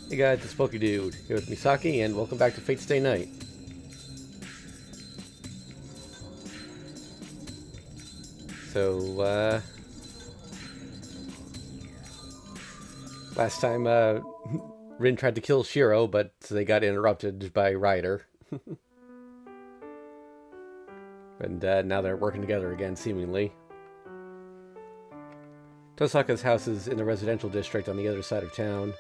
Hey guys, it's Pokey Dude here with Misaki, and welcome back to Fate Stay Night. So, last time, Rin tried to kill Shiro, but they got interrupted by Ryder. And now they're working together again, seemingly. Tosaka's house is in the residential district on the other side of town.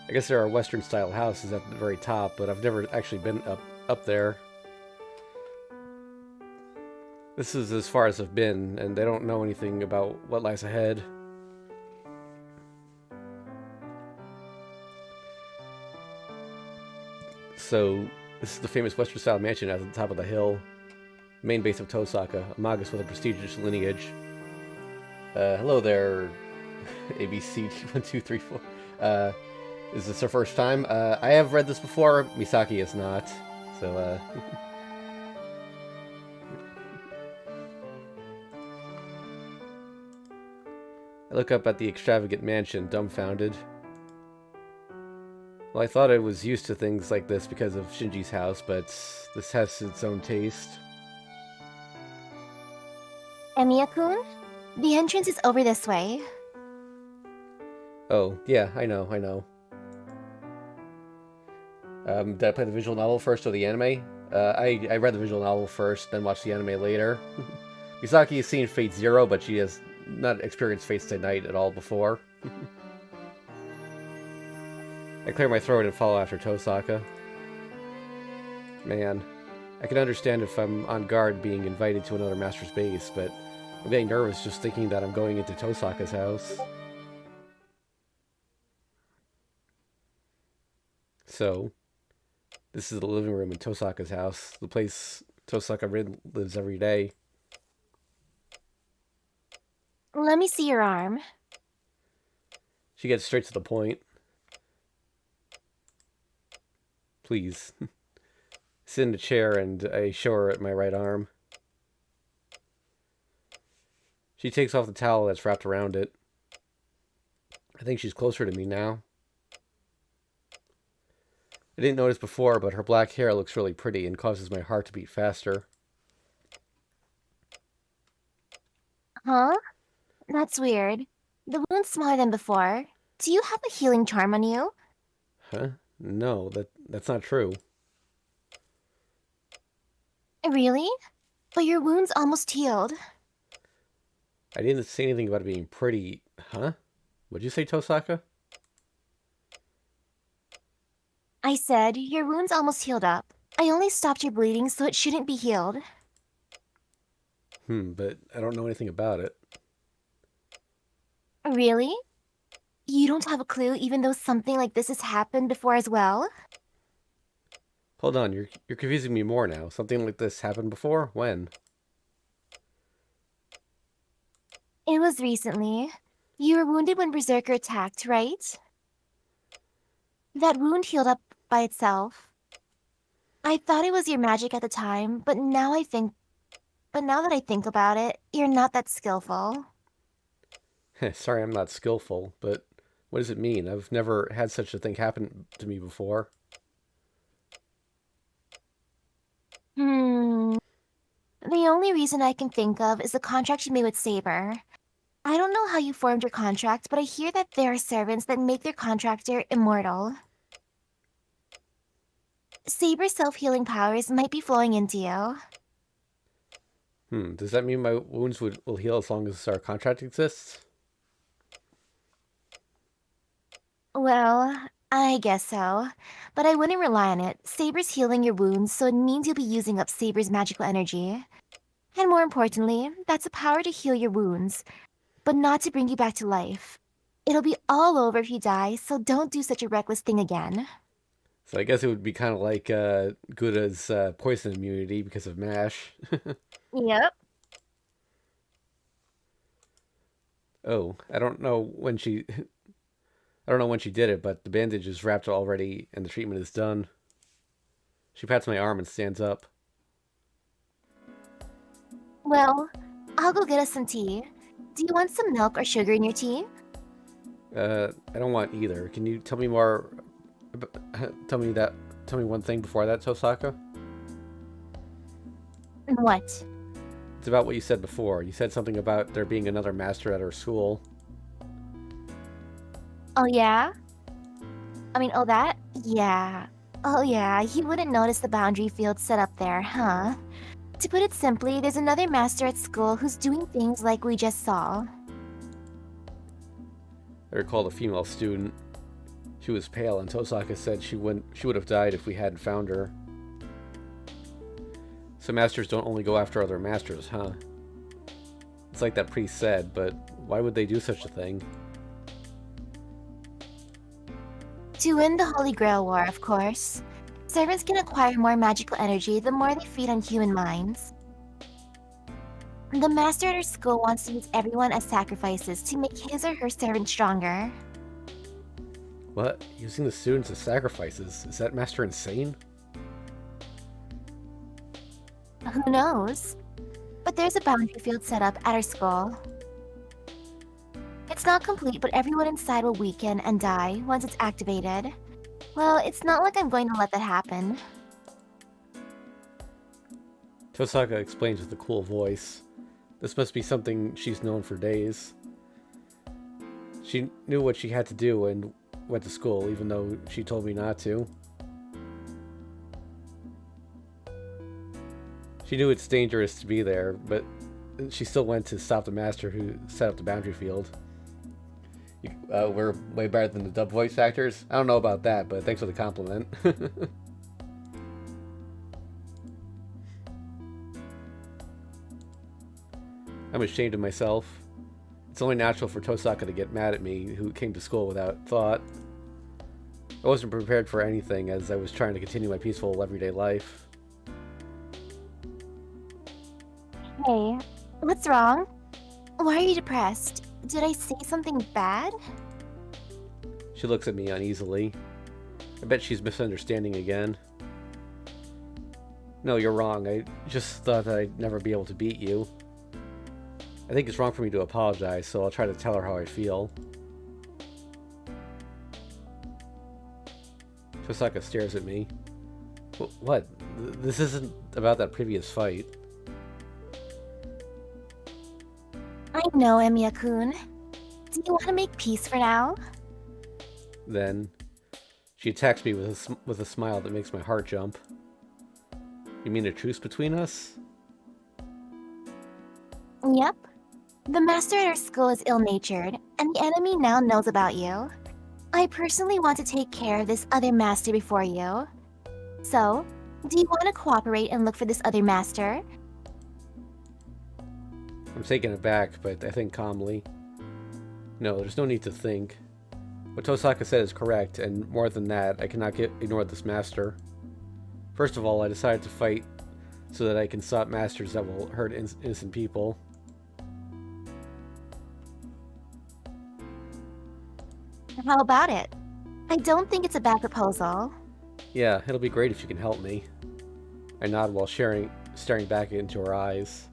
I guess there are Western-style houses at the very top, but I've never actually been up there. This is as far as I've been, and they don't know anything about what lies ahead. So, this is the famous Western-style mansion at the top of the hill. Main base of Tosaka, a magus with a prestigious lineage. Hello there, ABC1234. Is this our first time? I have read this before. Misaki is not. So, I look up at the extravagant mansion, dumbfounded. Well, I thought I was used to things like this because of Shinji's house, but this has its own taste. Emiya-kun? The entrance is over this way. Oh, yeah, I know. Did I play the visual novel first or the anime? I read the visual novel first, then watched the anime later. Misaki has seen Fate Zero, but she has not experienced Fate Stay Night at all before. I clear my throat and follow after Tosaka. Man, I can understand if I'm on guard being invited to another master's base, but I'm getting nervous just thinking that I'm going into Tosaka's house. So, this is the living room in Tosaka's house, the place Tosaka lives every day. Let me see your arm. She gets straight to the point. Please. Sit in a chair and I show her my right arm. She takes off the towel that's wrapped around it. I think she's closer to me now. I didn't notice before, but her black hair looks really pretty and causes my heart to beat faster. Huh? That's weird. The wound's smaller than before. Do you have a healing charm on you? Huh? No, that's not true. Really? But your wound's almost healed. I didn't say anything about it being pretty. Huh? What'd you say, Tosaka? I said, your wound's almost healed up. I only stopped your bleeding so it shouldn't be healed. But I don't know anything about it. Really? You don't have a clue even though something like this has happened before as well? Hold on, you're confusing me more now. Something like this happened before? When? It was recently. You were wounded when Berserker attacked, right? That wound healed up by itself. I thought it was your magic at the time, but now that I think about it, you're not that skillful. Sorry, I'm not skillful, but what does it mean? I've never had such a thing happen to me before. Hmm. The only reason I can think of is the contract you made with Saber. I don't know how you formed your contract, but I hear that there are servants that make their contractor immortal. Saber's self-healing powers might be flowing into you. Does that mean my wounds will heal as long as our contract exists? Well, I guess so. But I wouldn't rely on it. Saber's healing your wounds, so it means you'll be using up Saber's magical energy. And more importantly, that's a power to heal your wounds, but not to bring you back to life. It'll be all over if you die, so don't do such a reckless thing again. So I guess it would be kind of like Guda's poison immunity because of MASH. Yep. Oh, I don't know when she I don't know when she did it, but the bandage is wrapped already and the treatment is done. She pats my arm and stands up. Well, I'll go get us some tea. Do you want some milk or sugar in your tea? I don't want either. Can you tell me more? Tell me that. Tell me one thing before that, Tosaka. What? It's about what you said before. You said something about there being another master at our school. Oh, yeah? Oh, that? Yeah. Oh, yeah, you wouldn't notice the boundary field set up there, huh? To put it simply, there's another master at school who's doing things like we just saw. I recalled a female student. She was pale, and Tosaka said she would have died if we hadn't found her. So masters don't only go after other masters, huh? It's like that priest said, but why would they do such a thing? To win the Holy Grail War, of course. Servants can acquire more magical energy the more they feed on human minds. The master at our school wants to use everyone as sacrifices to make his or her servant stronger. What? Using the students as sacrifices? Is that master insane? Who knows? But there's a boundary field set up at our school. It's not complete, but everyone inside will weaken and die once it's activated. Well, it's not like I'm going to let that happen. Tosaka explains with a cool voice. This must be something she's known for days. She knew what she had to do and went to school, even though she told me not to. She knew it's dangerous to be there, but she still went to stop the master who set up the boundary field. We're way better than the dub voice actors. I don't know about that, but thanks for the compliment. I'm ashamed of myself. It's only natural for Tosaka to get mad at me, who came to school without thought. I wasn't prepared for anything, as I was trying to continue my peaceful everyday life. Hey, what's wrong? Why are you depressed? Did I say something bad? She looks at me uneasily. I bet she's misunderstanding again. No, you're wrong. I just thought that I'd never be able to beat you. I think it's wrong for me to apologize, so I'll try to tell her how I feel. Tosaka stares at me. What? This isn't about that previous fight. I know, Emiya-kun. Do you want to make peace for now? Then, she attacks me with a smile that makes my heart jump. You mean a truce between us? Yep. The master at our school is ill-natured, and the enemy now knows about you. I personally want to take care of this other master before you. So, do you want to cooperate and look for this other master? I'm taken aback, but I think calmly. No, there's no need to think. What Tosaka said is correct, and more than that, I cannot ignore this master. First of all, I decided to fight so that I can stop masters that will hurt innocent people. How about it? I don't think it's a bad proposal. Yeah, it'll be great if you can help me. I nod while staring back into her eyes.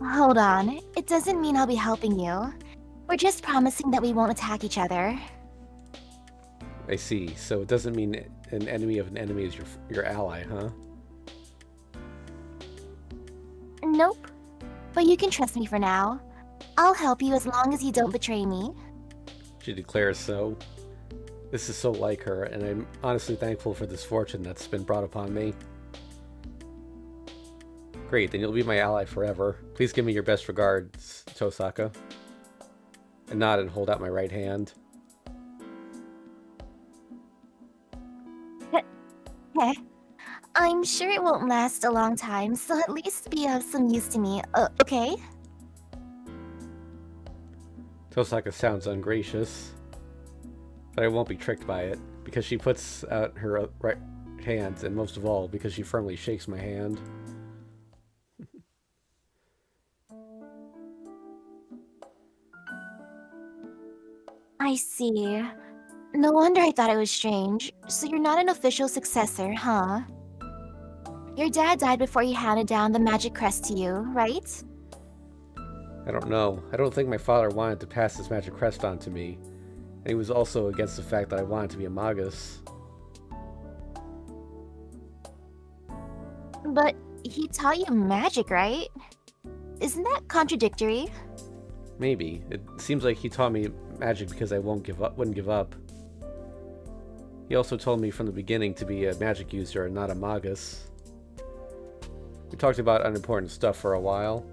Hold on, it doesn't mean I'll be helping you. We're just promising that we won't attack each other. I see, so it doesn't mean an enemy of an enemy is your ally, huh? Nope. But you can trust me for now. I'll help you as long as you don't betray me. She declares so. This is so like her, and I'm honestly thankful for this fortune that's been brought upon me. Great, then you'll be my ally forever. Please give me your best regards, Tosaka. I nod and hold out my right hand. Heh. I'm sure it won't last a long time, so at least be of some use to me, okay? Tosaka sounds ungracious, but I won't be tricked by it, because she puts out her right hand, and most of all, because she firmly shakes my hand. I see. No wonder I thought it was strange. So you're not an official successor, huh? Your dad died before he handed down the magic crest to you, right? I don't know. I don't think my father wanted to pass this magic crest on to me, and he was also against the fact that I wanted to be a magus. But he taught you magic, right? Isn't that contradictory? Maybe. It seems like he taught me magic because I wouldn't give up. He also told me from the beginning to be a magic user and not a magus. We talked about unimportant stuff for a while.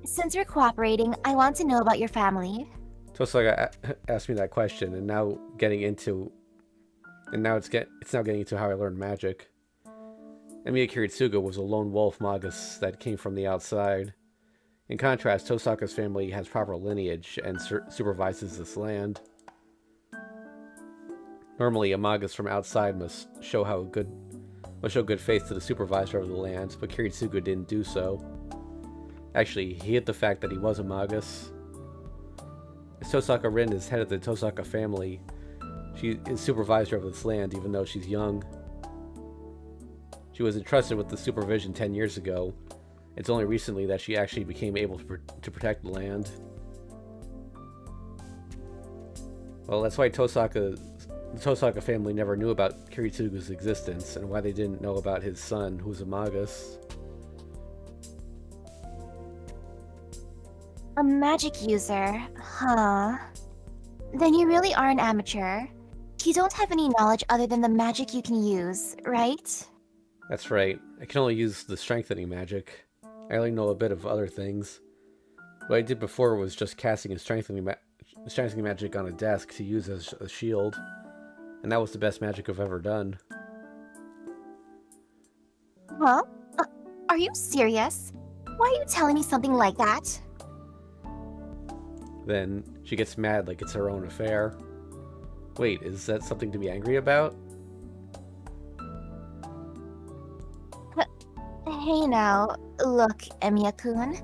Since we're cooperating, I want to know about your family. Tosaka asked me that question, and now it's now getting into how I learned magic. Emiya Kiritsuga was a lone wolf magus that came from the outside. In contrast, Tosaka's family has proper lineage and supervises this land. Normally, a magus from outside must show good faith to the supervisor of the land, but Kiritsuga didn't do so. Actually, he hid the fact that he was a magus. As Tosaka Rin is head of the Tosaka family, she is supervisor of this land even though she's young. She was entrusted with the supervision 10 years ago. It's only recently that she actually became able to protect the land. Well, that's why the Tosaka family never knew about Kiritsuga's existence, and why they didn't know about his son, who was a magus. A magic user, huh? Then you really are an amateur. You don't have any knowledge other than the magic you can use, right? That's right. I can only use the strengthening magic. I only know a bit of other things. What I did before was just casting a strengthening magic on a desk to use as a shield, and that was the best magic I've ever done. Huh? Are you serious? Why are you telling me something like that? Then she gets mad like it's her own affair. Wait, is that something to be angry about? Hey now, look, Emiya-kun.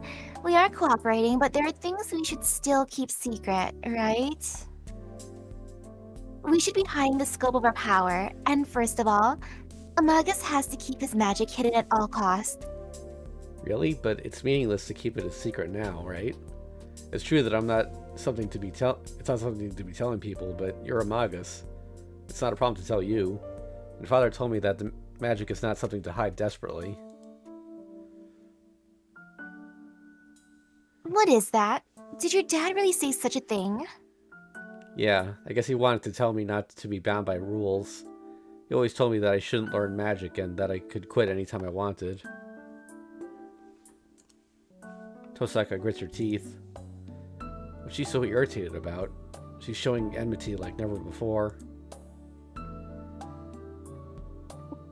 We are cooperating, but there are things we should still keep secret, right? We should be hiding the scope of our power, and first of all, a magus has to keep his magic hidden at all costs. Really? But it's meaningless to keep it a secret now, right? It's true that it's not something to be telling people, but you're a magus. It's not a problem to tell you. My father told me that the magic is not something to hide desperately. What is that? Did your dad really say such a thing? Yeah, I guess he wanted to tell me not to be bound by rules. He always told me that I shouldn't learn magic and that I could quit anytime I wanted. Tosaka grits her teeth. What's she so irritated about? She's showing enmity like never before.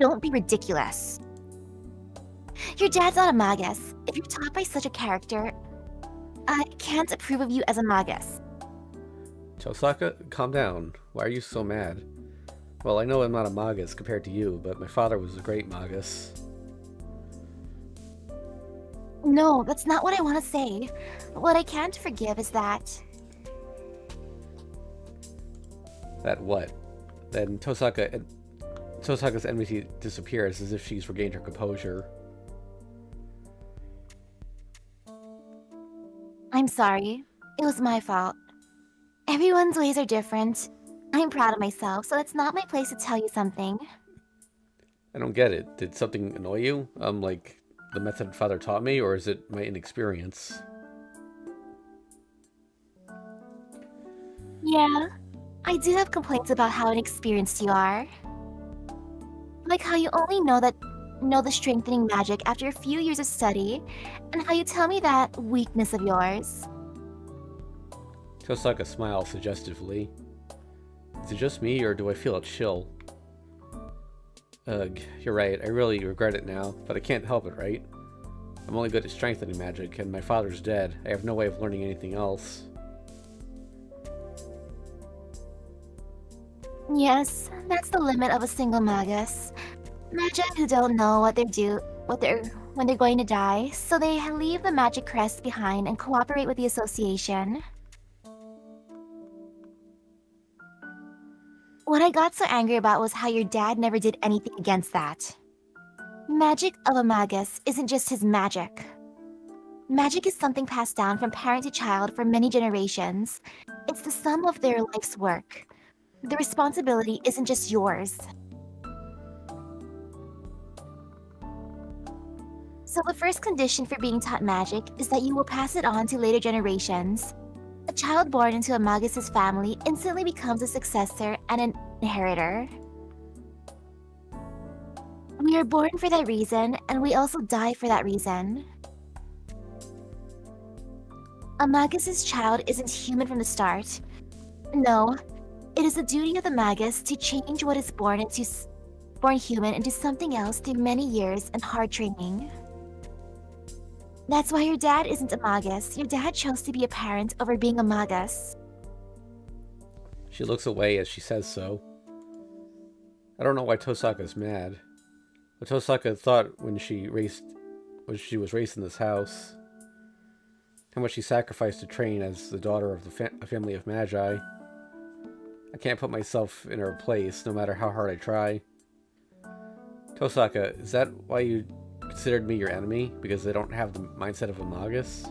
Don't be ridiculous. Your dad's not a magus. If you're taught by such a character, I can't approve of you as a magus. Tosaka, calm down. Why are you so mad? Well, I know I'm not a magus compared to you, but my father was a great magus. No, that's not what I want to say. What I can't forgive is that... That what? Then Tosaka's enmity disappears as if she's regained her composure. I'm sorry. It was my fault. Everyone's ways are different. I'm proud of myself, so it's not my place to tell you something. I don't get it. Did something annoy you? Like the method father taught me, or is it my inexperience? Yeah, I do have complaints about how inexperienced you are. Like how you only know the strengthening magic after a few years of study, and how you tell me that weakness of yours. Tosaka smiles suggestively. Is it just me, or do I feel a chill? Ugh, you're right. I really regret it now, but I can't help it, right? I'm only good at strengthening magic, and my father's dead. I have no way of learning anything else. Yes, that's the limit of a single magus. Magi who don't know when they're going to die, so they leave the magic crest behind and cooperate with the association. What I got so angry about was how your dad never did anything against that. Magic of a magus isn't just his magic. Magic is something passed down from parent to child for many generations. It's the sum of their life's work. The responsibility isn't just yours. So the first condition for being taught magic is that you will pass it on to later generations. A child born into a magus's family instantly becomes a successor and an inheritor. We are born for that reason, and we also die for that reason. A magus's child isn't human from the start. No, it is the duty of the magus to change what is born human into something else through many years and hard training. That's why your dad isn't a magus. Your dad chose to be a parent over being a magus. She looks away as she says so. I don't know why Tosaka's mad. What Tosaka thought when she was raised in this house, how much she sacrificed to train as the daughter of a family of magi. I can't put myself in her place, no matter how hard I try. Tosaka, is that why you considered me your enemy? Because I don't have the mindset of a magus?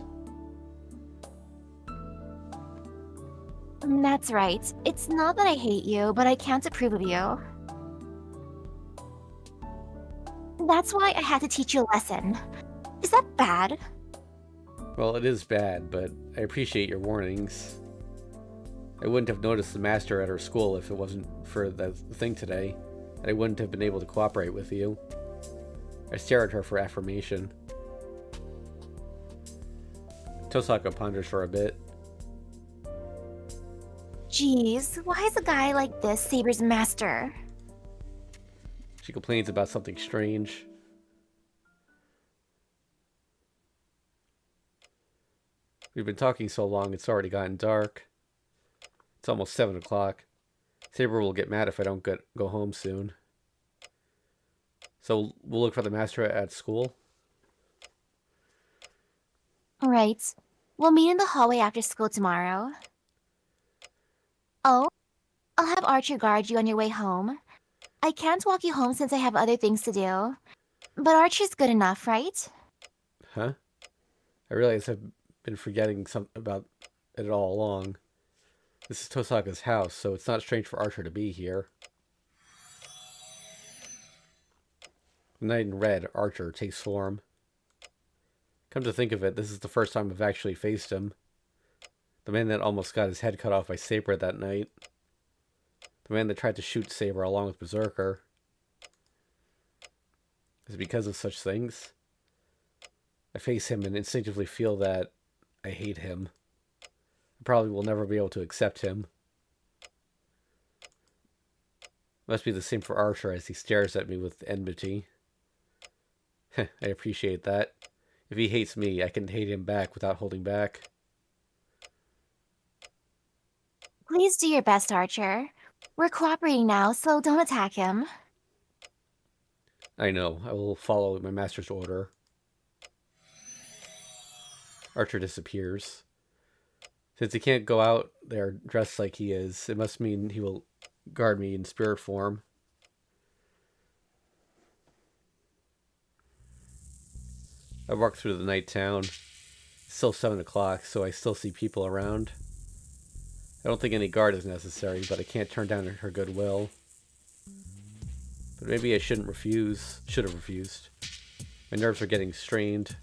That's right. It's not that I hate you, but I can't approve of you. That's why I had to teach you a lesson. Is that bad? Well, it is bad, but I appreciate your warnings. I wouldn't have noticed the master at her school if it wasn't for the thing today, and I wouldn't have been able to cooperate with you. I stare at her for affirmation. Tosaka ponders for a bit. Jeez, why is a guy like this Saber's master? She complains about something strange. We've been talking so long, it's already gotten dark. It's almost 7 o'clock. Saber will get mad if I don't go home soon. So we'll look for the master at school? Right. We'll meet in the hallway after school tomorrow. Oh, I'll have Archer guard you on your way home. I can't walk you home since I have other things to do. But Archer's good enough, right? Huh? I realize I've been forgetting about it all along. This is Tosaka's house, so it's not strange for Archer to be here. The Knight in Red, Archer, takes form. Come to think of it, this is the first time I've actually faced him. The man that almost got his head cut off by Saber that night. The man that tried to shoot Saber along with Berserker. Is it because of such things? I face him and instinctively feel that I hate him. I probably will never be able to accept him. Must be the same for Archer as he stares at me with enmity. I appreciate that. If he hates me, I can hate him back without holding back. Please do your best, Archer. We're cooperating now, so don't attack him. I know. I will follow my master's order. Archer disappears. Since he can't go out there dressed like he is, it must mean he will guard me in spirit form. I walk through the night town. It's still 7 o'clock, so I still see people around. I don't think any guard is necessary, but I can't turn down her goodwill. But maybe I should have refused. My nerves are getting strained.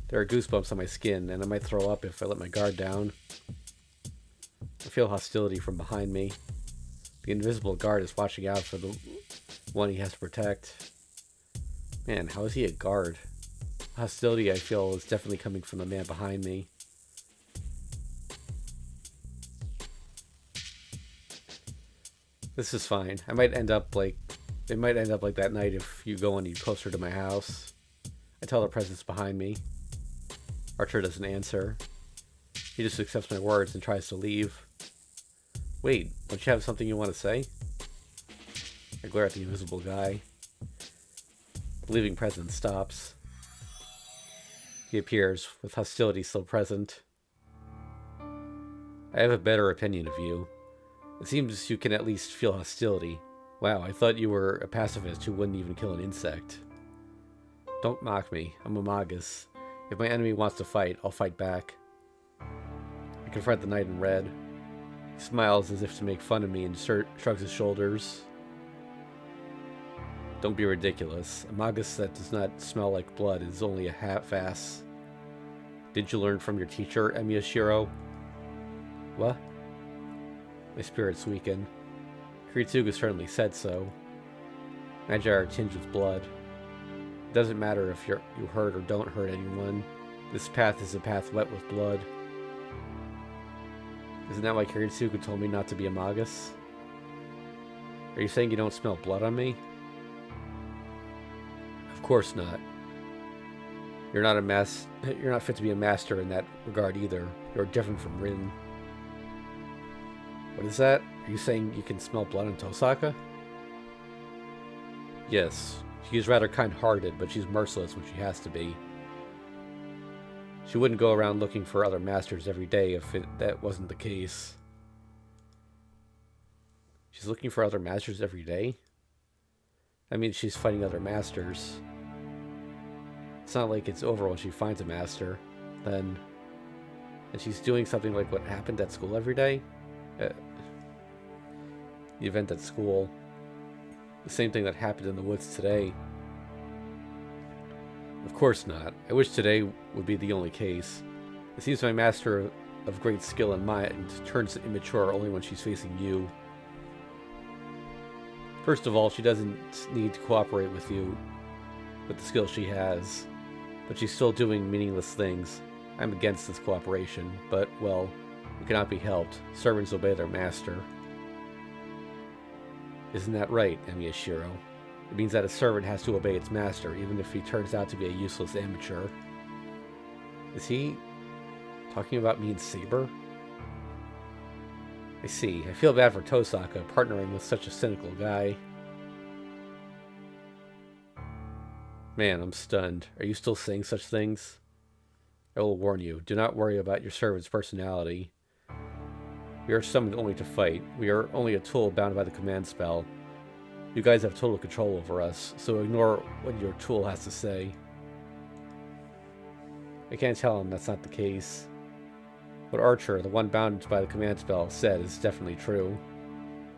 There are goosebumps on my skin, and I might throw up if I let my guard down. I feel hostility from behind me. The invisible guard is watching out for the one he has to protect. Man, how is he a guard? The hostility I feel is definitely coming from the man behind me. This is fine. It might end up like that night if you go any closer to my house. I tell the presence behind me. Archer doesn't answer. He just accepts my words and tries to leave. Wait, don't you have something you want to say? I glare at the invisible guy. The leaving presence stops. He appears, with hostility still present. I have a better opinion of you. It seems you can at least feel hostility. Wow, I thought you were a pacifist who wouldn't even kill an insect. Don't mock me. I'm a magus. If my enemy wants to fight, I'll fight back. I confront the knight in red. He smiles as if to make fun of me and shrugs his shoulders. Don't be ridiculous. A magus that does not smell like blood is only a half-ass. Did you learn from your teacher, Emiyashiro? What? My spirits weaken. Kiritsugu certainly said so. Magi are tinged with blood. It doesn't matter if you hurt or don't hurt anyone. This path is a path wet with blood. Isn't that why Kiritsugu told me not to be a magus? Are you saying you don't smell blood on me? Of course not. You're not fit to be a master in that regard either. You're different from Rin. What is that? Are you saying you can smell blood in Tosaka? Yes. She is rather kind-hearted, but she's merciless when she has to be. She wouldn't go around looking for other masters every day if that wasn't the case. She's looking for other masters every day? I mean, she's fighting other masters. It's not like it's over when she finds a master, then. And she's doing something like what happened at school every day? The event at school. The same thing that happened in the woods today. Of course not. I wish today would be the only case. It seems my master of great skill and mind turns immature only when she's facing you. First of all, she doesn't need to cooperate with you with the skill she has, but she's still doing meaningless things. I'm against this cooperation, but, well, it cannot be helped. Servants obey their master. Isn't that right, Emiyashiro? It means that a servant has to obey its master, even if he turns out to be a useless amateur. Is he talking about me and Saber? I see. I feel bad for Tosaka, partnering with such a cynical guy. Man, I'm stunned. Are you still saying such things? I will warn you, do not worry about your servant's personality. We are summoned only to fight. We are only a tool bound by the command spell. You guys have total control over us, so ignore what your tool has to say. I can't tell him that's not the case. What Archer, the one bound by the command spell, said is definitely true.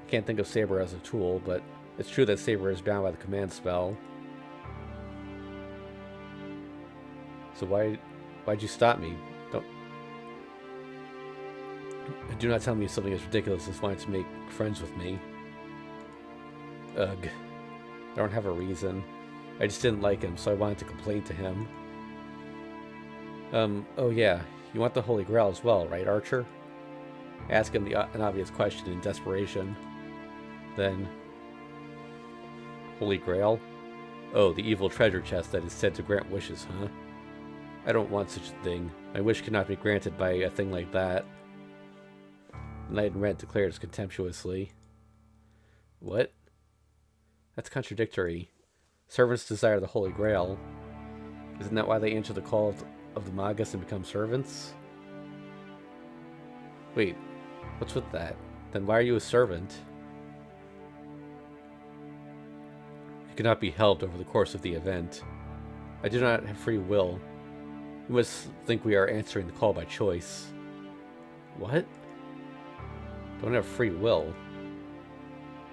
I can't think of Saber as a tool, but it's true that Saber is bound by the command spell. So why'd you stop me? Do not tell me something as ridiculous as wanting to make friends with me. Ugh. I don't have a reason. I just didn't like him, so I wanted to complain to him. Oh yeah, you want the Holy Grail as well, right, Archer? I ask him an obvious question in desperation. Then... Holy Grail? Oh, the evil treasure chest that is said to grant wishes, huh? I don't want such a thing. My wish cannot be granted by a thing like that. The Knight in Red declares contemptuously. What? That's contradictory. Servants desire the Holy Grail. Isn't that why they answer the call of the Magus and become servants? Wait, what's with that? Then why are you a servant? It cannot be helped over the course of the event. I do not have free will. You must think we are answering the call by choice. What? Don't have free will?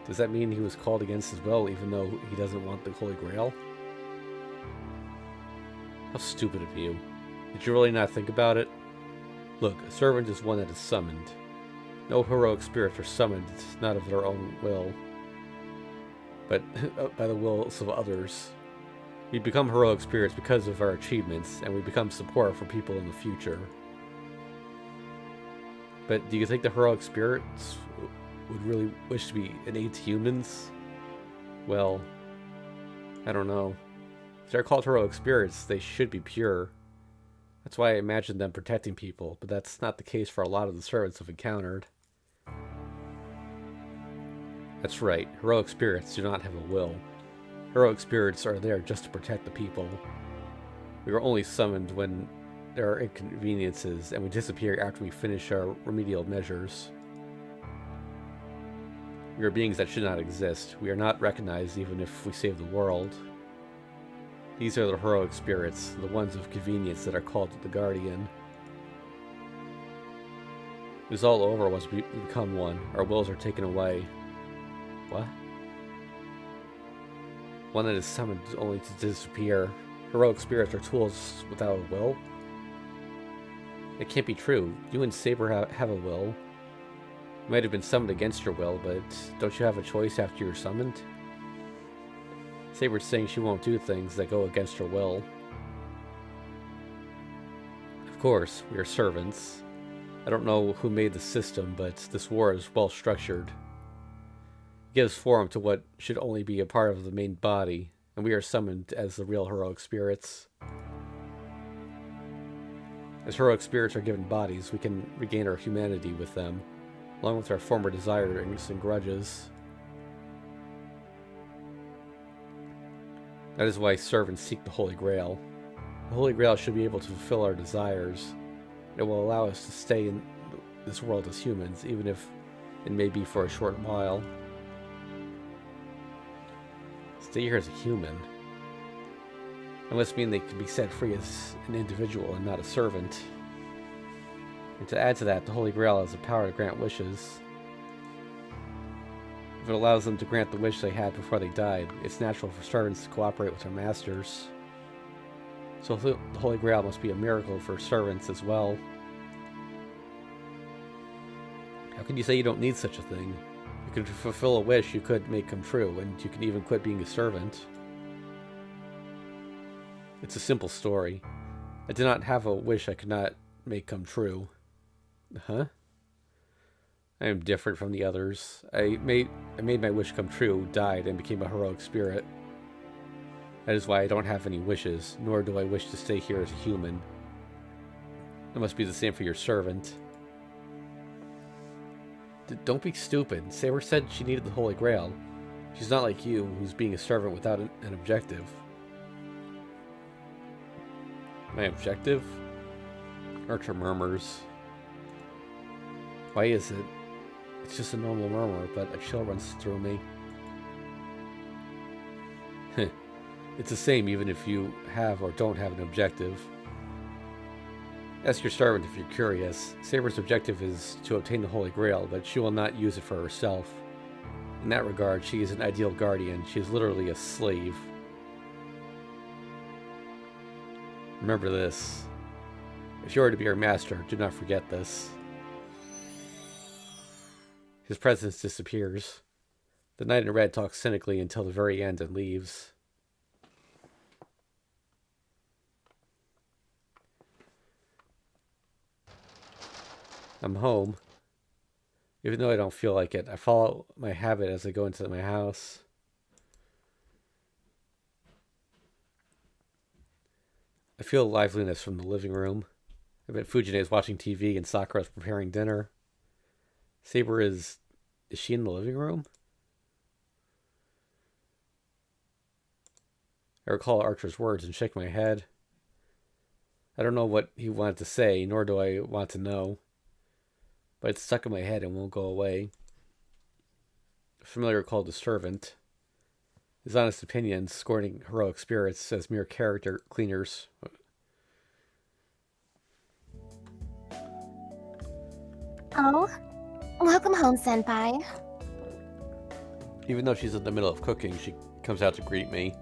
Does that mean he was called against his will even though he doesn't want the Holy Grail? How stupid of you. Did you really not think about it? Look, a servant is one that is summoned. No heroic spirits are summoned, not of their own will, but by the wills of others. We become heroic spirits because of our achievements, and we become support for people in the future. But do you think the heroic spirits would really wish to be an aid to humans? Well, I don't know. If they're called heroic spirits, they should be pure. That's why I imagine them protecting people, but that's not the case for a lot of the servants I've encountered. That's right, heroic spirits do not have a will. Heroic spirits are there just to protect the people. We are only summoned when there are inconveniences, and we disappear after we finish our remedial measures. We are beings that should not exist. We are not recognized even if we save the world. These are the heroic spirits, the ones of convenience that are called the Guardian. It is all over once we become one. Our wills are taken away. What? One that is summoned only to disappear. Heroic spirits are tools without a will? It can't be true. You and Saber have a will. You might have been summoned against your will, but don't you have a choice after you're summoned? Saber's saying she won't do things that go against her will. Of course, we are servants. I don't know who made the system, but this war is well structured. It gives form to what should only be a part of the main body, and we are summoned as the real heroic spirits. As heroic spirits are given bodies, we can regain our humanity with them, along with our former desires and grudges. That is why servants seek the Holy Grail. The Holy Grail should be able to fulfill our desires. It will allow us to stay in this world as humans, even if it may be for a short while. Stay here as a human. That must mean they can be set free as an individual and not a servant. And to add to that, the Holy Grail has the power to grant wishes. If it allows them to grant the wish they had before they died, it's natural for servants to cooperate with their masters. So the Holy Grail must be a miracle for servants as well. How can you say you don't need such a thing? You could fulfill a wish you could make come true, and you can even quit being a servant. It's a simple story. I did not have a wish I could not make come true. Huh? I am different from the others. I made my wish come true, died, and became a heroic spirit. That is why I don't have any wishes, nor do I wish to stay here as a human. It must be the same for your servant. Don't be stupid. Saber said she needed the Holy Grail. She's not like you, who's being a servant without an objective. My objective? Archer murmurs. Why is it? It's just a normal murmur, but a chill runs through me. It's the same even if you have or don't have an objective. Ask your servant if you're curious. Saber's objective is to obtain the Holy Grail, but she will not use it for herself. In that regard, she is an ideal guardian. She is literally a slave. Remember this. If you are to be her master, do not forget this. His presence disappears. The knight in red talks cynically until the very end and leaves. I'm home. Even though I don't feel like it, I follow my habit as I go into my house. I feel liveliness from the living room. I bet Fujine is watching TV and Sakura is preparing dinner. Saber is she in the living room? I recall Archer's words and shake my head. I don't know what he wanted to say, nor do I want to know. But it's stuck in my head and won't go away. A familiar called the servant. His honest opinions, scorning heroic spirits as mere character cleaners. Oh, welcome home, Senpai. Even though she's in the middle of cooking, she comes out to greet me.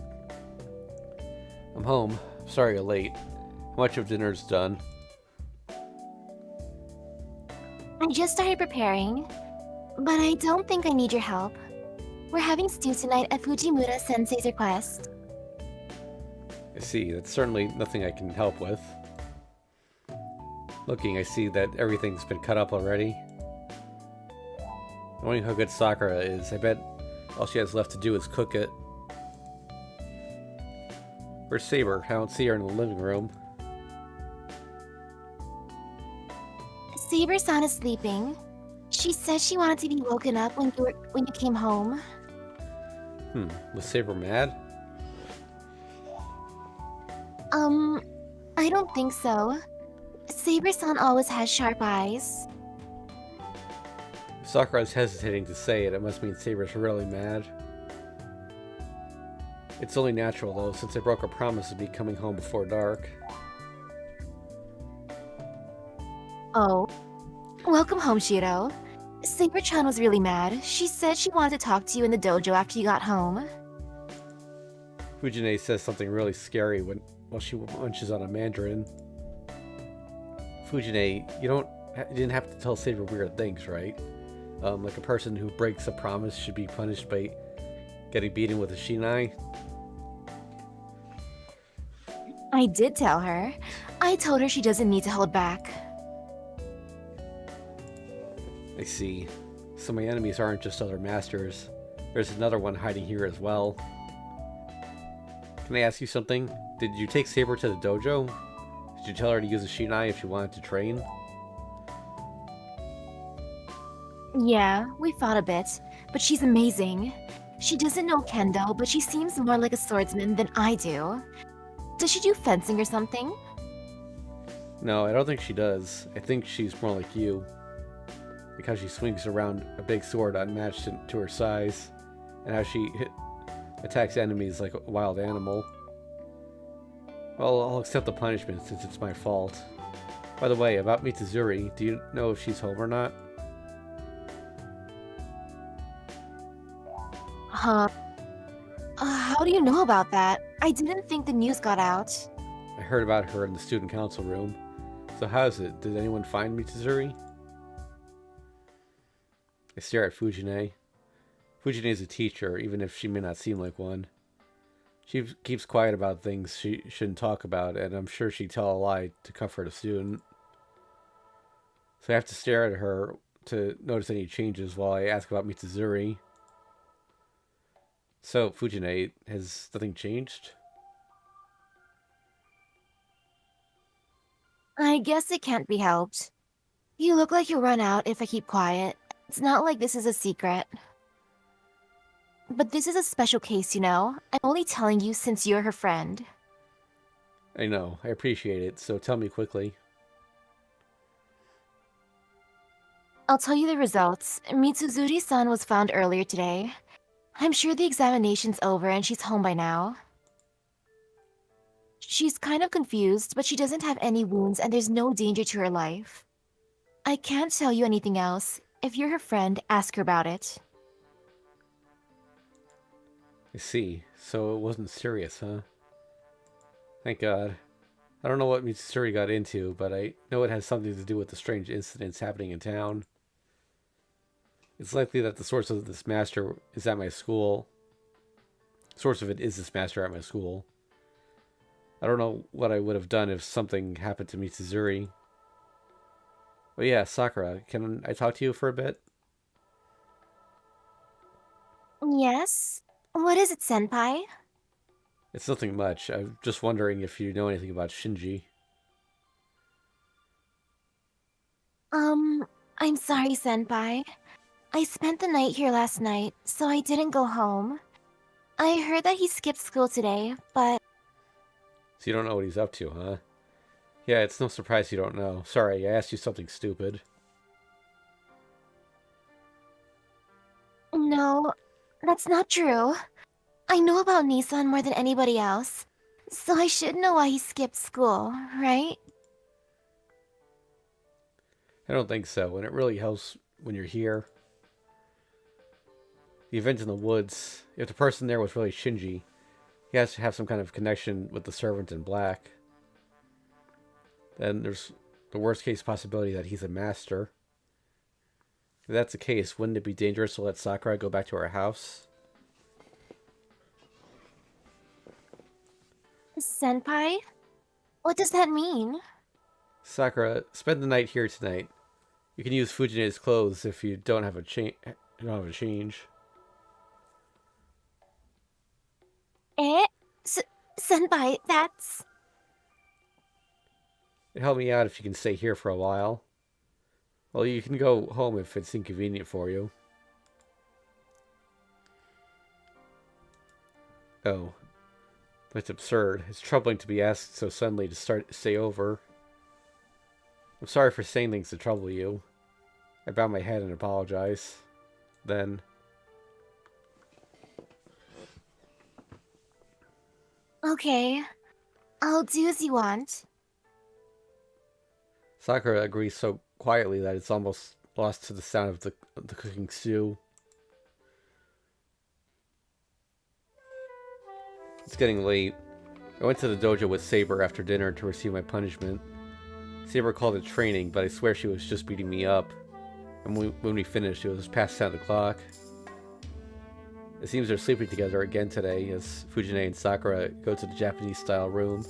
I'm home. Sorry you're late. How much of dinner's done? I just started preparing, but I don't think I need your help. We're having stew tonight at Fujimura-sensei's request. I see. That's certainly nothing I can help with. Looking, I see that everything's been cut up already. Knowing how good Sakura is, I bet all she has left to do is cook it. Where's Saber? I don't see her in the living room. Saber-san is sleeping. She said she wanted to be woken up when you came home. Was Saber mad? I don't think so. Saber-san always has sharp eyes. Sakura's hesitating to say it. It must mean Saber's really mad. It's only natural, though, since I broke a promise of me coming home before dark. Oh, welcome home, Shiro. Saber-chan was really mad. She said she wanted to talk to you in the dojo after you got home. Fujine says something really scary while she munches on a mandarin. Fujine, you didn't have to tell Saber weird things, right? Like a person who breaks a promise should be punished by getting beaten with a shinai. I did tell her. I told her she doesn't need to hold back. I see. So my enemies aren't just other masters. There's another one hiding here as well. Can I ask you something? Did you take Saber to the dojo? Did you tell her to use a shinai if she wanted to train? Yeah, we fought a bit, but she's amazing. She doesn't know kendo, but she seems more like a swordsman than I do. Does she do fencing or something? No, I don't think she does. I think she's more like you. Because she swings around a big sword unmatched to her size, and how she attacks enemies like a wild animal. Well, I'll accept the punishment since it's my fault. By the way, about Mitsuzuri, do you know if she's home or not? Huh? How do you know about that? I didn't think the news got out. I heard about her in the student council room. So how's it? Did anyone find Mitsuzuri? I stare at Fujine. Fujine is a teacher, even if she may not seem like one. She keeps quiet about things she shouldn't talk about, and I'm sure she'd tell a lie to comfort a student. So I have to stare at her to notice any changes while I ask about Mitsuzuri. So, Fujine, has nothing changed? I guess it can't be helped. You look like you'll run out if I keep quiet. It's not like this is a secret. But this is a special case, you know? I'm only telling you since you're her friend. I know, I appreciate it, so tell me quickly. I'll tell you the results. Mitsuzuri-san was found earlier today. I'm sure the examination's over and she's home by now. She's kind of confused, but she doesn't have any wounds and there's no danger to her life. I can't tell you anything else. If you're her friend, ask her about it. I see, so it wasn't serious, huh? Thank God. I don't know what Mitsuri got into, but I know it has something to do with the strange incidents happening in town. It's likely that the source of this master is at my school. Source of it is this master at my school. I don't know what I would have done if something happened to Mitsuzuri. But yeah, Sakura, can I talk to you for a bit? Yes? What is it, senpai? It's nothing much. I'm just wondering if you know anything about Shinji. I'm sorry, senpai. I spent the night here last night, so I didn't go home. I heard that he skipped school today, but... So you don't know what he's up to, huh? Yeah, it's no surprise you don't know. Sorry, I asked you something stupid. No, that's not true. I know about Nissan more than anybody else, so I should know why he skipped school, right? I don't think so, and it really helps when you're here. The event in the woods, if the person there was really Shinji, he has to have some kind of connection with the servant in black. Then there's the worst case possibility that he's a master. If that's the case, wouldn't it be dangerous to let Sakura go back to her house? Senpai? What does that mean? Sakura, spend the night here tonight. You can use Fujine's clothes if you don't have a change. Eh? Senpai, that's... It'd help me out if you can stay here for a while. Well, you can go home if it's inconvenient for you. Oh. That's absurd. It's troubling to be asked so suddenly to stay over. I'm sorry for saying things to trouble you. I bow my head and apologize. Then, Okay, I'll do as you want. Sakura agrees so quietly that it's almost lost to the sound of the cooking stew. It's getting late. I went to the dojo with Saber after dinner to receive my punishment. Saber called it training, but I swear she was just beating me up. And when we finished, it was past 10 o'clock. It seems they're sleeping together again today as Fujine and Sakura go to the Japanese-style room.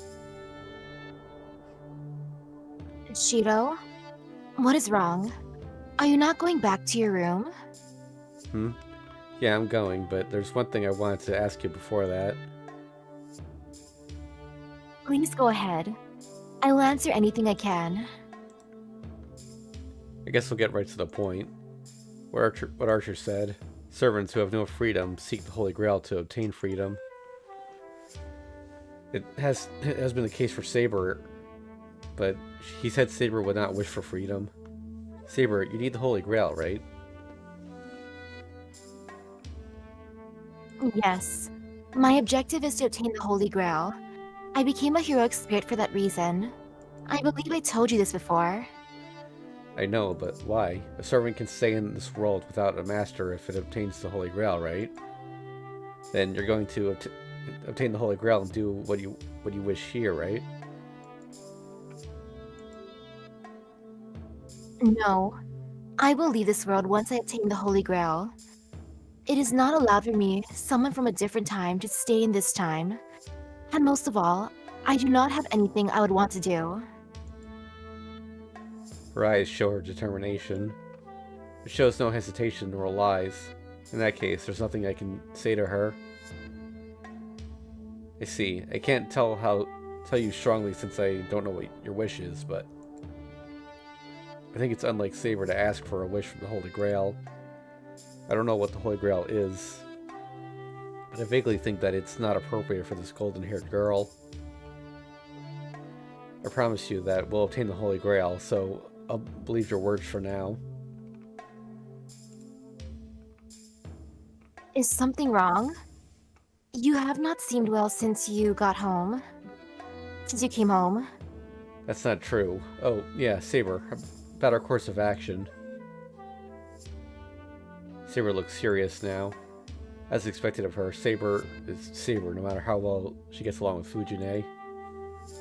Shiro, what is wrong? Are you not going back to your room? Hmm? Yeah, I'm going, but there's one thing I wanted to ask you before that. Please go ahead. I'll answer anything I can. I guess we'll get right to the point. What Archer said. Servants who have no freedom seek the Holy Grail to obtain freedom. It has been the case for Saber, but he said Saber would not wish for freedom. Saber, you need the Holy Grail, right? Yes. My objective is to obtain the Holy Grail. I became a heroic spirit for that reason. I believe I told you this before. I know, but why? A servant can stay in this world without a master if it obtains the Holy Grail, right? Then you're going to obtain the Holy Grail and do what you wish here, right? No. I will leave this world once I obtain the Holy Grail. It is not allowed for me, someone from a different time, to stay in this time. And most of all, I do not have anything I would want to do. Her eyes show her determination. It shows no hesitation nor lies. In that case, there's nothing I can say to her. I see. I can't tell you strongly since I don't know what your wish is, but I think it's unlike Saber to ask for a wish from the Holy Grail. I don't know what the Holy Grail is, but I vaguely think that it's not appropriate for this golden-haired girl. I promise you that we'll obtain the Holy Grail, so I'll believe your words for now. Is something wrong? You have not seemed well since you got home. Since you came home. That's not true. Oh, yeah, Saber. About our course of action. Saber looks serious now. As expected of her, Saber is Saber no matter how well she gets along with Fujine.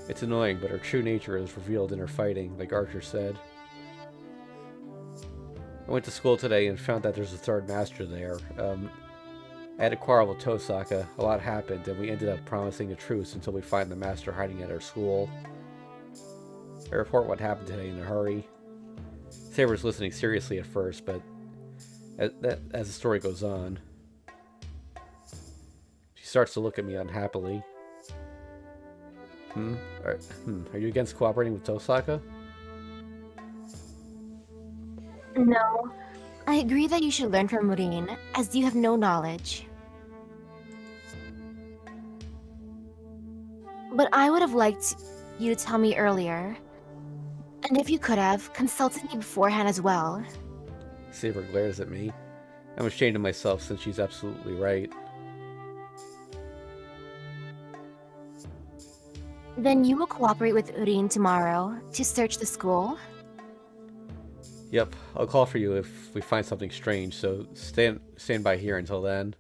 It's annoying, but her true nature is revealed in her fighting, like Archer said. I went to school today and found that there's a third master there. I had a quarrel with Tosaka, a lot happened, and we ended up promising a truce until we find the master hiding at our school. I report what happened today in a hurry. Saber's listening seriously at first, but as the story goes on, she starts to look at me unhappily. Are you against cooperating with Tosaka? No. I agree that you should learn from Rin, as you have no knowledge. But I would have liked you to tell me earlier. And if you could have, consulted me beforehand as well. Saber glares at me. I'm ashamed of myself since she's absolutely right. Then you will cooperate with Rin tomorrow to search the school? Yep, I'll call for you if we find something strange, so stand by here until then.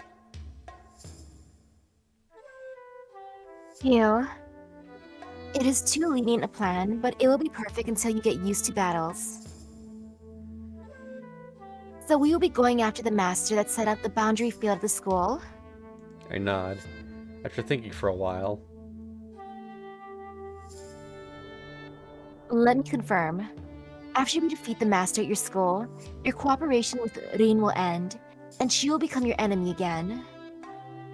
Phew. It is too lenient a plan, but it will be perfect until you get used to battles. So we will be going after the master that set up the boundary field of the school? I nod, after thinking for a while. Let me confirm. After we defeat the master at your school, your cooperation with Rin will end, and she will become your enemy again.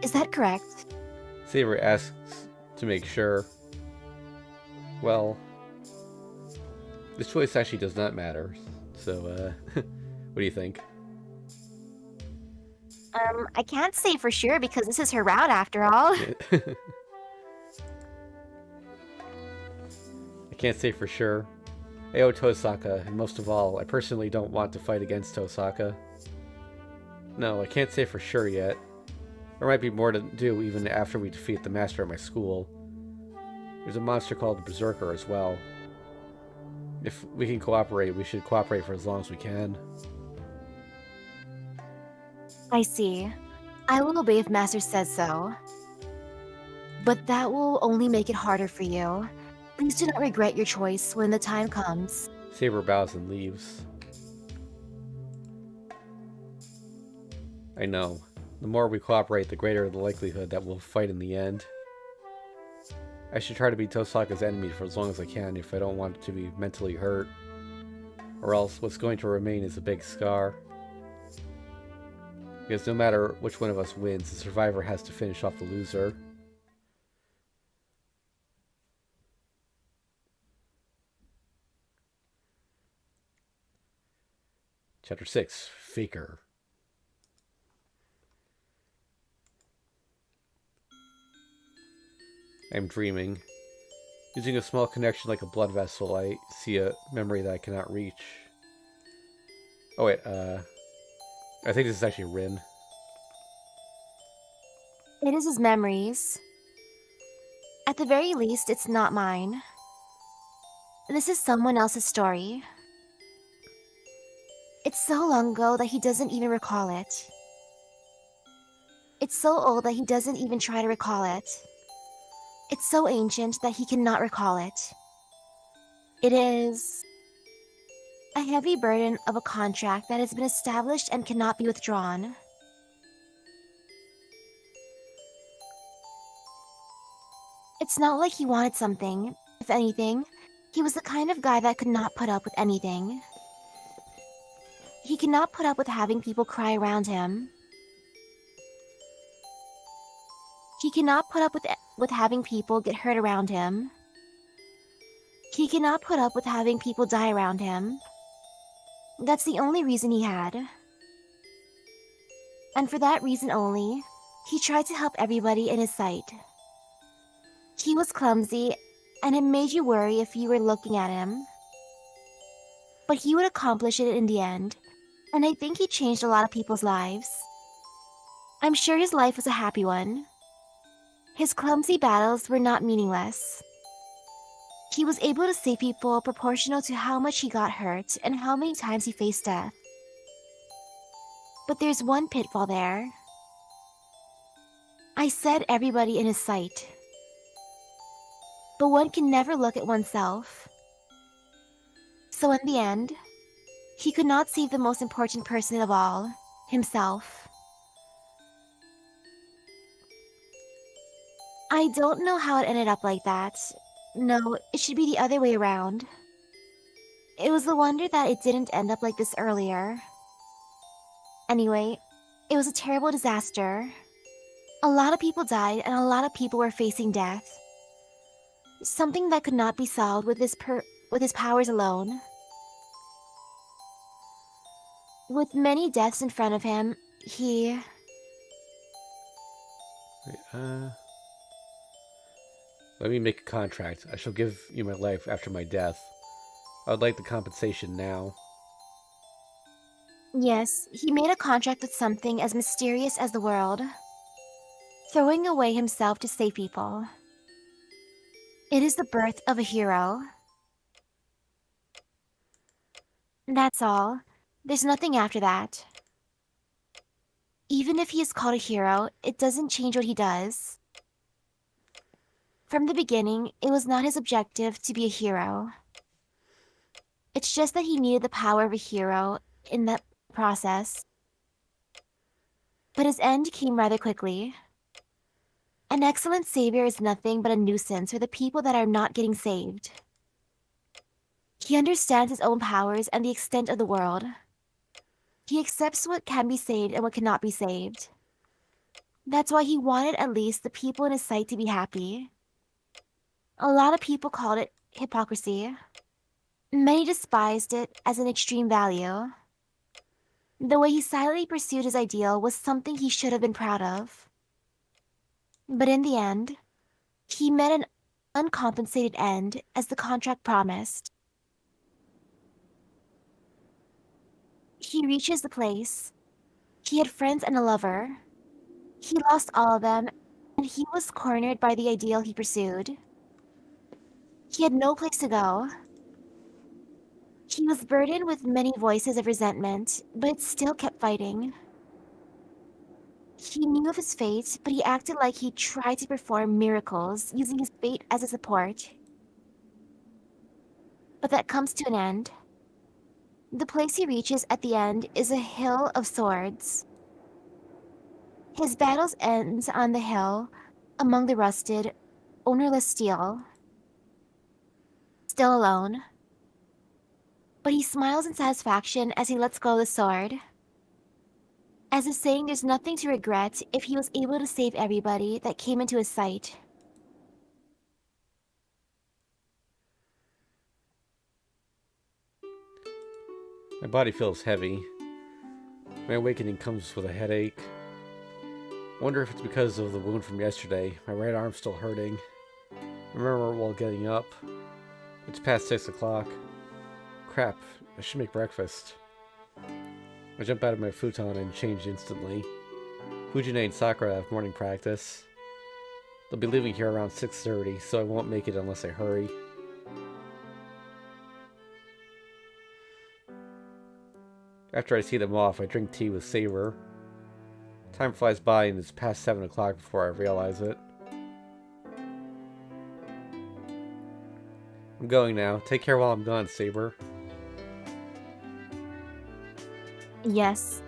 Is that correct? Saber asks to make sure. Well, this choice actually does not matter, so, what do you think? I can't say for sure because this is her route after all. I can't say for sure. I owe Tosaka, and most of all, I personally don't want to fight against Tosaka. No, I can't say for sure yet. There might be more to do even after we defeat the master at my school. There's a monster called the Berserker as well. If we can cooperate, we should cooperate for as long as we can. I see. I will obey if Master says so. But that will only make it harder for you. Please do not regret your choice when the time comes. Saber bows and leaves. I know. The more we cooperate, the greater the likelihood that we'll fight in the end. I should try to be Tosaka's enemy for as long as I can if I don't want to be mentally hurt. Or else what's going to remain is a big scar. Because no matter which one of us wins, the survivor has to finish off the loser. Chapter 6, Faker. I am dreaming. Using a small connection like a blood vessel, I see a memory that I cannot reach. Oh wait, I think this is actually Rin. It is his memories. At the very least, it's not mine. This is someone else's story. It's so long ago that he doesn't even recall it. It's so old that he doesn't even try to recall it. It's so ancient that he cannot recall it. It is a heavy burden of a contract that has been established and cannot be withdrawn. It's not like he wanted something. If anything, he was the kind of guy that could not put up with anything. He cannot put up with having people cry around him. He cannot put up with having people get hurt around him. He cannot put up with having people die around him. That's the only reason he had. And for that reason only, he tried to help everybody in his sight. He was clumsy, and it made you worry if you were looking at him. But he would accomplish it in the end, and I think he changed a lot of people's lives. I'm sure his life was a happy one. His clumsy battles were not meaningless. He was able to save people proportional to how much he got hurt and how many times he faced death. But there's one pitfall there. I said everybody in his sight. But one can never look at oneself. So in the end, he could not save the most important person of all, himself. I don't know how it ended up like that. No, it should be the other way around. It was a wonder that it didn't end up like this earlier. Anyway, it was a terrible disaster. A lot of people died and a lot of people were facing death. Something that could not be solved with his powers alone. With many deaths in front of him, he... Wait, let me make a contract. I shall give you my life after my death. I would like the compensation now. Yes, he made a contract with something as mysterious as the world. Throwing away himself to save people. It is the birth of a hero. That's all. There's nothing after that. Even if he is called a hero, it doesn't change what he does. From the beginning, it was not his objective to be a hero. It's just that he needed the power of a hero in that process. But his end came rather quickly. An excellent savior is nothing but a nuisance for the people that are not getting saved. He understands his own powers and the extent of the world. He accepts what can be saved and what cannot be saved. That's why he wanted at least the people in his sight to be happy. A lot of people called it hypocrisy. Many despised it as an extreme value. The way he silently pursued his ideal was something he should have been proud of. But in the end, he met an uncompensated end as the contract promised. He reaches the place. He had friends and a lover. He lost all of them, and he was cornered by the ideal he pursued. He had no place to go. He was burdened with many voices of resentment, but still kept fighting. He knew of his fate, but he acted like he tried to perform miracles, using his fate as a support. But that comes to an end. The place he reaches at the end is a hill of swords. His battles ends on the hill, among the rusted, ownerless steel, still alone. But he smiles in satisfaction as he lets go of the sword, as if saying there's nothing to regret if he was able to save everybody that came into his sight. My body feels heavy. My awakening comes with a headache. I wonder if it's because of the wound from yesterday. My right arm's still hurting. I remember while getting up. It's past 6 o'clock. Crap, I should make breakfast. I jump out of my futon and change instantly. Fujine and Sakura have morning practice. They'll be leaving here around 6:30, so I won't make it unless I hurry. After I see them off, I drink tea with Saber. Time flies by and it's past 7 o'clock before I realize it. I'm going now. Take care while I'm gone, Saber. Yes,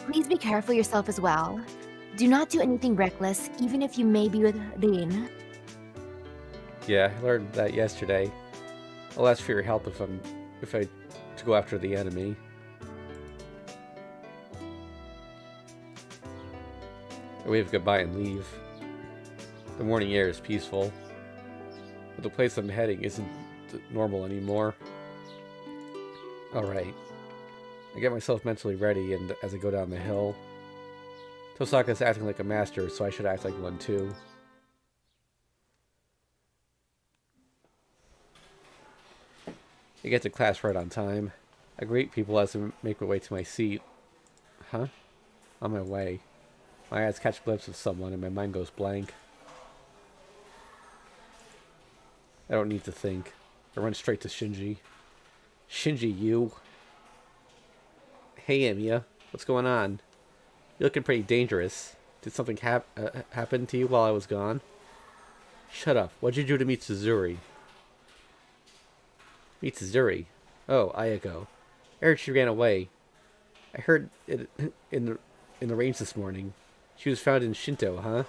please be careful yourself as well. Do not do anything reckless, even if you may be with Dean. Yeah, I learned that yesterday. I'll ask for your help if I to go after the enemy. I wave goodbye and leave. The morning air is peaceful, but the place I'm heading isn't normal anymore. Alright. I get myself mentally ready, and as I go down the hill, Tosaka's acting like a master, so I should act like one too. I get to class right on time. I greet people as I make my way to my seat. Huh? On my way. My eyes catch a glimpse of someone and my mind goes blank. I don't need to think. I run straight to Shinji. Shinji, you. Hey, Emiya. What's going on? You're looking pretty dangerous. Did something happen to you while I was gone? Shut up. What'd you do to Mitsuzuri? Mitsuzuri? Oh, Ayako. I heard she ran away. I heard it in the range this morning. She was found in Shinto, huh?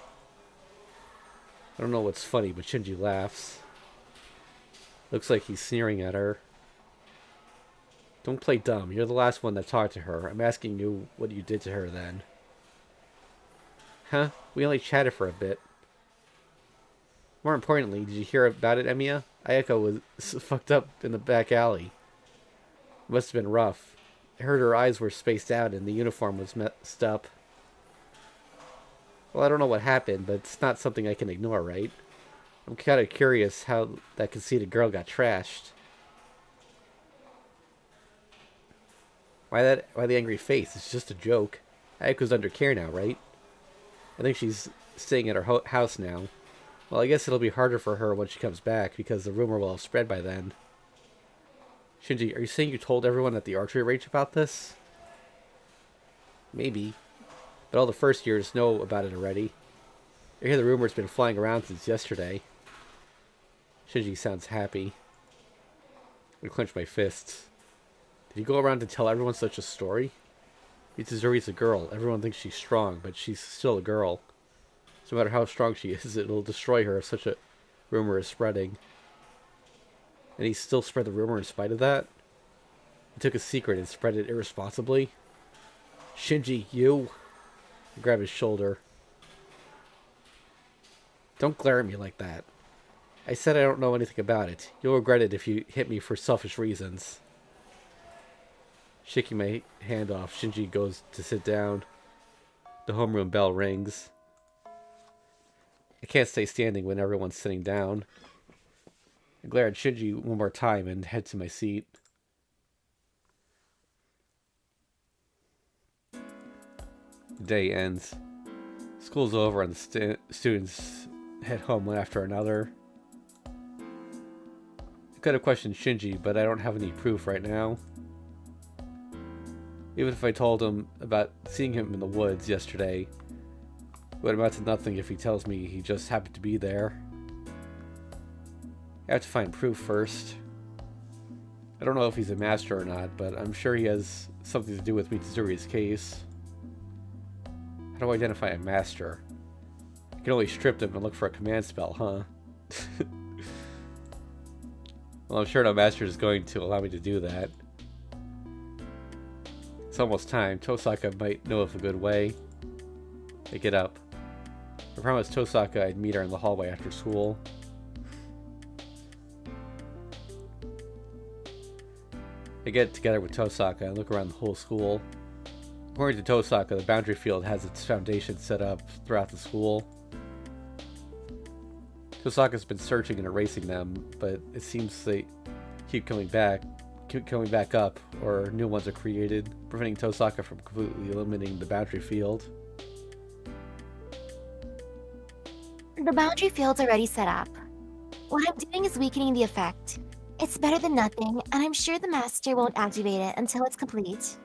I don't know what's funny, but Shinji laughs. Looks like he's sneering at her. Don't play dumb. You're the last one that talked to her. I'm asking you what you did to her then. Huh? We only chatted for a bit. More importantly, did you hear about it, Emiya? Ayako was fucked up in the back alley. It must have been rough. I heard her eyes were spaced out and the uniform was messed up. Well, I don't know what happened, but it's not something I can ignore, right? I'm kind of curious how that conceited girl got trashed. Why the angry face? It's just a joke. Ayako's under care now, right? I think she's staying at her house now. Well, I guess it'll be harder for her when she comes back, because the rumor will have spread by then. Shinji, are you saying you told everyone at the archery range about this? Maybe. But all the first years know about it already. I hear the rumor's been flying around since yesterday. Shinji sounds happy. I clench my fists. Did you go around to tell everyone such a story? Mitsuzuri's a girl. Everyone thinks she's strong, but she's still a girl. So no matter how strong she is, it'll destroy her if such a rumor is spreading. And he still spread the rumor in spite of that? He took a secret and spread it irresponsibly? Shinji, you! I grab his shoulder. Don't glare at me like that. I said I don't know anything about it. You'll regret it if you hit me for selfish reasons. Shaking my hand off, Shinji goes to sit down. The homeroom bell rings. I can't stay standing when everyone's sitting down. I glare at Shinji one more time and head to my seat. The day ends. School's over and the students head home one after another. I could have questioned Shinji, but I don't have any proof right now. Even if I told him about seeing him in the woods yesterday, it would amount to nothing if he tells me he just happened to be there. I have to find proof first. I don't know if he's a master or not, but I'm sure he has something to do with Mitsuri's case. How do I identify a master? I can only strip them and look for a command spell, huh? Well, I'm sure no master is going to allow me to do that. It's almost time. Tosaka might know of a good way. I get up. I promised Tosaka I'd meet her in the hallway after school. I get together with Tosaka and look around the whole school. According to Tosaka, the boundary field has its foundation set up throughout the school. Tosaka's been searching and erasing them, but it seems they keep coming back up, or new ones are created, preventing Tosaka from completely eliminating the boundary field. The boundary field's already set up. What I'm doing is weakening the effect. It's better than nothing, and I'm sure the master won't activate it until it's complete.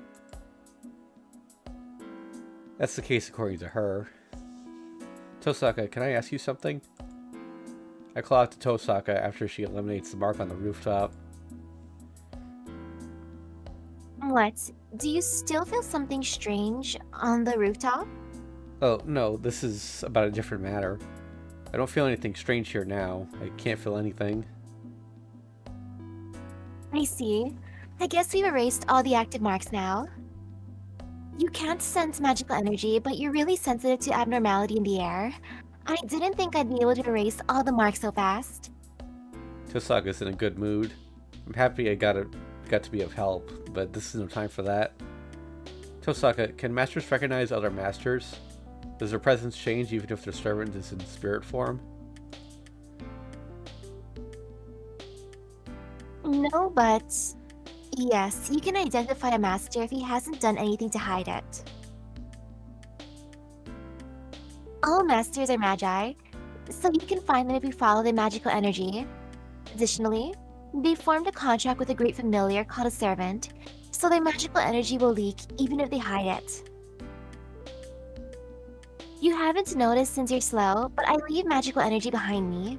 That's the case according to her. Tosaka, can I ask you something? I call out to Tosaka after she eliminates the mark on the rooftop. What? Do you still feel something strange on the rooftop? Oh, no, this is about a different matter. I don't feel anything strange here now. I can't feel anything. I see. I guess we've erased all the active marks now. You can't sense magical energy, but you're really sensitive to abnormality in the air. I didn't think I'd be able to erase all the marks so fast. Tosaka's in a good mood. I'm happy I got to be of help, but this is no time for that. Tosaka, can masters recognize other masters? Does their presence change even if their servant is in spirit form? No, but yes, you can identify a master if he hasn't done anything to hide it. All masters are magi, so you can find them if you follow their magical energy. Additionally, they formed a contract with a great familiar called a servant, so their magical energy will leak even if they hide it. You haven't noticed since you're slow, but I leave magical energy behind me.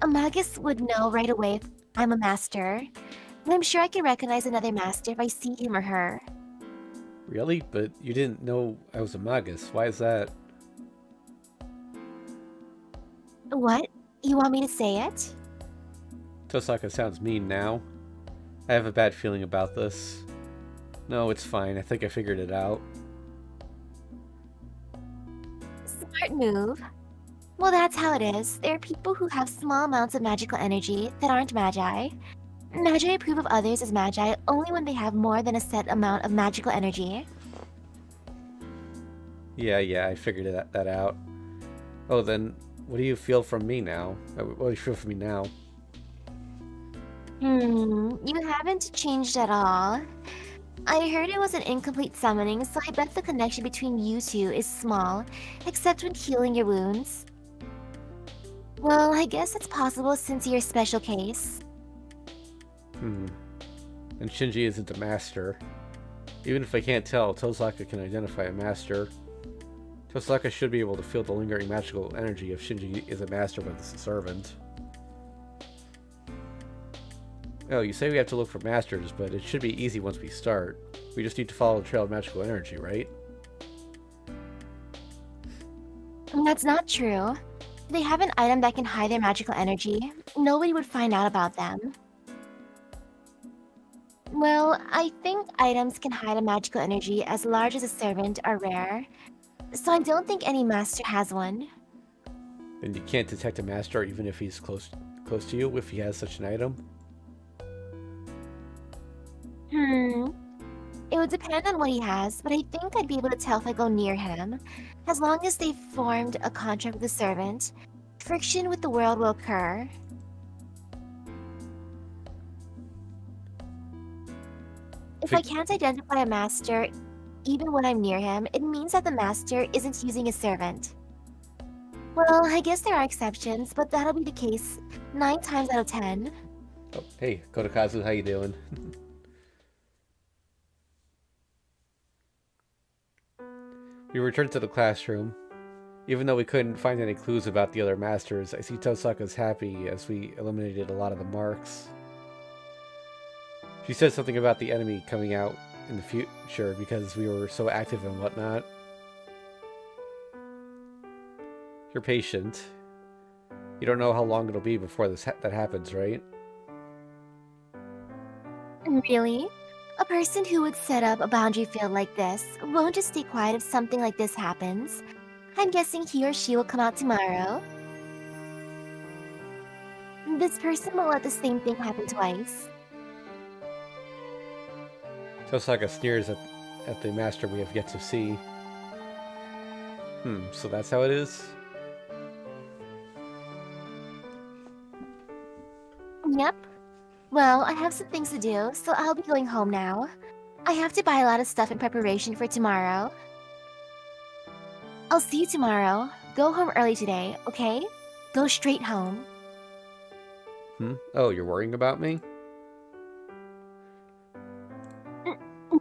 A magus would know right away if I'm a master, and I'm sure I can recognize another master if I see him or her. Really? But you didn't know I was a magus. Why is that? What? You want me to say it? Tosaka sounds mean now. I have a bad feeling about this. No, it's fine. I think I figured it out. Smart move. Well, that's how it is. There are people who have small amounts of magical energy that aren't magi. Magi approve of others as magi only when they have more than a set amount of magical energy. Yeah, I figured that out. Oh, then what do you feel from me now? What do you feel from me now? You haven't changed at all. I heard it was an incomplete summoning, so I bet the connection between you two is small, except when healing your wounds. Well, I guess it's possible since you're a special case. And Shinji isn't a master. Even if I can't tell, Tosaka can identify a master. Tosaka should be able to feel the lingering magical energy if Shinji is a master but is a servant. Oh, you say we have to look for masters, but it should be easy once we start. We just need to follow the trail of magical energy, right? That's not true. If they have an item that can hide their magical energy, nobody would find out about them. Well, I think items can hide a magical energy as large as a servant are rare, so I don't think any master has one. And you can't detect a master even if he's close to you, if he has such an item? It would depend on what he has, but I think I'd be able to tell if I go near him. As long as they've formed a contract with the servant, friction with the world will occur. If I can't identify a master, even when I'm near him, it means that the master isn't using a servant. Well, I guess there are exceptions, but that'll be the case 9 times out of 10. Oh, hey, Kotokazu, how you doing? We returned to the classroom. Even though we couldn't find any clues about the other masters, I see Tosaka's happy as we eliminated a lot of the marks. She said something about the enemy coming out in the future because we were so active and whatnot. You're patient. You don't know how long it'll be before that happens, right? Really? A person who would set up a boundary field like this won't just stay quiet if something like this happens. I'm guessing he or she will come out tomorrow. This person won't let the same thing happen twice. Tosaka sneers at the master we have yet to see. So that's how it is? Yep. Well, I have some things to do, so I'll be going home now. I have to buy a lot of stuff in preparation for tomorrow. I'll see you tomorrow. Go home early today, okay? Go straight home. Oh, you're worrying about me?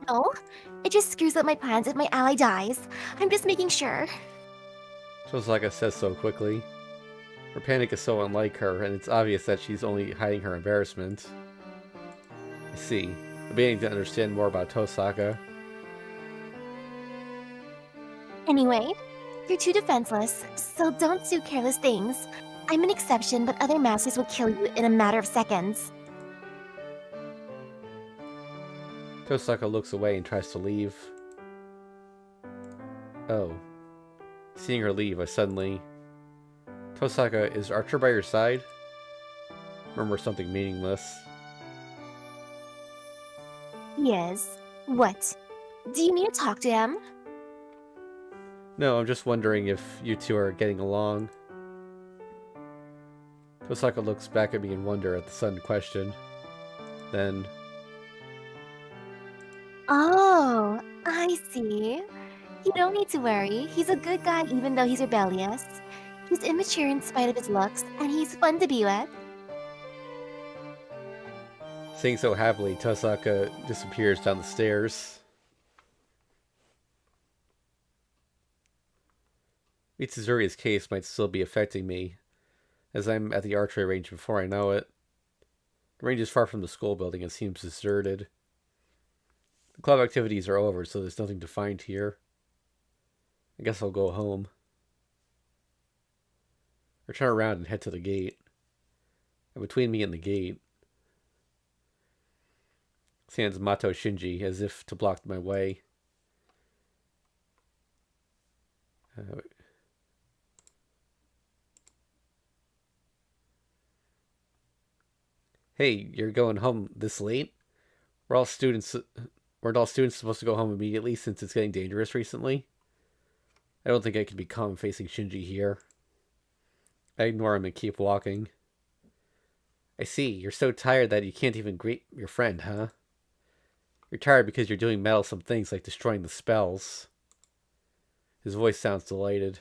No, it just screws up my plans if my ally dies. I'm just making sure. Tosaka says so quickly. Her panic is so unlike her, and it's obvious that she's only hiding her embarrassment. I see. I'm beginning to understand more about Tosaka. Anyway, you're too defenseless, so don't do careless things. I'm an exception, but other masters will kill you in a matter of seconds. Tosaka looks away and tries to leave. Oh. Seeing her leave, I suddenly... Tosaka, is Archer by your side? Remember something meaningless. Yes. What? Do you need to talk to him? No, I'm just wondering if you two are getting along. Tosaka looks back at me in wonder at the sudden question. Then... Oh, I see. You don't need to worry. He's a good guy even though he's rebellious. He's immature in spite of his looks, and he's fun to be with. Saying so happily, Tosaka disappears down the stairs. Mitsuzuri's case might still be affecting me, as I'm at the archery range before I know it. The range is far from the school building and seems deserted. The club activities are over, so there's nothing to find here. I guess I'll go home. Or turn around and head to the gate. And between me and the gate stands Mato Shinji, as if to block my way. Hey, you're going home this late? Weren't all students supposed to go home immediately since it's getting dangerous recently? I don't think I can be calm facing Shinji here. I ignore him and keep walking. I see, you're so tired that you can't even greet your friend, huh? You're tired because you're doing meddlesome things like destroying the spells. His voice sounds delighted.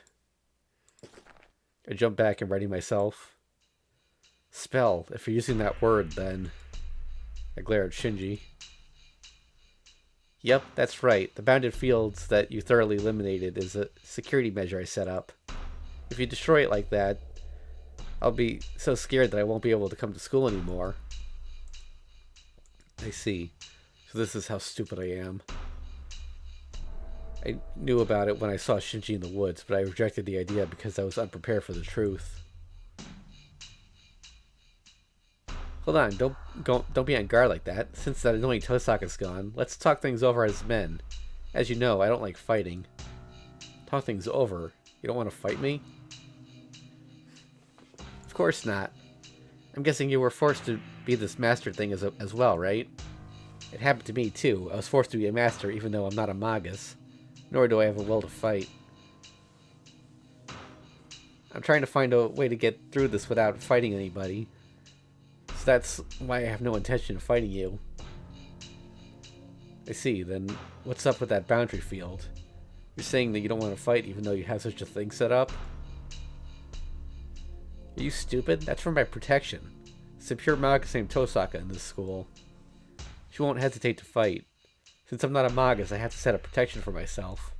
I jump back and ready myself. Spell, if you're using that word, then... I glare at Shinji. Yep, that's right. The bounded fields that you thoroughly eliminated is a security measure I set up. If you destroy it like that, I'll be so scared that I won't be able to come to school anymore. I see. So this is how stupid I am. I knew about it when I saw Shinji in the woods, but I rejected the idea because I was unprepared for the truth. Hold on, don't be on guard like that. Since that annoying Tosaka's gone, let's talk things over as men. As you know, I don't like fighting. Talk things over? You don't want to fight me? Of course not. I'm guessing you were forced to be this master thing as well, right? It happened to me too. I was forced to be a master even though I'm not a magus. Nor do I have a will to fight. I'm trying to find a way to get through this without fighting anybody. So that's why I have no intention of fighting you. I see, then what's up with that boundary field? You're saying that you don't want to fight even though you have such a thing set up? Are you stupid? That's for my protection. It's a pure Magus named Tosaka in this school. She won't hesitate to fight. Since I'm not a Magus, I have to set up protection for myself.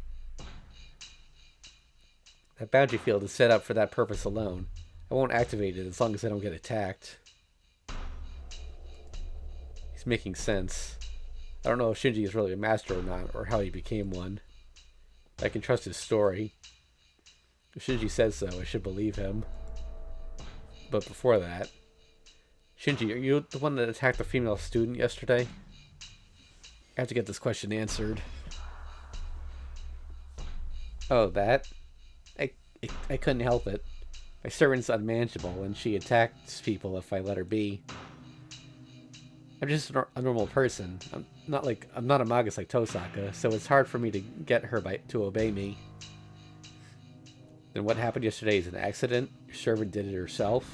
That boundary field is set up for that purpose alone. I won't activate it as long as I don't get attacked. He's making sense. I don't know if Shinji is really a master or not, or how he became one. I can trust his story. If Shinji says so, I should believe him. But before that... Shinji, are you the one that attacked the female student yesterday? I have to get this question answered. Oh, that? I couldn't help it. My servant's unmanageable, and she attacks people if I let her be. I'm just a normal person. I'm not a Magus like Tosaka, so it's hard for me to get her to obey me. Then what happened yesterday is an accident? Your servant did it herself?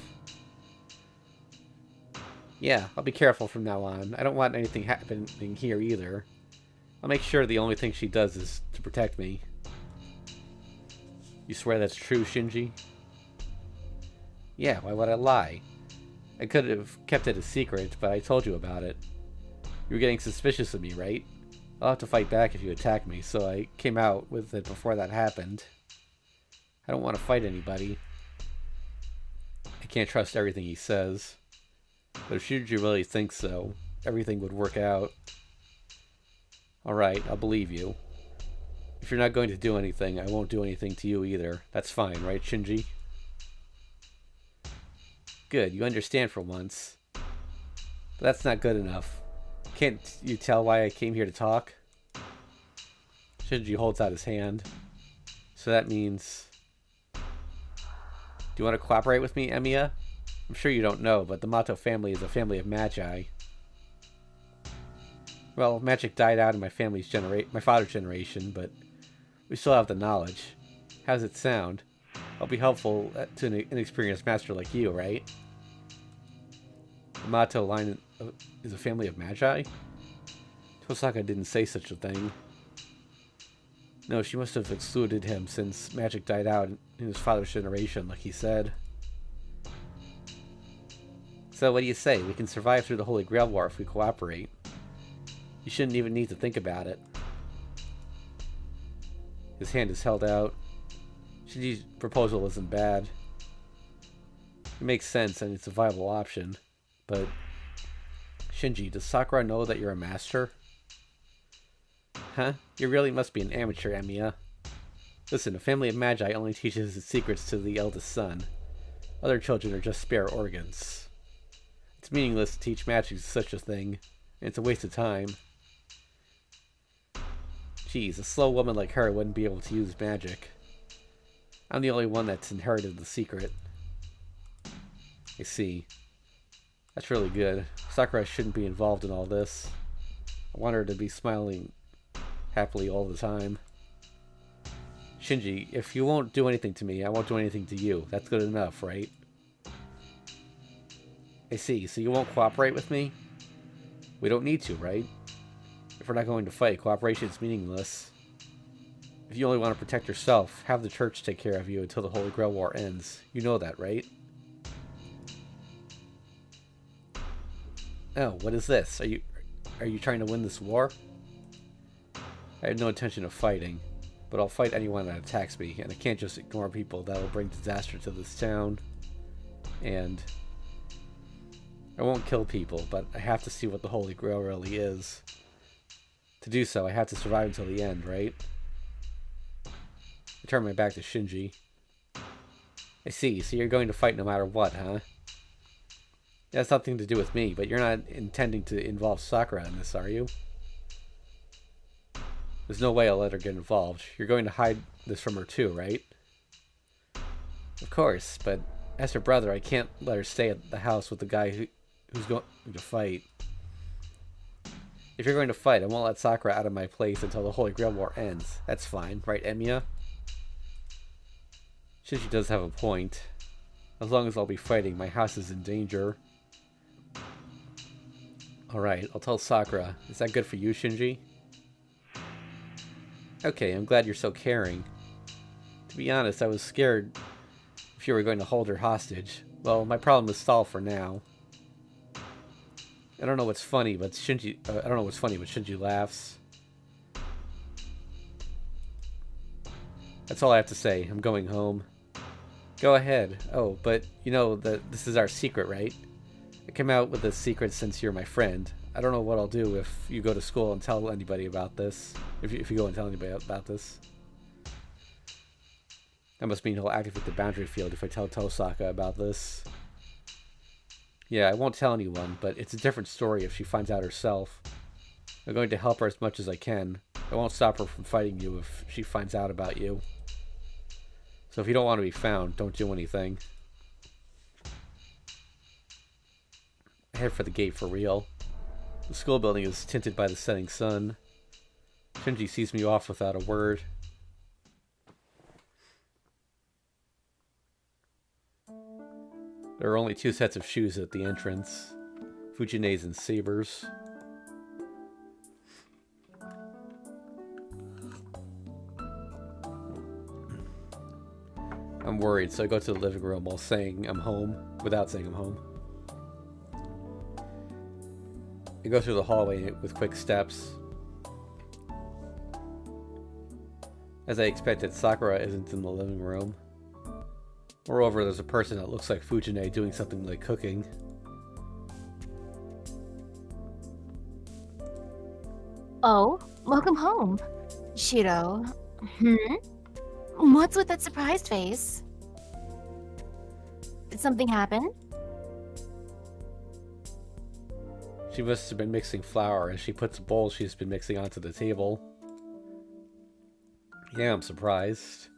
Yeah, I'll be careful from now on. I don't want anything happening here either. I'll make sure the only thing she does is to protect me. You swear that's true, Shinji? Yeah, why would I lie? I could have kept it a secret, but I told you about it. You were getting suspicious of me, right? I'll have to fight back if you attack me, so I came out with it before that happened. I don't want to fight anybody. I can't trust everything he says. But if Shinji really thinks so, everything would work out. Alright, I'll believe you. If you're not going to do anything, I won't do anything to you either. That's fine, right, Shinji? Good, you understand for once. But that's not good enough. Can't you tell why I came here to talk? Shinji holds out his hand. So that means... Do you want to cooperate with me, Emiya? I'm sure you don't know, but the Mato family is a family of magi. Well, magic died out in my father's generation, but we still have the knowledge. How's it sound? I'll be helpful to an inexperienced master like you, right? The Mato line is a family of magi? Tosaka didn't say such a thing. No, she must have excluded him since magic died out in his father's generation, like he said. So what do you say? We can survive through the Holy Grail War if we cooperate. You shouldn't even need to think about it. His hand is held out. Shinji's proposal isn't bad. It makes sense and it's a viable option. But... Shinji, does Sakura know that you're a master? Huh? You really must be an amateur, Emiya. Listen, a family of magi only teaches its secrets to the eldest son. Other children are just spare organs. It's meaningless to teach magic such a thing, and it's a waste of time. Geez, a slow woman like her wouldn't be able to use magic. I'm the only one that's inherited the secret. I see. That's really good. Sakura shouldn't be involved in all this. I want her to be smiling happily all the time. Shinji, if you won't do anything to me, I won't do anything to you. That's good enough, right? I see. So you won't cooperate with me? We don't need to, right? If we're not going to fight, cooperation is meaningless. If you only want to protect yourself, have the church take care of you until the Holy Grail War ends. You know that, right? Oh, what is this? Are you trying to win this war? I have no intention of fighting, but I'll fight anyone that attacks me, and I can't just ignore people that will bring disaster to this town. And I won't kill people, but I have to see what the Holy Grail really is. To do so, I have to survive until the end, right? I turn my back to Shinji. I see, so you're going to fight no matter what, huh? It has nothing to do with me, but you're not intending to involve Sakura in this, are you? There's no way I'll let her get involved. You're going to hide this from her too, right? Of course, but as her brother, I can't let her stay at the house with the guy who's going to fight. If you're going to fight, I won't let Sakura out of my place until the Holy Grail War ends. That's fine, right, Emiya? Shinji does have a point. As long as I'll be fighting, my house is in danger. Alright, I'll tell Sakura. Is that good for you, Shinji? Okay, I'm glad you're so caring. To be honest, I was scared if you were going to hold her hostage. Well, my problem is solved for now. I don't know what's funny, but Shinji. I don't know what's funny, but Shinji laughs. That's all I have to say. I'm going home. Go ahead. Oh, but you know that this is our secret, right? I came out with this secret since you're my friend. I don't know what I'll do if you go to school and tell anybody about this. If you go and tell anybody about this. That must mean he'll activate the boundary field if I tell Tosaka about this. Yeah, I won't tell anyone, but it's a different story if she finds out herself. I'm going to help her as much as I can. I won't stop her from fighting you if she finds out about you. So if you don't want to be found, don't do anything. Head for the gate for real. The school building is tinted by the setting sun. Shinji sees me off without a word. There are only 2 sets of shoes at the entrance. Fujine's and Saber's. I'm worried, so I go to the living room while saying I'm home, without saying I'm home. I go through the hallway with quick steps. As I expected, Sakura isn't in the living room. Moreover, there's a person that looks like Fujine doing something like cooking. Oh, welcome home. Shiro. What's with that surprised face? Did something happen? She must have been mixing flour, and she puts a bowl she's been mixing onto the table. Yeah, I'm surprised.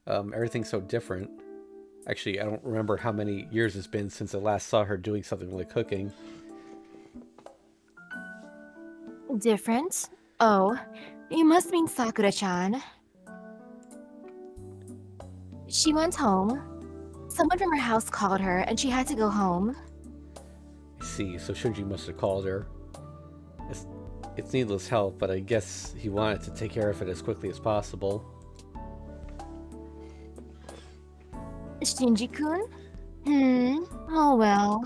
Everything's so different. Actually, I don't remember how many years it's been since I last saw her doing something like cooking. Different? Oh, you must mean Sakura-chan. She went home. Someone from her house called her, and she had to go home. I see, so Shinji must have called her. It's needless help, but I guess he wanted to take care of it as quickly as possible. Shinji-kun? Oh well.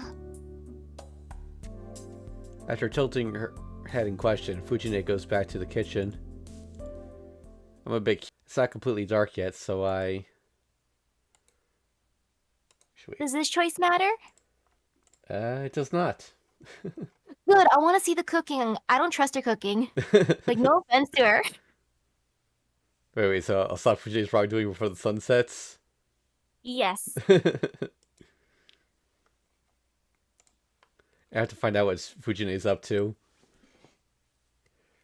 After tilting her head in question, Fujine goes back to the kitchen. It's not completely dark yet, so I... Does this choice matter? It does not. Good, I want to see the cooking. I don't trust her cooking. Like, no offense to her. Wait, so I'll stop Fujine's wrongdoing before the sun sets? Yes. I have to find out what Fujine's up to.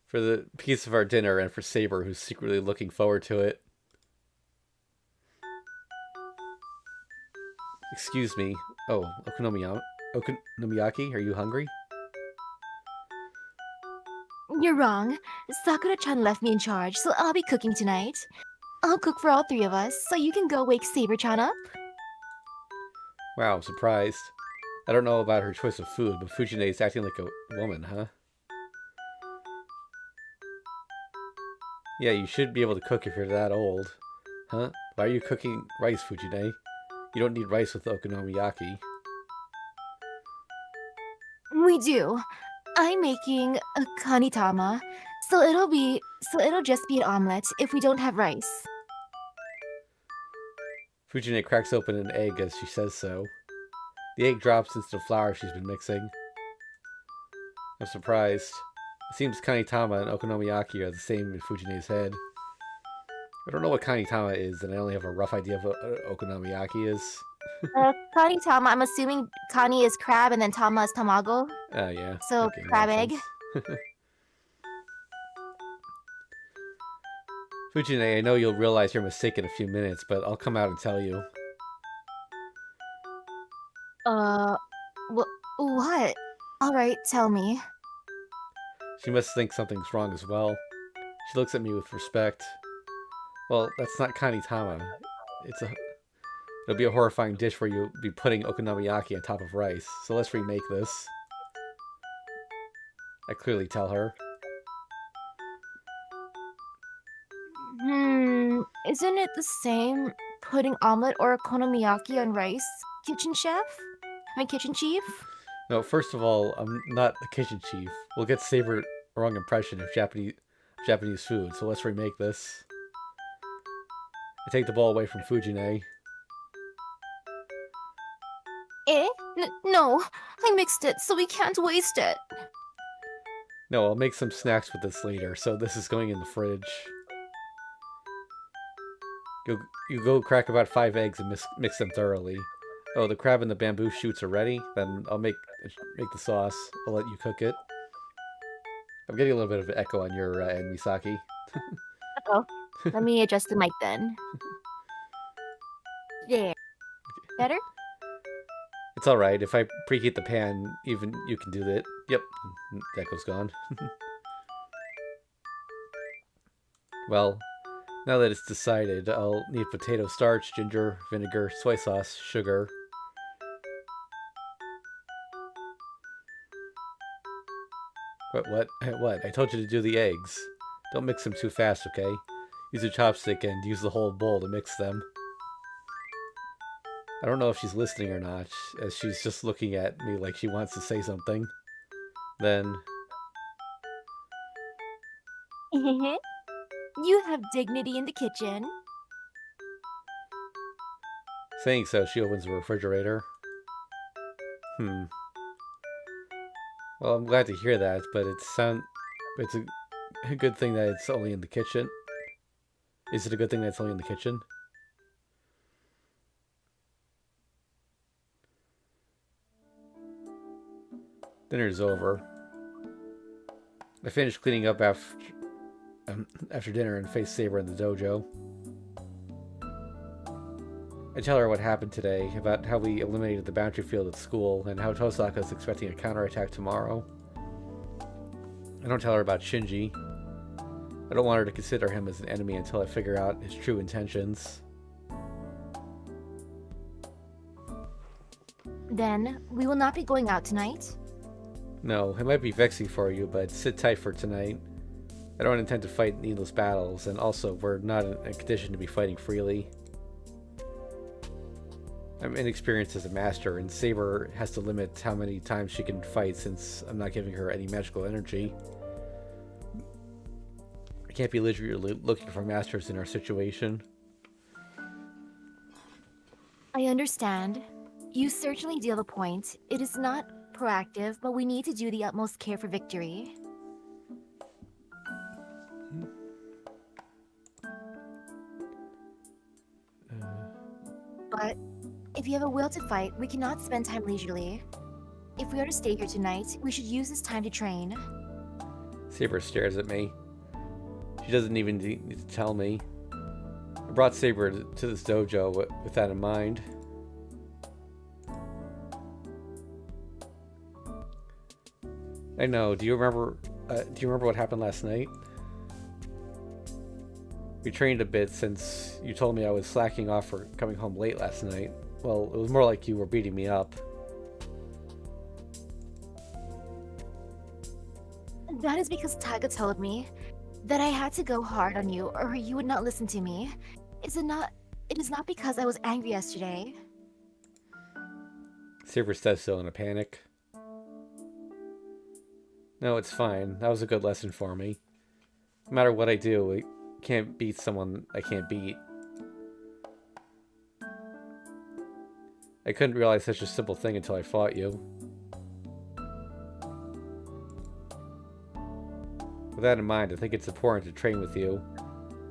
For the piece of our dinner and for Saber, who's secretly looking forward to it. Excuse me. Oh, Okonomiyaki, are you hungry? You're wrong. Sakura-chan left me in charge, so I'll be cooking tonight. I'll cook for all 3 of us, so you can go wake Saber-chan up. Wow, I'm surprised. I don't know about her choice of food, but Fujine is acting like a woman, huh? Yeah, you should be able to cook if you're that old. Huh? Why are you cooking rice, Fujine? You don't need rice with okonomiyaki. We do. I'm making a kanitama, so it'll just be an omelet if we don't have rice. Fujine cracks open an egg as she says so. The egg drops into the flour she's been mixing. I'm surprised. It seems kanitama and okonomiyaki are the same in Fujine's head. I don't know what kanitama is, and I only have a rough idea of what okonomiyaki is. Kanitama, I'm assuming kani is crab and then tama is tamago. Yeah. So, Okay, crab egg. Fujine, I know you'll realize your mistake in a few minutes, but I'll come out and tell you. What? Alright, tell me. She must think something's wrong as well. She looks at me with respect. Well, that's not kanitama. It'll be a horrifying dish where you'll be putting okonomiyaki on top of rice. So let's remake this. I clearly tell her. Isn't it the same putting omelet or okonomiyaki on rice, kitchen chef? Kitchen chief? No, first of all, I'm not the kitchen chief. We'll get Saber a wrong impression of Japanese food, so let's remake this. I take the ball away from Fujine. Eh? No, I mixed it, so we can't waste it. No, I'll make some snacks with this later, so this is going in the fridge. You go crack about 5 eggs and mix them thoroughly. Oh, the crab and the bamboo shoots are ready? Then I'll make the sauce. I'll let you cook it. I'm getting a little bit of an echo on your end, Misaki. Oh, let me adjust the mic then. There. Better? It's alright. If I preheat the pan, even you can do that. Yep, the echo's gone. Well, now that it's decided, I'll need potato starch, ginger, vinegar, soy sauce, sugar. What? I told you to do the eggs. Don't mix them too fast, okay? Use a chopstick and use the whole bowl to mix them. I don't know if she's listening or not, as she's just looking at me like she wants to say something. Then, You have dignity in the kitchen. saying so, she opens the refrigerator. Well, I'm glad to hear that, but it's a good thing that it's only in the kitchen. Is it a good thing that it's only in the kitchen? Dinner's over. I finished cleaning up after dinner and faced Saber in the dojo. I tell her what happened today, about how we eliminated the boundary field at school, and how Tosaka is expecting a counterattack tomorrow. I don't tell her about Shinji. I don't want her to consider him as an enemy until I figure out his true intentions. Then, we will not be going out tonight. No, it might be vexing for you, but sit tight for tonight. I don't intend to fight needless battles, and also, we're not in a condition to be fighting freely. I'm inexperienced as a master, and Saber has to limit how many times she can fight since I'm not giving her any magical energy. I can't be literally looking for masters in our situation. I understand. You certainly deal a point. It is not proactive, but we need to do the utmost care for victory. But if you have a will to fight, we cannot spend time leisurely. If we are to stay here tonight, we should use this time to train. Saber stares at me. She doesn't even need to tell me. I brought Saber to this dojo with that in mind. I know. Do you remember? Do you remember what happened last night? We trained a bit since you told me I was slacking off for coming home late last night. Well, it was more like you were beating me up. That is because Taiga told me that I had to go hard on you or you would not listen to me. It is not because I was angry yesterday. Saber says so in a panic. No, it's fine. That was a good lesson for me. No matter what I do, I can't beat someone I can't beat. I couldn't realize such a simple thing until I fought you. With that in mind, I think it's important to train with you.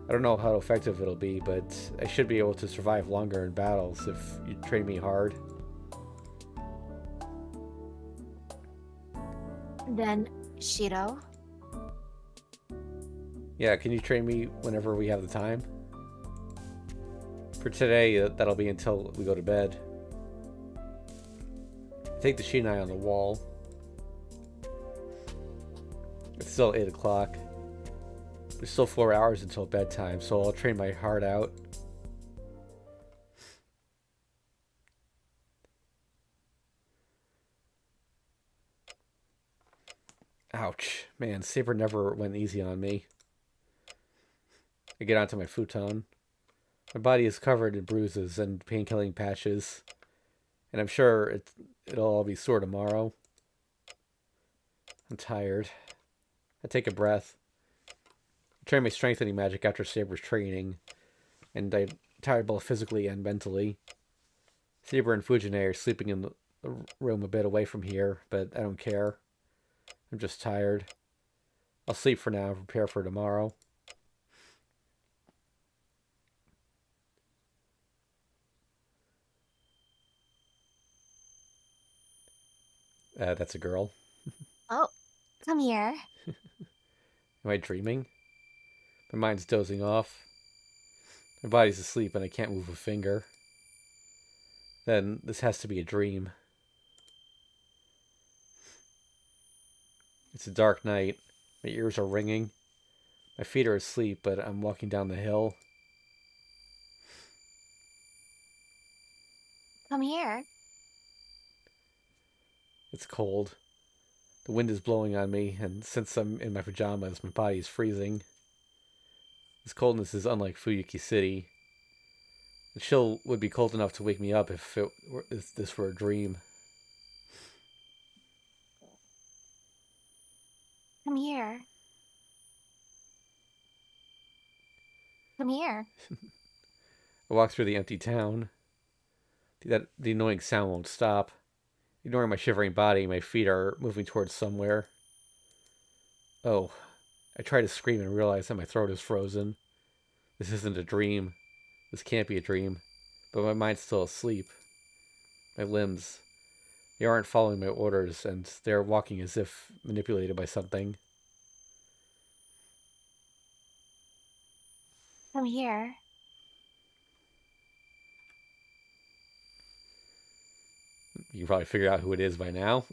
I don't know how effective it'll be, but I should be able to survive longer in battles if you train me hard. Then, Shiro? Yeah, can you train me whenever we have the time? For today, that'll be until we go to bed. Take the shinai on the wall. It's still 8 o'clock. There's still 4 hours until bedtime, so I'll train my heart out. Ouch. Man, Saber never went easy on me. I get onto my futon. My body is covered in bruises and pain-killing patches, and I'm sure it'll all be sore tomorrow. I'm tired. I take a breath. I train my strengthening magic after Saber's training, and I'm tired both physically and mentally. Saber and Fujine are sleeping in the room a bit away from here, but I don't care. I'm just tired. I'll sleep for now and prepare for tomorrow. That's a girl. Oh, come here. Am I dreaming? My mind's dozing off. My body's asleep and I can't move a finger. Then this has to be a dream. It's a dark night. My ears are ringing. My feet are asleep, but I'm walking down the hill. Come here. It's cold. The wind is blowing on me, and since I'm in my pajamas, my body is freezing. This coldness is unlike Fuyuki City. The chill would be cold enough to wake me up if this were a dream. Come here. Come here. I walk through the empty town. The annoying sound won't stop. Ignoring my shivering body, my feet are moving towards somewhere. Oh, I try to scream and realize that my throat is frozen. This isn't a dream. This can't be a dream. But my mind's still asleep. My limbs, they aren't following my orders, and they're walking as if manipulated by something. Come here. You can probably figure out who it is by now.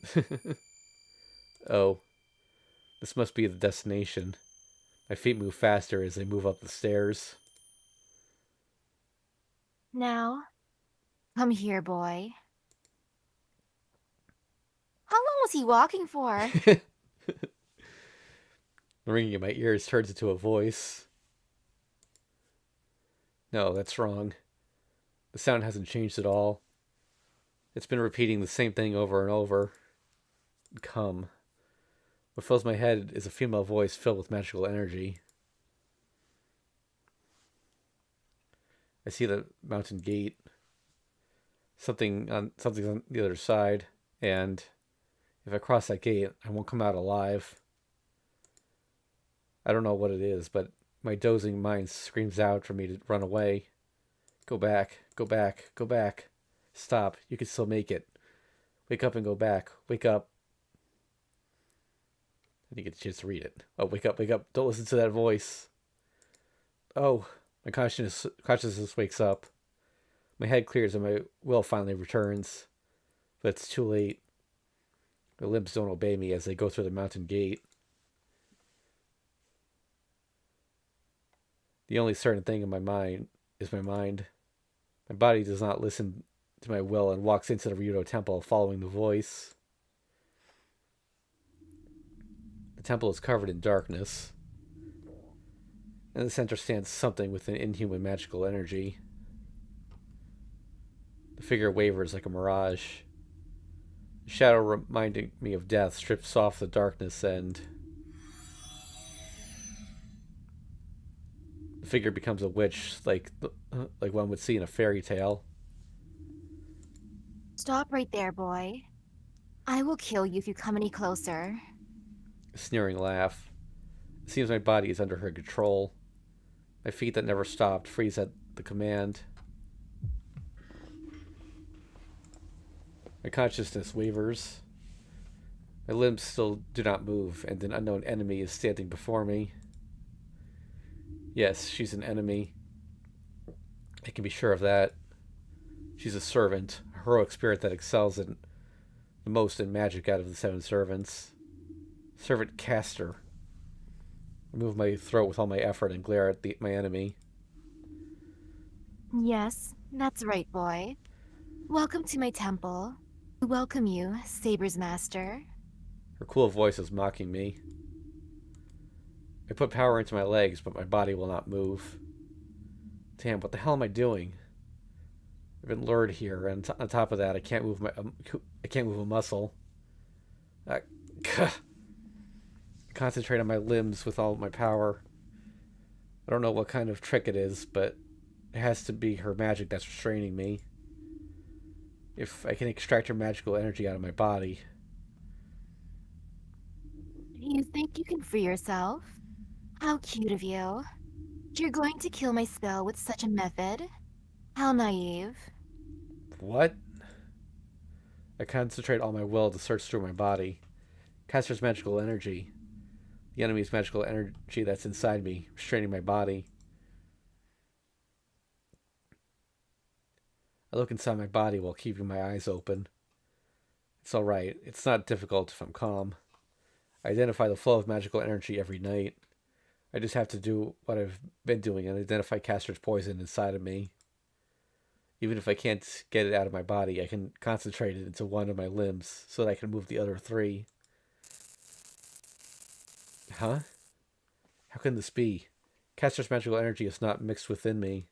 Oh, this must be the destination. My feet move faster as they move up the stairs. Now, come here, boy. How long was he walking for? The ringing in my ears turns into a voice. No, that's wrong. The sound hasn't changed at all. It's been repeating the same thing over and over. Come. What fills my head is a female voice filled with magical energy. I see the mountain gate. Something's on the other side, and if I cross that gate, I won't come out alive. I don't know what it is, but my dozing mind screams out for me to run away. Go back, go back, go back. Stop, you can still make it. Wake up and go back. Wake up. I didn't get a chance to read it. Oh, wake up, wake up. Don't listen to that voice. Oh, my consciousness wakes up. My head clears and my will finally returns. But it's too late. My limbs don't obey me as they go through the mountain gate. The only certain thing in my mind is my mind. My body does not listen to my will and walks into the Ryudo temple following the voice. The temple is covered in darkness. In the center stands something with an inhuman magical energy. The figure wavers like a mirage. The shadow reminding me of death strips off the darkness, and the figure becomes a witch like one would see in a fairy tale. Stop right there, boy. I will kill you if you come any closer. A sneering laugh. It seems my body is under her control. My feet that never stopped freeze at the command. My consciousness wavers. My limbs still do not move, and an unknown enemy is standing before me. Yes, she's an enemy. I can be sure of that. She's a servant, a heroic spirit that excels in the most in magic out of the seven servants. Servant Caster. I move my throat with all my effort and glare at my enemy. Yes, that's right, boy. Welcome to my temple. I welcome you, Saber's master. Her cool voice is mocking me. I put power into my legs, but my body will not move. Damn, what the hell am I doing? I've been lured here, and on top of that, I can't move a muscle. I concentrate on my limbs with all my power. I don't know what kind of trick it is, but it has to be her magic that's restraining me. If I can extract her magical energy out of my body. You think you can free yourself? How cute of you. You're going to kill my spell with such a method? How naive. What? I concentrate all my will to search through my body. Caster's magical energy. The enemy's magical energy that's inside me, restraining my body. I look inside my body while keeping my eyes open. It's alright. It's not difficult if I'm calm. I identify the flow of magical energy every night. I just have to do what I've been doing and identify Caster's poison inside of me. Even if I can't get it out of my body, I can concentrate it into one of my limbs so that I can move the other three. Huh? How can this be? Caster's magical energy is not mixed within me.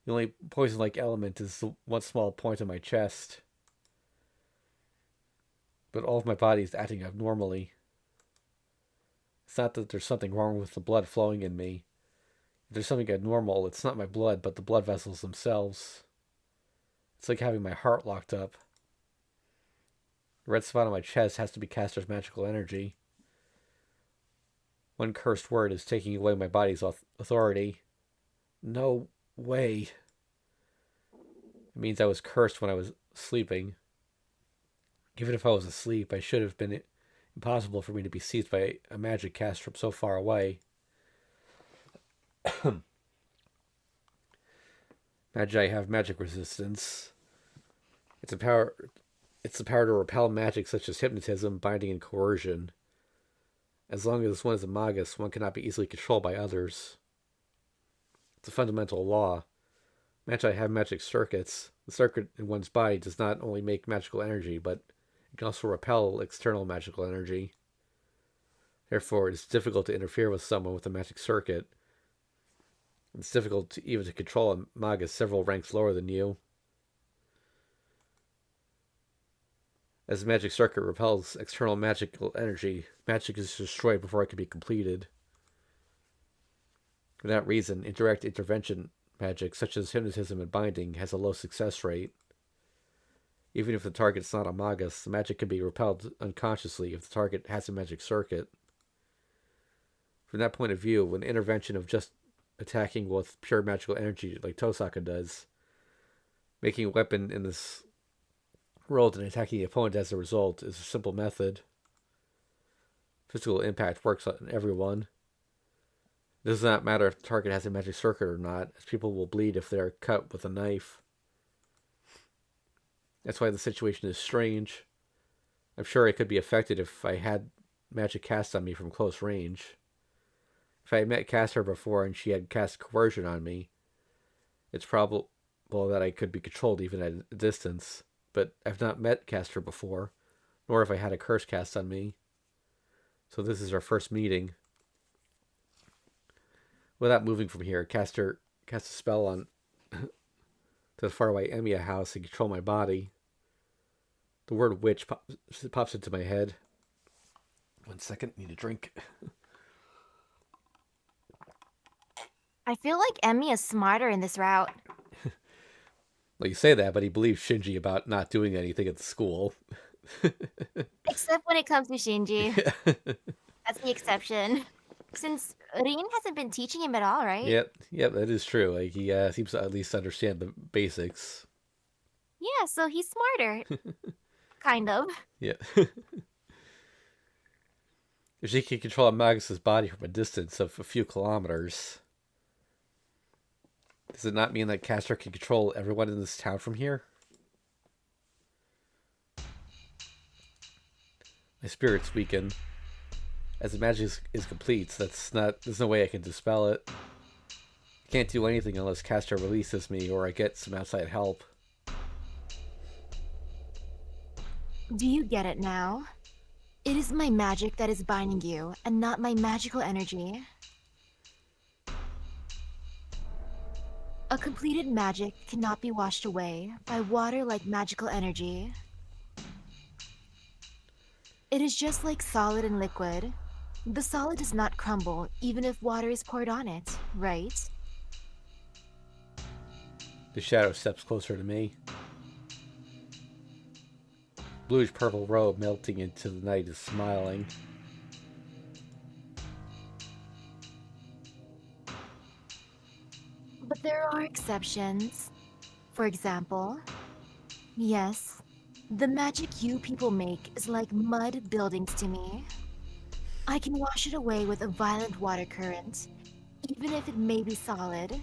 The only poison-like element is the one small point on my chest. But all of my body is acting abnormally. It's not that there's something wrong with the blood flowing in me. If there's something abnormal, it's not my blood, but the blood vessels themselves. It's like having my heart locked up. The red spot on my chest has to be Caster's magical energy. One cursed word is taking away my body's authority. No way. It means I was cursed when I was sleeping. Even if I was asleep, I should have been impossible for me to be seized by a magic cast from so far away. Magi have magic resistance. It's a power. It's the power to repel magic such as hypnotism, binding, and coercion. As long as one is a magus, one cannot be easily controlled by others. It's a fundamental law. Magi have magic circuits. The circuit in one's body does not only make magical energy, but it can also repel external magical energy. Therefore, it is difficult to interfere with someone with a magic circuit. It's difficult even to control a magus several ranks lower than you. As the magic circuit repels external magical energy, magic is destroyed before it can be completed. For that reason, indirect intervention magic, such as hypnotism and binding, has a low success rate. Even if the target's not a magus, the magic can be repelled unconsciously if the target has a magic circuit. From that point of view, an intervention of just attacking with pure magical energy like Tosaka does, making a weapon in this world and attacking the opponent as a result, is a simple method. Physical impact works on everyone. It does not matter if the target has a magic circuit or not, as people will bleed if they are cut with a knife. That's why the situation is strange. I'm sure I could be affected if I had magic cast on me from close range. If I had met Caster before and she had cast coercion on me, it's probable that I could be controlled even at a distance. But I've not met Caster before, nor have I had a curse cast on me. So this is our first meeting. Without moving from here, Caster casts a spell on to the faraway Emiya house and control my body. The word witch pops into my head. 1 second, need a drink. I feel like Emmy is smarter in this route. Well, you say that, but he believes Shinji about not doing anything at the school. Except when it comes to Shinji. Yeah. That's the exception. Since Rin hasn't been teaching him at all, right? Yep, that is true. Like he seems to at least understand the basics. Yeah, so he's smarter. Kind of. Yeah. If she can control a Magus's body from a distance of a few kilometers, does it not mean that Caster can control everyone in this town from here? My spirits weaken. As the magic is complete, there's no way I can dispel it. I can't do anything unless Caster releases me or I get some outside help. Do you get it now? It is my magic that is binding you, and not my magical energy. A completed magic cannot be washed away by water like magical energy. It is just like solid and liquid. The solid does not crumble even if water is poured on it, right? The shadow steps closer to me. Bluish purple robe melting into the night is smiling. But there are exceptions. For example, yes, the magic you people make is like mud buildings to me. I can wash it away with a violent water current, even if it may be solid.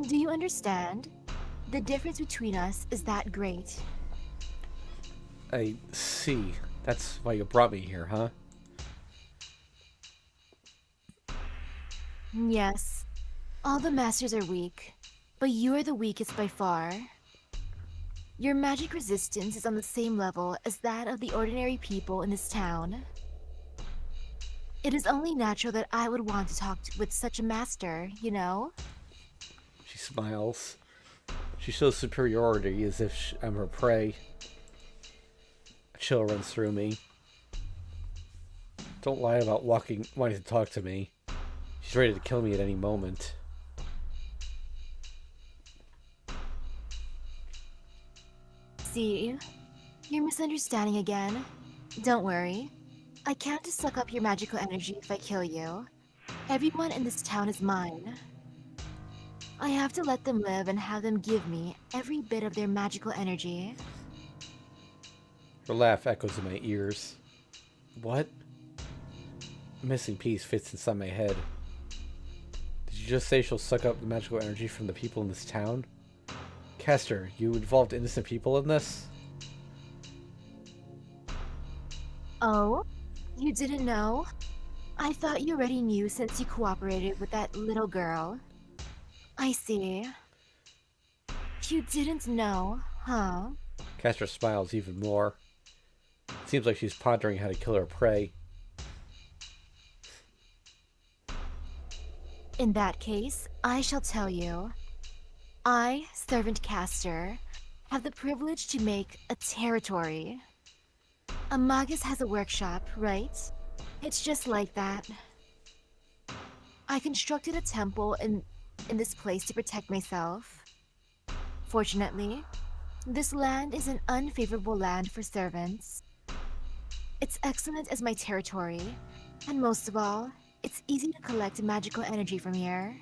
Do you understand? The difference between us is that great. I see. That's why you brought me here, huh? Yes, all the masters are weak, but you are the weakest by far. Your magic resistance is on the same level as that of the ordinary people in this town. It is only natural that I would want to talk with such a master, you know? She smiles. She shows superiority as if I'm her prey. A chill runs through me. Don't lie about wanting to talk to me. She's ready to kill me at any moment. See, you're misunderstanding again. Don't worry. I can't just suck up your magical energy if I kill you. Everyone in this town is mine. I have to let them live and have them give me every bit of their magical energy. Her laugh echoes in my ears. What? A missing piece fits inside my head. Did you just say she'll suck up the magical energy from the people in this town? Castor, you involved innocent people in this? Oh? You didn't know? I thought you already knew since you cooperated with that little girl. I see. You didn't know, huh? Castor smiles even more. It seems like she's pondering how to kill her prey. In that case, I shall tell you. I, Servant Castor, have the privilege to make a territory. A magus has a workshop, right? It's just like that. I constructed a temple in this place to protect myself. Fortunately, this land is an unfavorable land for servants. It's excellent as my territory, and most of all, it's easy to collect magical energy from here.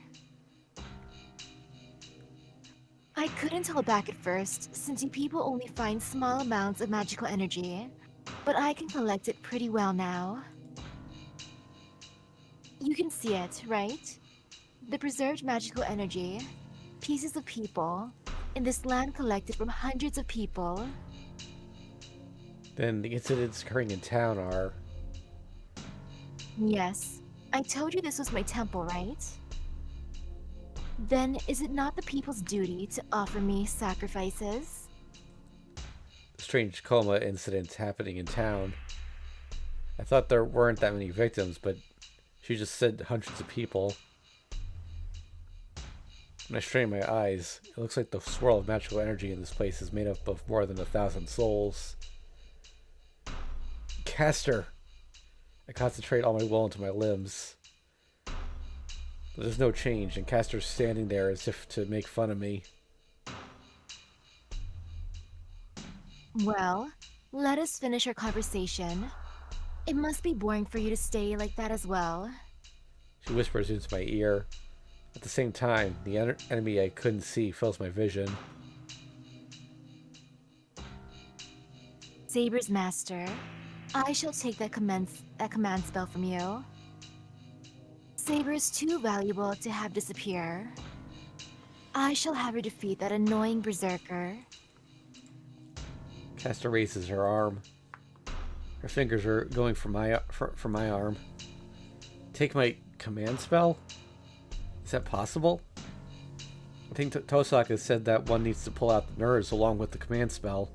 I couldn't hold back at first, since you people only find small amounts of magical energy, but I can collect it pretty well now. You can see it, right? The preserved magical energy, pieces of people, in this land collected from hundreds of people. Then the incidents occurring in town are... Yes, I told you this was my temple, right? Then is it not the people's duty to offer me sacrifices? strange coma incidents happening in town. I thought there weren't that many victims, but she just said hundreds of people. When I strain my eyes, it looks like the swirl of magical energy in this place is made up of more than 1,000 souls. Castor! I concentrate all my will into my limbs. But there's no change, and Castor's standing there as if to make fun of me. Well, let us finish our conversation. It must be boring for you to stay like that as well. She whispers into my ear. At the same time, the enemy I couldn't see fills my vision. Saber's master, I shall take that command spell from you. Saber is too valuable to have disappear. I shall have her defeat that annoying berserker. Castor raises her arm. Her fingers are going for my arm. Take my command spell? Is that possible? I think Tosaka said that one needs to pull out the nerves along with the command spell.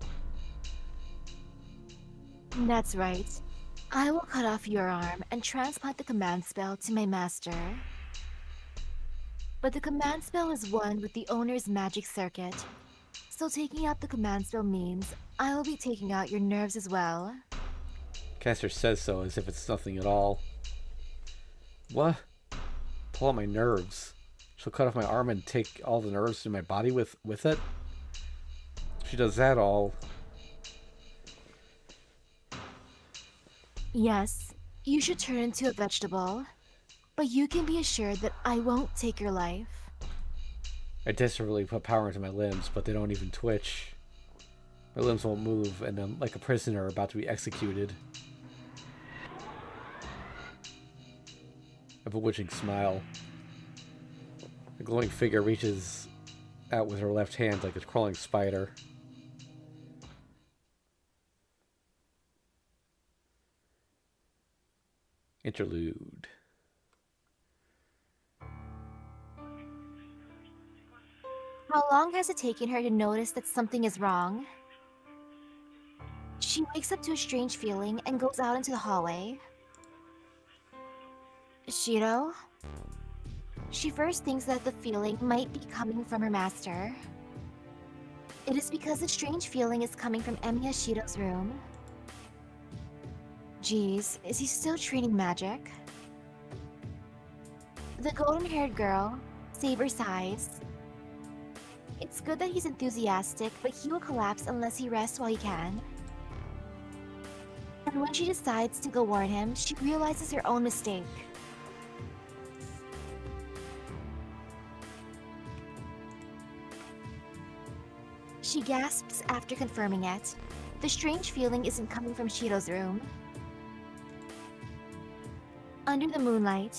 That's right. I will cut off your arm and transplant the command spell to my master. But the command spell is one with the owner's magic circuit. So taking out the command spell means I will be taking out your nerves as well. Caster says so as if it's nothing at all. What? Pull out my nerves. She'll cut off my arm and take all the nerves in my body with it? If she does that all. Yes, you should turn into a vegetable. But you can be assured that I won't take your life. I desperately put power into my limbs, but they don't even twitch. My limbs won't move, and I'm like a prisoner about to be executed. A bewitching smile. The glowing figure reaches out with her left hand like a crawling spider. Interlude. How long has it taken her to notice that something is wrong? She wakes up to a strange feeling and goes out into the hallway. Shiro? She first thinks that the feeling might be coming from her master. It is because the strange feeling is coming from Emiya Shiro's room. Geez, is he still training magic? The golden-haired girl, Saber sighs. It's good that he's enthusiastic, but he will collapse unless he rests while he can. And when she decides to go warn him, she realizes her own mistake. She gasps after confirming it. The strange feeling isn't coming from Shiro's room. Under the moonlight,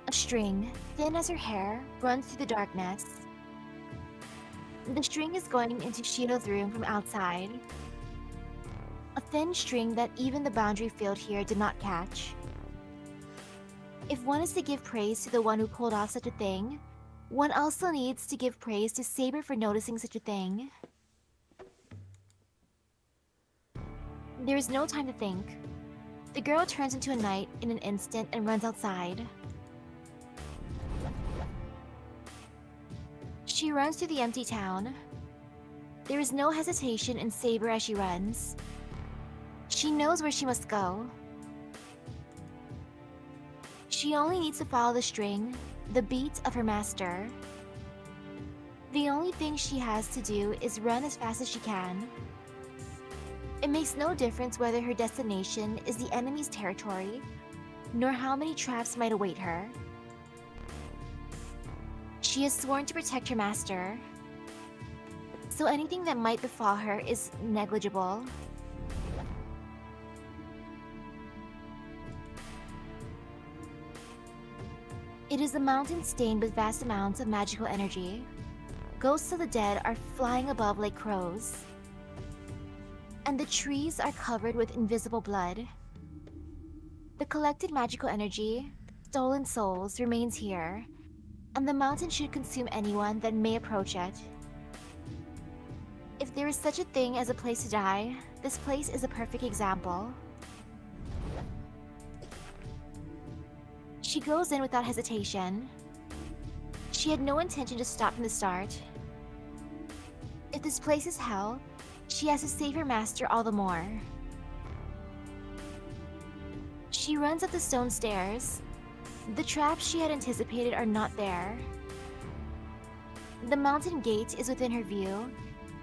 a string, thin as her hair, runs through the darkness. The string is going into Shiro's room from outside. A thin string that even the boundary field here did not catch. If one is to give praise to the one who pulled off such a thing, one also needs to give praise to Saber for noticing such a thing. There is no time to think. The girl turns into a knight in an instant and runs outside. She runs through the empty town. There is no hesitation in Saber as she runs. She knows where she must go. She only needs to follow the string, the beat of her master. The only thing she has to do is run as fast as she can. It makes no difference whether her destination is the enemy's territory, nor how many traps might await her. She has sworn to protect her master, so anything that might befall her is negligible. It is a mountain stained with vast amounts of magical energy. Ghosts of the dead are flying above like crows. And the trees are covered with invisible blood. The collected magical energy, stolen souls, remains here, and the mountain should consume anyone that may approach it. If there is such a thing as a place to die, this place is a perfect example. She goes in without hesitation. She had no intention to stop from the start. If this place is hell, she has to save her master all the more. She runs up the stone stairs. The traps she had anticipated are not there. The mountain gate is within her view,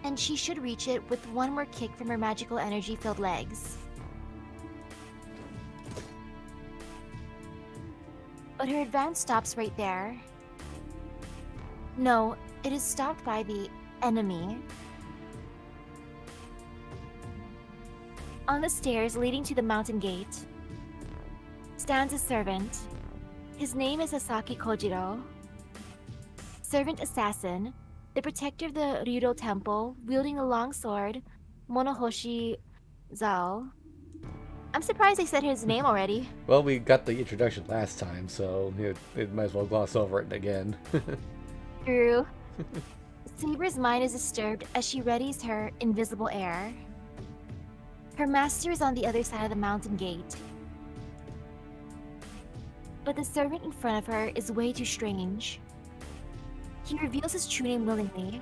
and she should reach it with one more kick from her magical energy-filled legs. But her advance stops right there. No, it is stopped by the enemy. On the stairs leading to the mountain gate stands a servant. His name is Misaki Kojiro. Servant assassin, the protector of the Ryudo temple, wielding a long sword, Monohoshi Zao. I'm surprised I said his name already. Well, we got the introduction last time, so it might as well gloss over it again. True. Saber's mind is disturbed as she readies her invisible air. Her master is on the other side of the mountain gate. But the servant in front of her is way too strange. He reveals his true name willingly.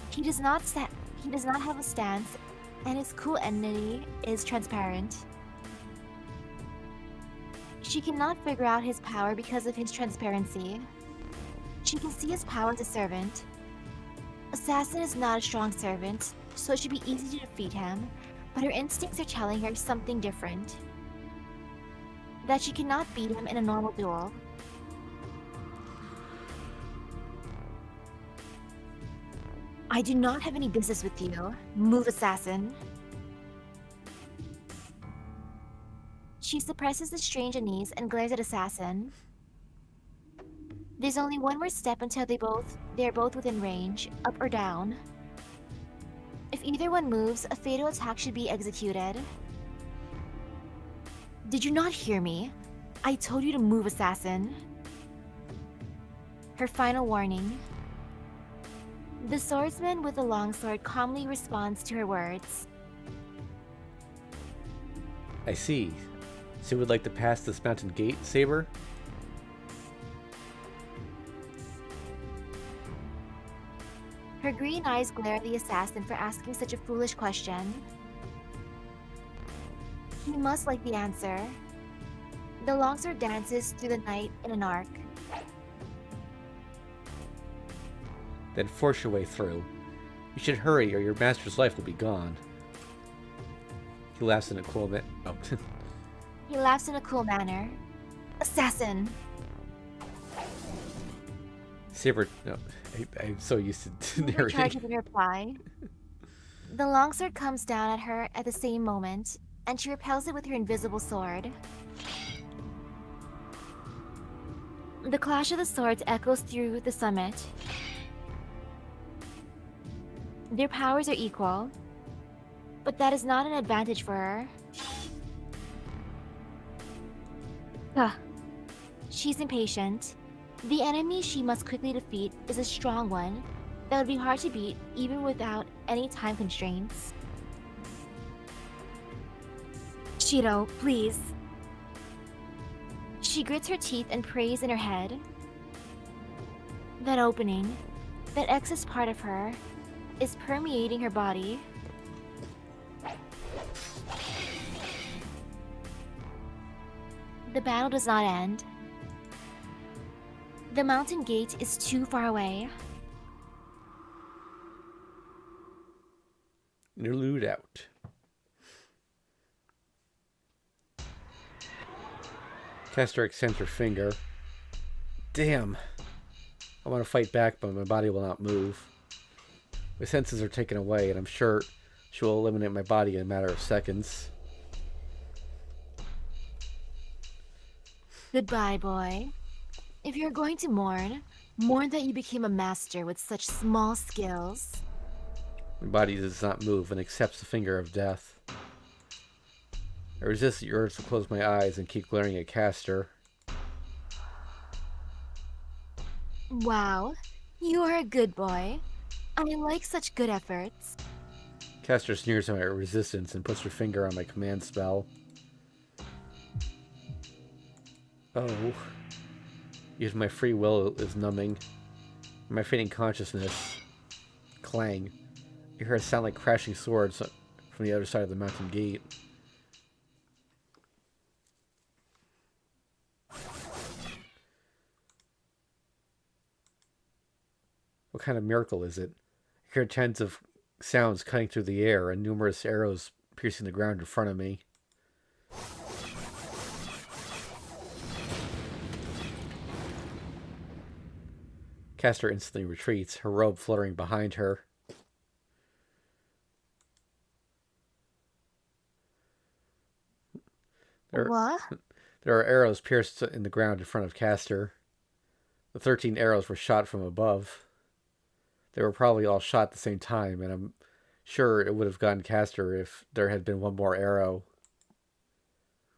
He does not sta- he does not have a stance, and his cool entity is transparent. She cannot figure out his power because of his transparency. She can see his power as a servant. Assassin is not a strong servant, so it should be easy to defeat him, but her instincts are telling her something different. That she cannot beat him in a normal duel. I do not have any business with you. Move, assassin. She suppresses the strange unease and glares at Assassin. There's only one more step until they're both within range, up or down. If either one moves, a fatal attack should be executed. Did you not hear me? I told you to move, Assassin. Her final warning. The swordsman with the longsword calmly responds to her words. I see. So you would like to pass this mountain gate, Saber? Her green eyes glare at the assassin for asking such a foolish question. He must like the answer. The longsword dances through the night in an arc. Then force your way through. You should hurry or your master's life will be gone. He laughs in a cool bit. Oh. He laughs in a cool manner. Assassin! Saber, no, I'm so used to Her charge narrating. in reply. The longsword comes down at her at the same moment, and she repels it with her invisible sword. The clash of the swords echoes through the summit. Their powers are equal, but that is not an advantage for her. Ugh. She's impatient. The enemy she must quickly defeat is a strong one that would be hard to beat even without any time constraints. Shiro, please. She grits her teeth and prays in her head. That opening, that excess part of her, is permeating her body. The battle does not end. The mountain gate is too far away. Interlude out. Caster extends her finger. Damn. I want to fight back, but my body will not move. My senses are taken away, and I'm sure she will eliminate my body in a matter of seconds. Goodbye, boy. If you're going to mourn, mourn that you became a master with such small skills. My body does not move and accepts the finger of death. I resist the urge to close my eyes and keep glaring at Caster. Wow, you are a good boy. I like such good efforts. Caster sneers at my resistance and puts her finger on my command spell. Oh. Even my free will is numbing. My fading consciousness. Clang. You hear a sound like crashing swords from the other side of the mountain gate. What kind of miracle is it? I hear tens of sounds cutting through the air and numerous arrows piercing the ground in front of me. Caster instantly retreats, her robe fluttering behind her. There, What? there are arrows pierced in the ground in front of Caster. The 13 arrows were shot from above. They were probably all shot at the same time, and I'm sure it would have gotten Caster if there had been one more arrow.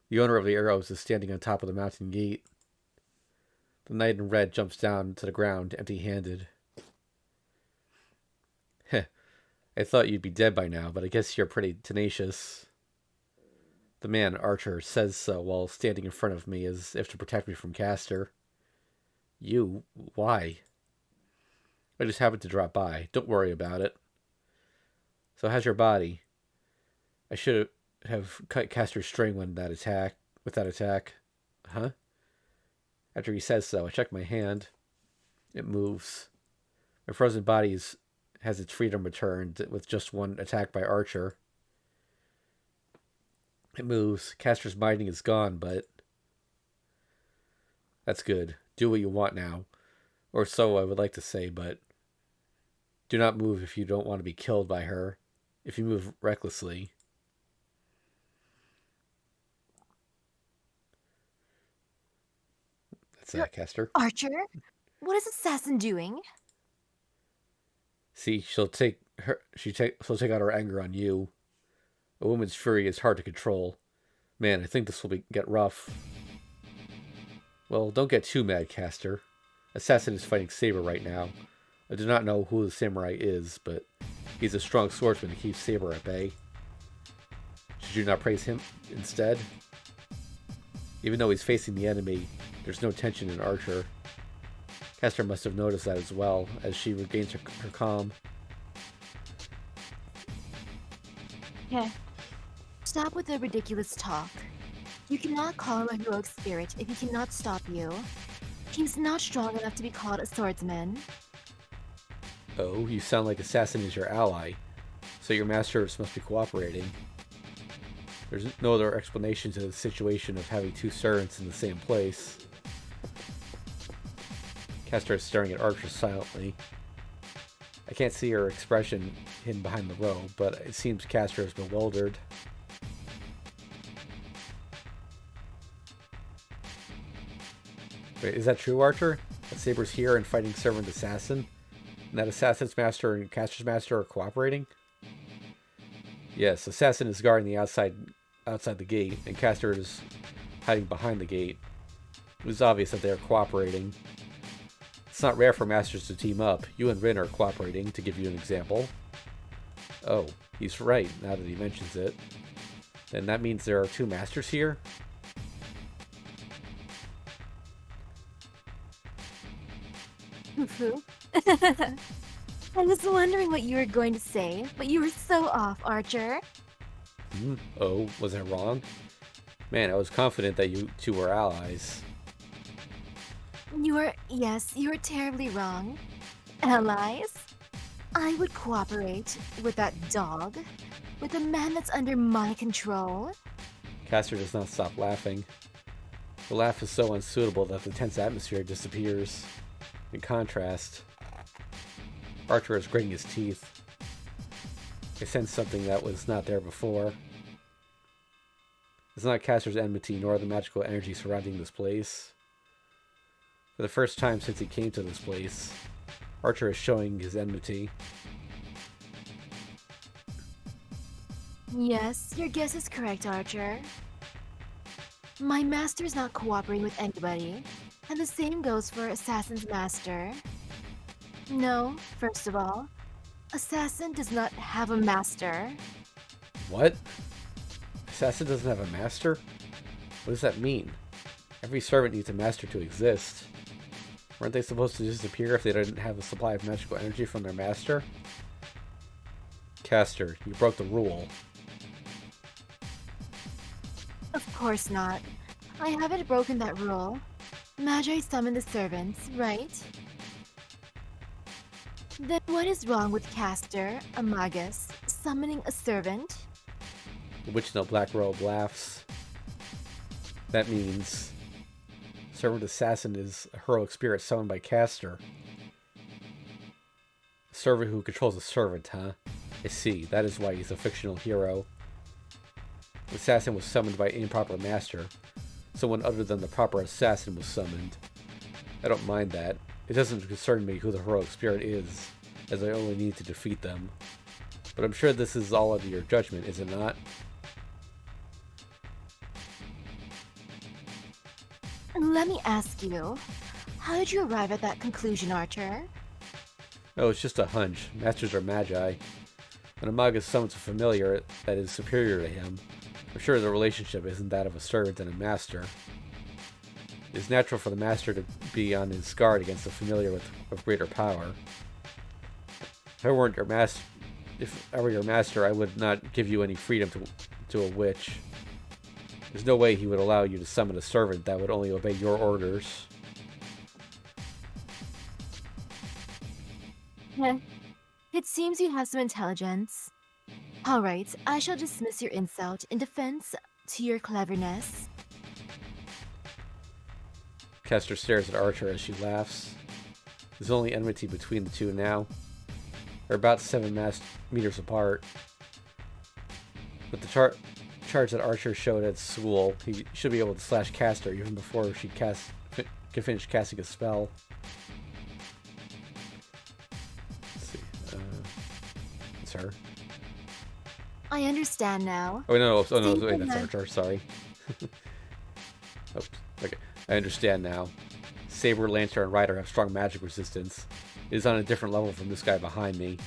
The owner of the arrows is standing on top of the mountain gate. The knight in red jumps down to the ground, empty-handed. Heh, I thought you'd be dead by now, but I guess you're pretty tenacious. The man, Archer, says so while standing in front of me as if to protect me from Castor. You? Why? I just happened to drop by. Don't worry about it. So how's your body? I should have cut Castor's string with that attack. Huh? After he says so, I check my hand. It moves. My frozen body has its freedom returned with just one attack by Archer. It moves. Castor's binding is gone, but that's good. Do what you want now. Or so I would like to say, but do not move if you don't want to be killed by her. If you move recklessly. That's Castor. Archer? What is Assassin doing? See, she'll take out her anger on you. A woman's fury is hard to control. Man, I think this will get rough. Well, don't get too mad, Castor. Assassin is fighting Saber right now. I do not know who the samurai is, but he's a strong swordsman to keep Saber at bay. Should you not praise him instead? Even though he's facing the enemy, there's no tension in Archer. Castor must have noticed that as well, as she regains her calm. Yeah. Stop with the ridiculous talk. You cannot call him a heroic spirit if he cannot stop you. He's not strong enough to be called a swordsman. Oh, you sound like Assassin is your ally, so your masters must be cooperating. There's no other explanation to the situation of having two servants in the same place. Castor is staring at Archer silently. I can't see her expression hidden behind the robe, but it seems Castor is bewildered. Wait, is that true, Archer? That Saber's here and fighting Servant Assassin? And that Assassin's master and Castor's master are cooperating? Yes, Assassin is guarding the outside the gate, and Castor is hiding behind the gate. It was obvious that they are cooperating. It's not rare for masters to team up. You and Rin are cooperating, to give you an example. Oh, he's right, now that he mentions it. Then that means there are two masters here? Foo-foo. I was wondering what you were going to say, but you were so off, Archer. Oh, was I wrong? Man, I was confident that you two were allies. Yes, you were terribly wrong. Allies? I would cooperate with that dog, with a man that's under my control. Castor does not stop laughing. The laugh is so unsuitable that the tense atmosphere disappears. In contrast, Archer is gritting his teeth. I sense something that was not there before. It's not Castor's enmity nor the magical energy surrounding this place. For the first time since he came to this place, Archer is showing his enmity. Yes, your guess is correct, Archer. My master is not cooperating with anybody, and the same goes for Assassin's master. No, first of all, Assassin does not have a master. What? Assassin doesn't have a master? What does that mean? Every servant needs a master to exist. Weren't they supposed to disappear if they didn't have a supply of magical energy from their master? Castor, you broke the rule. Of course not. I haven't broken that rule. Magi summon the servants, right? Then what is wrong with Castor, a magus, summoning a servant? The witch in the black robe laughs. That means Servant Assassin is a heroic spirit summoned by Castor. A servant who controls a servant, huh? I see. That is why he's a fictional hero. The assassin was summoned by an improper master. Someone other than the proper assassin was summoned. I don't mind that. It doesn't concern me who the heroic spirit is, as I only need to defeat them. But I'm sure this is all under your judgment, is it not? Let me ask you, how did you arrive at that conclusion, Archer? Oh, it's just a hunch. Masters are magi. When a magus summons a familiar that is superior to him, I'm sure the relationship isn't that of a servant and a master. It's natural for the master to be on his guard against a familiar with greater power. If I weren't your master, if I were your master, I would not give you any freedom to a witch. There's no way he would allow you to summon a servant that would only obey your orders. Heh, it seems you have some intelligence. All right, I shall dismiss your insult in defense to your cleverness. Kester stares at Archer as she laughs. There's only enmity between the two now. They're about 7 meters apart. With the charge that Archer showed at school, he should be able to slash Caster even before she can finish casting a spell. Let's see. It's her. I understand now. Oh, no, oh, no, Steve wait, and that's I- Archer, sorry. Oops, okay. I understand now. Saber, Lancer, and Rider have strong magic resistance. It is on a different level from this guy behind me.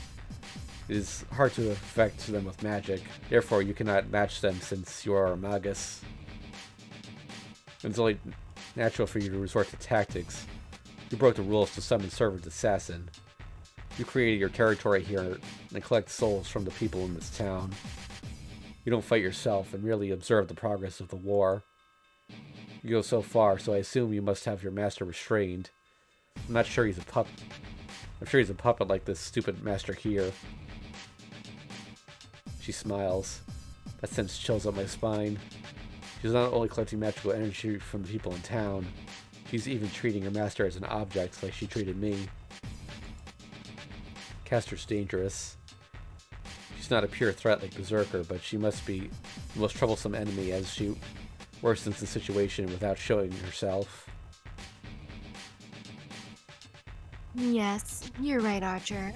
It is hard to affect them with magic. Therefore, you cannot match them since you are a magus. It's only natural for you to resort to tactics. You broke the rules to summon Servant Assassin. You created your territory here and collect souls from the people in this town. You don't fight yourself and merely observe the progress of the war. You go so far, so I assume you must have your master restrained. I'm not sure he's a pup. I'm sure he's a puppet like this stupid master here. She smiles. That sends chills up my spine. She's not only collecting magical energy from the people in town, she's even treating her master as an object like she treated me. Caster's dangerous. She's not a pure threat like Berserker, but she must be the most troublesome enemy as she worsens the situation without showing herself. Yes, you're right, Archer.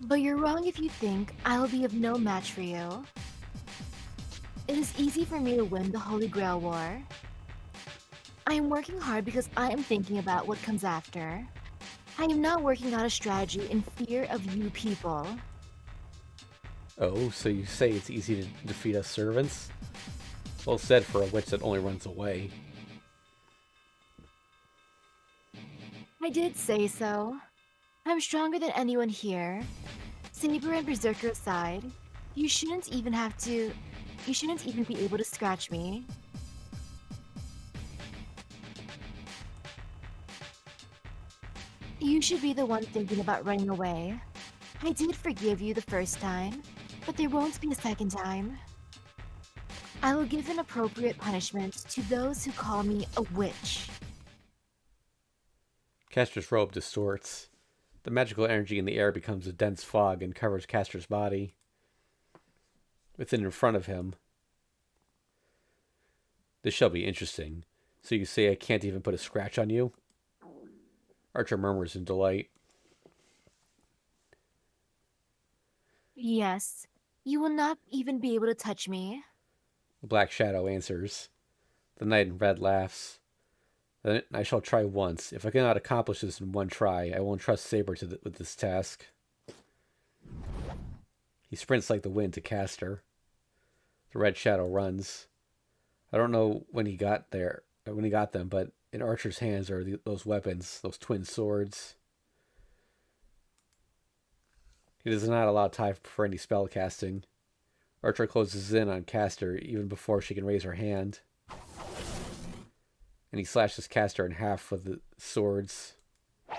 But you're wrong if you think I'll be of no match for you. It is easy for me to win the Holy Grail War. I am working hard because I am thinking about what comes after. I am not working out a strategy in fear of you people. Oh, so you say it's easy to defeat us servants? Well said for a witch that only runs away. I did say so. I'm stronger than anyone here. Saber and Berserker aside, you shouldn't even be able to scratch me. You should be the one thinking about running away. I did forgive you the first time, but there won't be a second time. I will give an appropriate punishment to those who call me a witch. Caster's robe distorts. The magical energy in the air becomes a dense fog and covers Caster's body. Within in front of him. This shall be interesting. So you say I can't even put a scratch on you? Archer murmurs in delight. Yes, you will not even be able to touch me. The Black Shadow answers. The Knight in Red laughs. Then I shall try once. If I cannot accomplish this in one try, I won't trust Saber with this task. He sprints like the wind to Caster. The Red Shadow runs. I don't know when he got them, but in Archer's hands are those weapons, those twin swords. He does not allow time for any spell casting. Archer closes in on Caster even before she can raise her hand. And he slashes Caster in half with the swords. The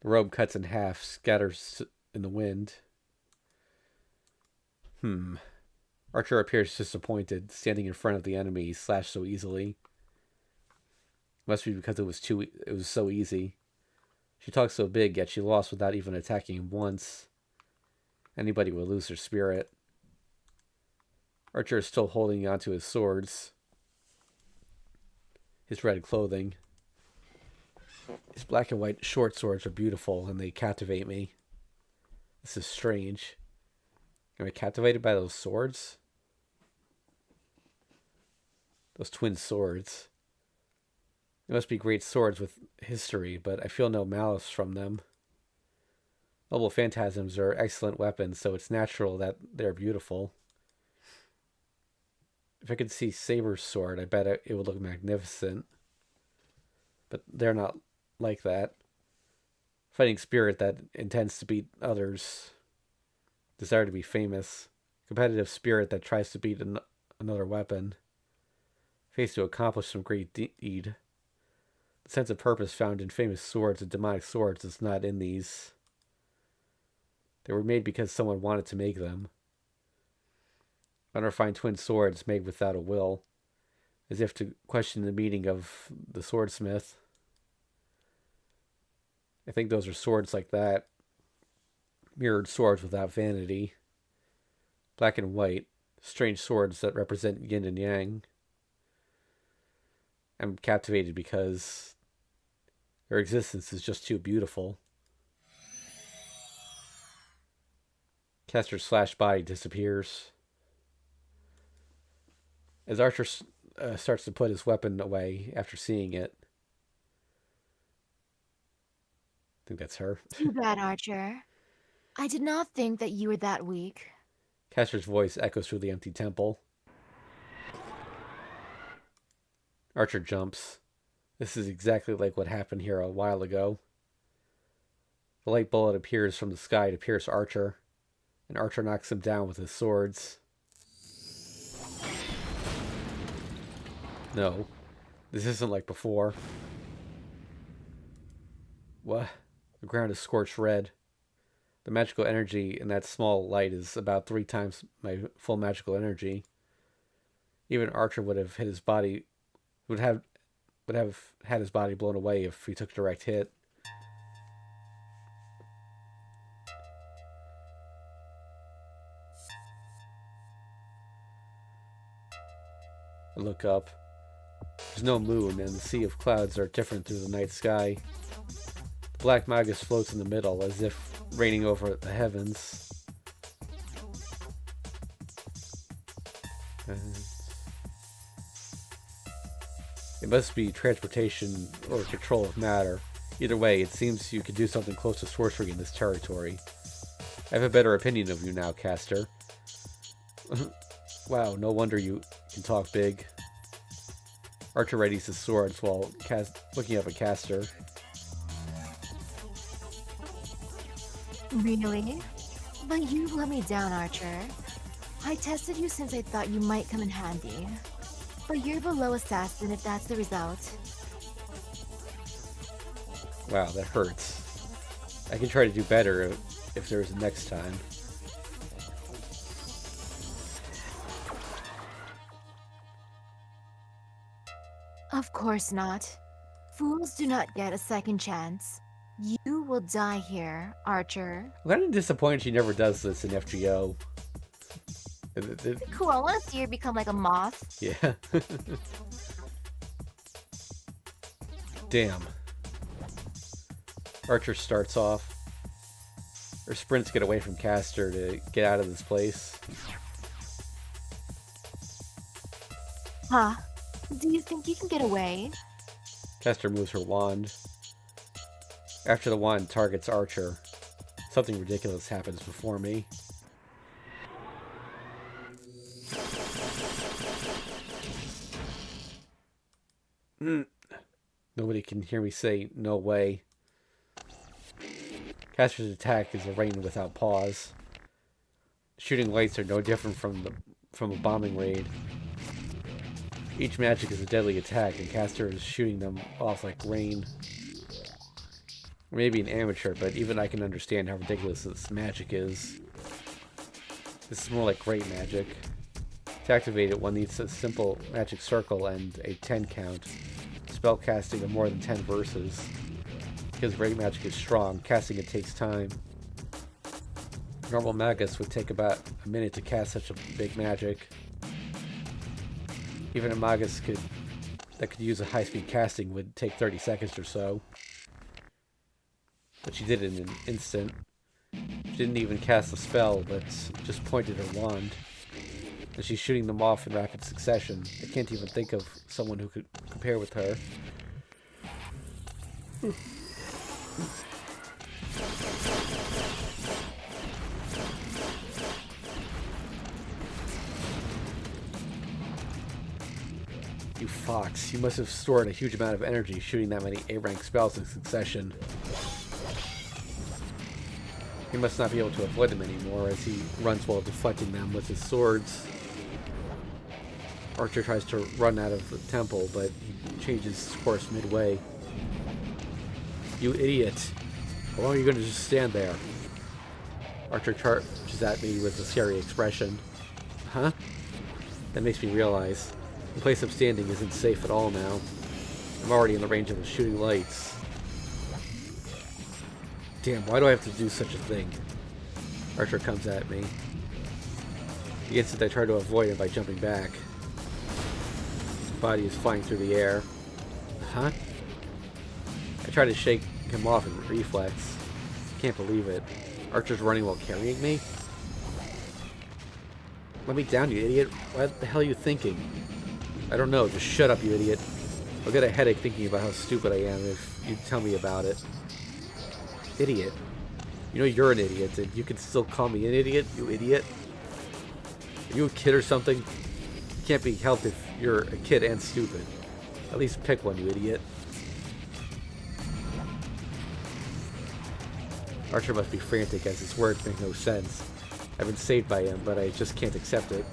robe cuts in half, scatters in the wind. Archer appears disappointed, standing in front of the enemy slashed so easily. Must be because it was so easy. She talks so big, yet she lost without even attacking him once. Anybody would lose their spirit. Archer is still holding onto his swords. His red clothing. His black and white short swords are beautiful, and they captivate me. This is strange. Am I captivated by those swords? Those twin swords. They must be great swords with history, but I feel no malice from them. Mobile phantasms are excellent weapons, so it's natural that they're beautiful. If I could see Saber's sword, I bet it would look magnificent. But they're not like that. Fighting spirit that intends to beat others. Desire to be famous. Competitive spirit that tries to beat another weapon. Face to accomplish some great deed. The sense of purpose found in famous swords and demonic swords is not in these. They were made because someone wanted to make them. Unrefined twin swords made without a will, as if to question the meaning of the swordsmith. I think those are swords like that. Mirrored swords without vanity. Black and white, strange swords that represent yin and yang. I'm captivated because their existence is just too beautiful. Caster's slash body disappears. As Archer starts to put his weapon away after seeing it. I think that's her. Too bad, Archer. I did not think that you were that weak. Caster's voice echoes through the empty temple. Archer jumps. This is exactly like what happened here a while ago. The light bullet appears from the sky to pierce Archer, and Archer knocks him down with his swords. No, this isn't like before. What? The ground is scorched red. The magical energy in that small light is about 3 times my full magical energy. Even Archer would have hit his body, would have had his body blown away if he took a direct hit. I look up. There's no moon, and the sea of clouds are different through the night sky. The black magus floats in the middle, as if reigning over the heavens. It must be transportation or control of matter. Either way, it seems you could do something close to sorcery in this territory. I have a better opinion of you now, Caster. Wow, no wonder you can talk big. Archer readies his swords while looking up at Caster. Really? But you let me down, Archer. I tested you since I thought you might come in handy. But you're below assassin if that's the result. Wow, that hurts. I can try to do better if there's a next time. Of course not. Fools do not get a second chance. You will die here, Archer. I'm kind of disappointed she never does this in FGO. Cool, I want to see her become like a moth. Yeah. Damn. Archer starts off. Her sprints get away from Caster to get out of this place. Huh? Do you think you can get away? Caster moves her wand. After the wand targets Archer, something ridiculous happens before me. Nobody can hear me say, no way. Caster's attack is a rain without pause. Shooting lights are no different from a bombing raid. Each magic is a deadly attack, and Caster is shooting them off like rain. Or maybe an amateur, but even I can understand how ridiculous this magic is. This is more like great magic. To activate it, one needs a simple magic circle and a 10 count. Spell casting of more than 10 verses. Because great magic is strong, casting it takes time. Normal magus would take about a minute to cast such a big magic. Even a magus that could use a high-speed casting would take 30 seconds or so. But she did it in an instant. She didn't even cast a spell, but just pointed her wand. And she's shooting them off in rapid succession. I can't even think of someone who could compare with her. You fox. You must have stored a huge amount of energy shooting that many A-rank spells in succession. He must not be able to avoid them anymore as he runs while deflecting them with his swords. Archer tries to run out of the temple, but he changes course midway. You idiot. How long are you going to just stand there? Archer charges at me with a scary expression. Huh? That makes me realize the place I'm standing isn't safe at all now. I'm already in the range of the shooting lights. Damn, why do I have to do such a thing? Archer comes at me. The instant I try to avoid him by jumping back. His body is flying through the air. Huh? I try to shake him off in reflex. Can't believe it. Archer's running while carrying me? Let me down, you idiot. What the hell are you thinking? I don't know. Just shut up, you idiot. I'll get a headache thinking about how stupid I am if you tell me about it. Idiot. You know you're an idiot, and you can still call me an idiot, you idiot? Are you a kid or something? You can't be helped if you're a kid and stupid. At least pick one, you idiot. Archer must be frantic as his words make no sense. I've been saved by him, but I just can't accept it.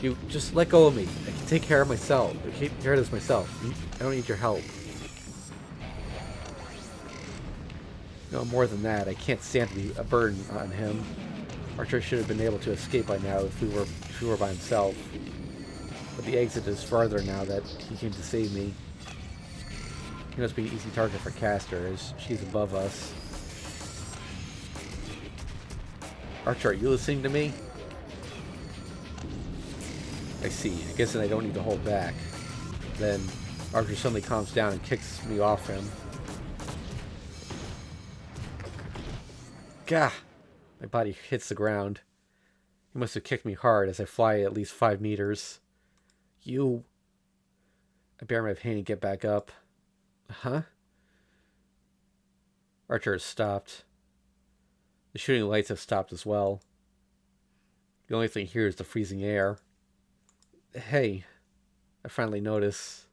You just let go of me. I can take care of myself. I can take care of this myself. I don't need your help. No, more than that, I can't stand to be a burden on him. Archer should have been able to escape by now if he were by himself. But the exit is farther now that he came to save me. He must be an easy target for Caster, as she's above us. Archer, are you listening to me? I see. I guess then I don't need to hold back. Then Archer suddenly calms down and kicks me off him. Gah! My body hits the ground. He must have kicked me hard as I fly at least 5 meters. You... I bear my pain and get back up. Huh? Archer has stopped. The shooting lights have stopped as well. The only thing here is the freezing air. Hey, I finally notice.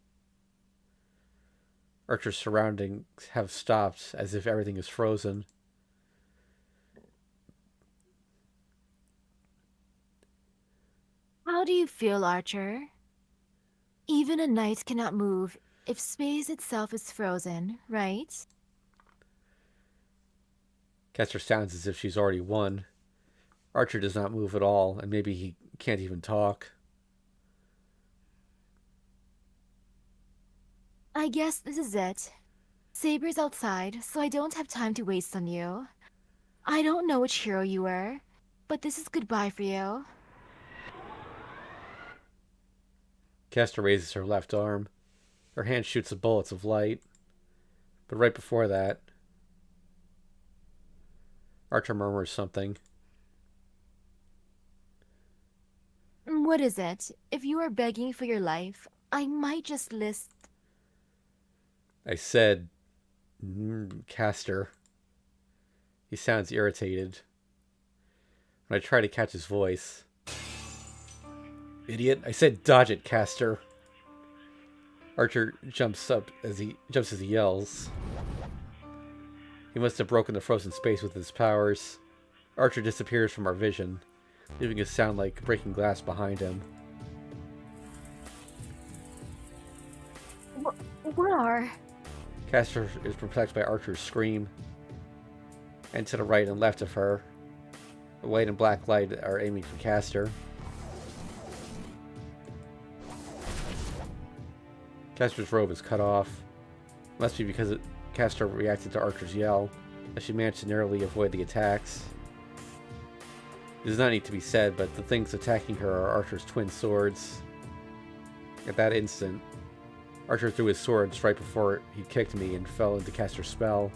Archer's surroundings have stopped as if everything is frozen. How do you feel, Archer? Even a knight cannot move if space itself is frozen, right? Caster sounds as if she's already won. Archer does not move at all, and maybe he can't even talk. I guess this is it. Saber's outside, so I don't have time to waste on you. I don't know which hero you were, but this is goodbye for you. Caster raises her left arm. Her hand shoots the bullets of light. But right before that, Archer murmurs something. What is it? If you are begging for your life, I might just list... I said, Caster. He sounds irritated. When I try to catch his voice. Idiot, I said dodge it, Caster. Archer jumps as he yells. He must have broken the frozen space with his powers. Archer disappears from our vision, leaving a sound like breaking glass behind him. Where? Caster is perplexed by Archer's scream. And to the right and left of her, the white and black light are aiming for Caster. Caster's robe is cut off. Must be because Caster reacted to Archer's yell, as she managed to narrowly avoid the attacks. It does not need to be said, but the things attacking her are Archer's twin swords. At that instant, Archer threw his swords right before he kicked me and fell into Caster's spell.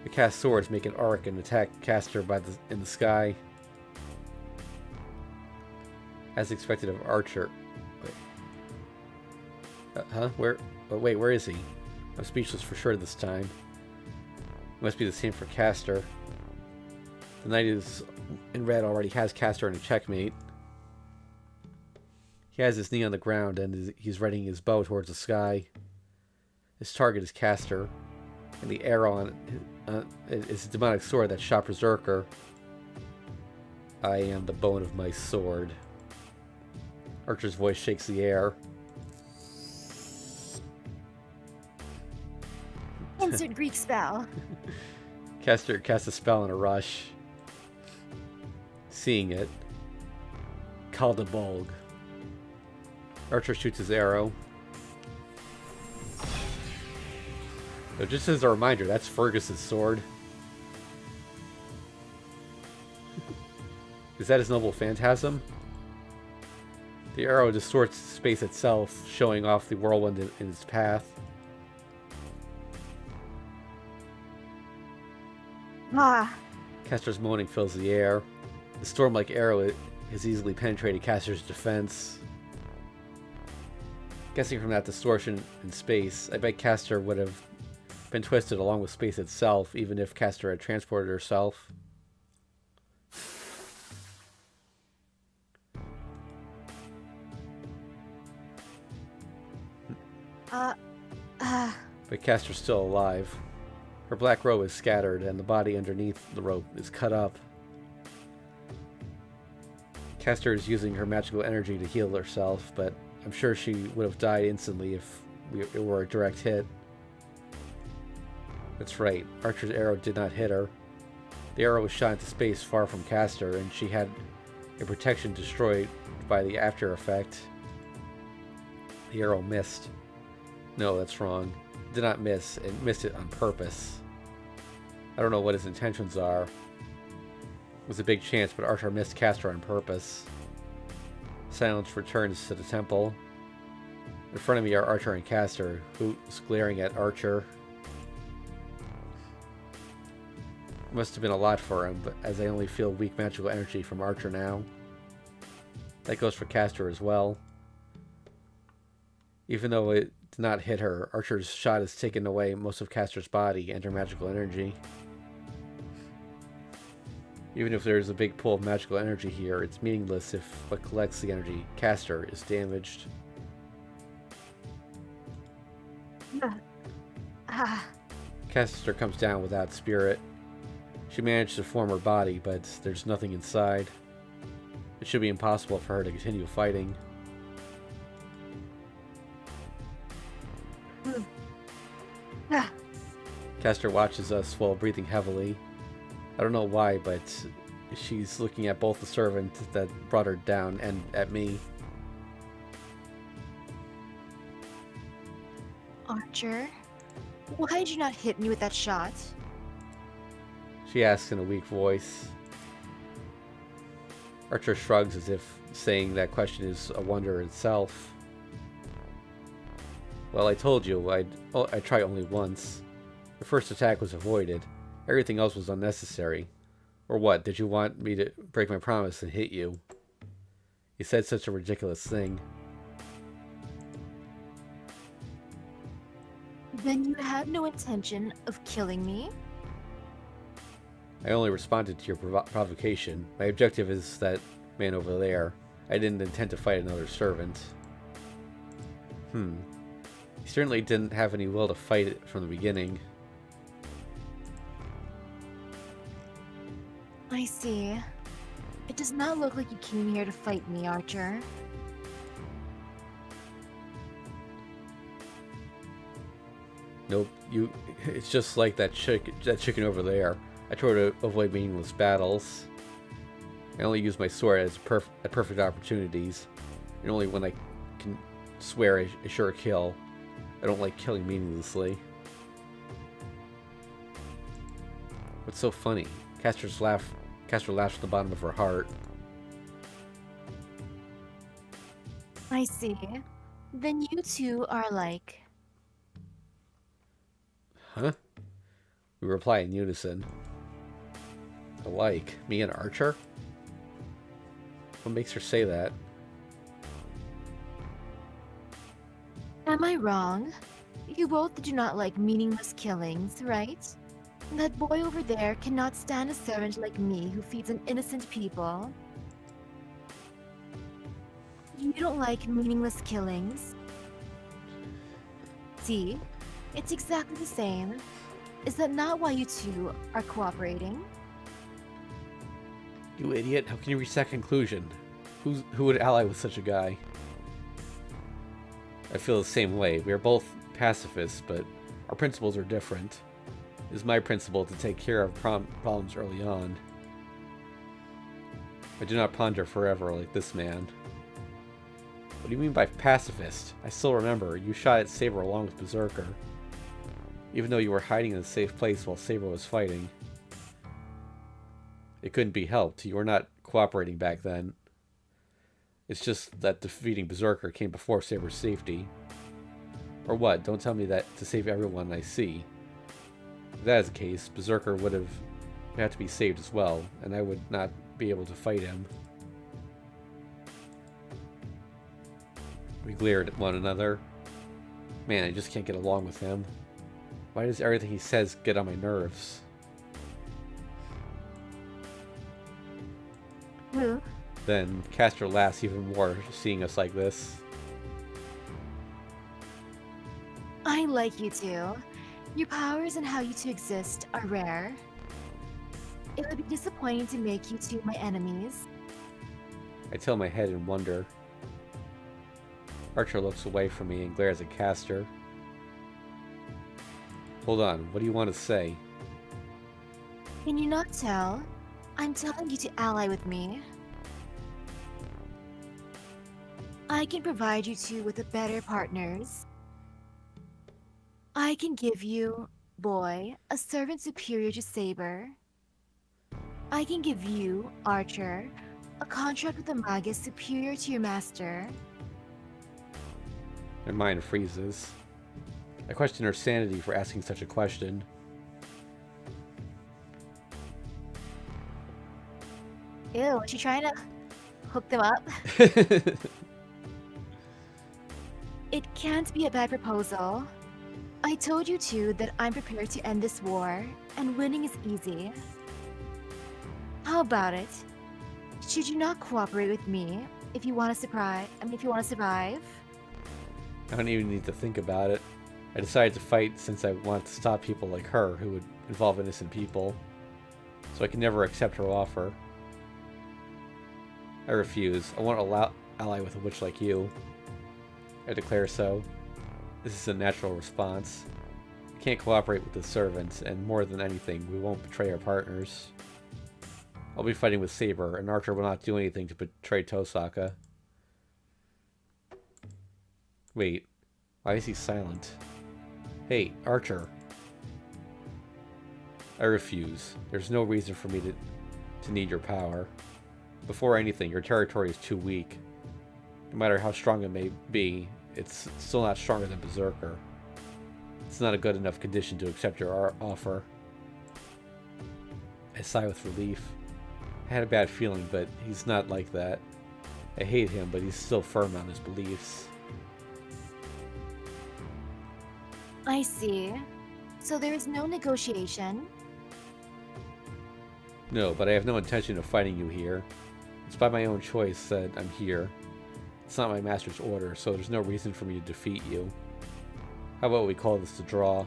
The cast swords make an arc and attack Caster in the sky. As expected of Archer. Wait, where is he? I'm speechless for sure this time. It must be the same for Caster. The knight in red already has Caster in a checkmate. He has his knee on the ground and he's readying his bow towards the sky. His target is Castor, and the arrow on is a demonic sword that shot Berserker. I am the bone of my sword. Archer's voice shakes the air. Insert Greek spell. Castor casts a spell in a rush. Seeing it. Kaldabulg. Archer shoots his arrow. So just as a reminder, that's Fergus's sword. Is that his noble phantasm? The arrow distorts space itself, showing off the whirlwind in its path. Ah, Castor's moaning fills the air. The storm-like arrow has easily penetrated Castor's defense. Guessing from that distortion in space, I bet Castor would have been twisted along with space itself, even if Castor had transported herself. But Castor's still alive. Her black robe is scattered, and the body underneath the robe is cut up. Castor is using her magical energy to heal herself, but I'm sure she would have died instantly if it were a direct hit. That's right, Archer's arrow did not hit her. The arrow was shot into space far from Castor, and she had a protection destroyed by the after effect. The arrow missed. No, that's wrong. It did not miss. It missed it on purpose. I don't know what his intentions are. It was a big chance, but Archer missed Castor on purpose. Silence returns to the temple. In front of me are Archer and Castor, who's glaring at Archer. It must have been a lot for him, but as I only feel weak magical energy from Archer now. That goes for Castor as well. Even though it did not hit her, Archer's shot has taken away most of Castor's body and her magical energy. Even if there's a big pool of magical energy here, it's meaningless if what collects the energy, Castor, is damaged. Castor comes down without spirit. She managed to form her body, but there's nothing inside. It should be impossible for her to continue fighting. Castor watches us while breathing heavily. I don't know why, but she's looking at both the servant that brought her down and at me. Archer, why did you not hit me with that shot? She asks in a weak voice. Archer shrugs as if saying that question is a wonder itself. Well, I told you, I'd try only once. The first attack was avoided. Everything else was unnecessary. Or what, did you want me to break my promise and hit you? You said such a ridiculous thing. Then you had no intention of killing me? I only responded to your provocation. My objective is that man over there. I didn't intend to fight another servant. He certainly didn't have any will to fight it from the beginning. I see. It does not look like you came here to fight me, Archer. Nope, it's just like that chicken over there. I try to avoid meaningless battles. I only use my sword at perfect opportunities, and only when I can swear a sure kill. I don't like killing meaninglessly. What's so funny? Castor laughs from the bottom of her heart. I see. Then you two are alike. Huh? We reply in unison. Alike? Me and Archer? What makes her say that? Am I wrong? You both do not like meaningless killings, right? That boy over there cannot stand a servant like me who feeds on innocent people. You You don't like meaningless killings. See? It's exactly the same. Is that not why you two are cooperating? You idiot. How can you reach that conclusion? Who would ally with such a guy? I feel the same way. We are both pacifists, but our principles are different. It is my principle to take care of problems early on. I do not ponder forever like this man. What do you mean by pacifist? I still remember, you shot at Saber along with Berserker. Even though you were hiding in a safe place while Saber was fighting. It couldn't be helped. You were not cooperating back then. It's just that defeating Berserker came before Saber's safety. Or what? Don't tell me that to save everyone I see. If that is the case, Berserker would have to be saved as well, and I would not be able to fight him. We glared at one another. Man, I just can't get along with him. Why does everything he says get on my nerves? Who? Then Castor laughs even more, seeing us like this. I like you two. Your powers and how you two exist are rare. It would be disappointing to make you two my enemies. I tilt my head in wonder. Archer looks away from me and glares at Castor. Hold on, what do you want to say? Can you not tell? I'm telling you to ally with me. I can provide you two with a better partners. I can give you, boy, a servant superior to Saber. I can give you, Archer, a contract with a magus superior to your master. My mind freezes. I question her sanity for asking such a question. Ew, is she trying to hook them up? It can't be a bad proposal. I told you two that I'm prepared to end this war, and winning is easy. How about it? Should you not cooperate with me if you want to survive? I don't even need to think about it. I decided to fight since I want to stop people like her who would involve innocent people. So I can never accept her offer. I refuse. I won't ally with a witch like you. I declare so. This is a natural response. We can't cooperate with the servants, and more than anything, we won't betray our partners. I'll be fighting with Saber, and Archer will not do anything to betray Tosaka. Wait, why is he silent? Hey, Archer. I refuse. There's no reason for me to need your power. Before anything, your territory is too weak. No matter how strong it may be, it's still not stronger than Berserker. It's not a good enough condition to accept your offer. I sigh with relief. I had a bad feeling, but he's not like that. I hate him, but he's still firm on his beliefs. I see. So there is no negotiation? No, but I have no intention of fighting you here. It's by my own choice that I'm here. It's not my master's order, so there's no reason for me to defeat you. How about we call this a draw?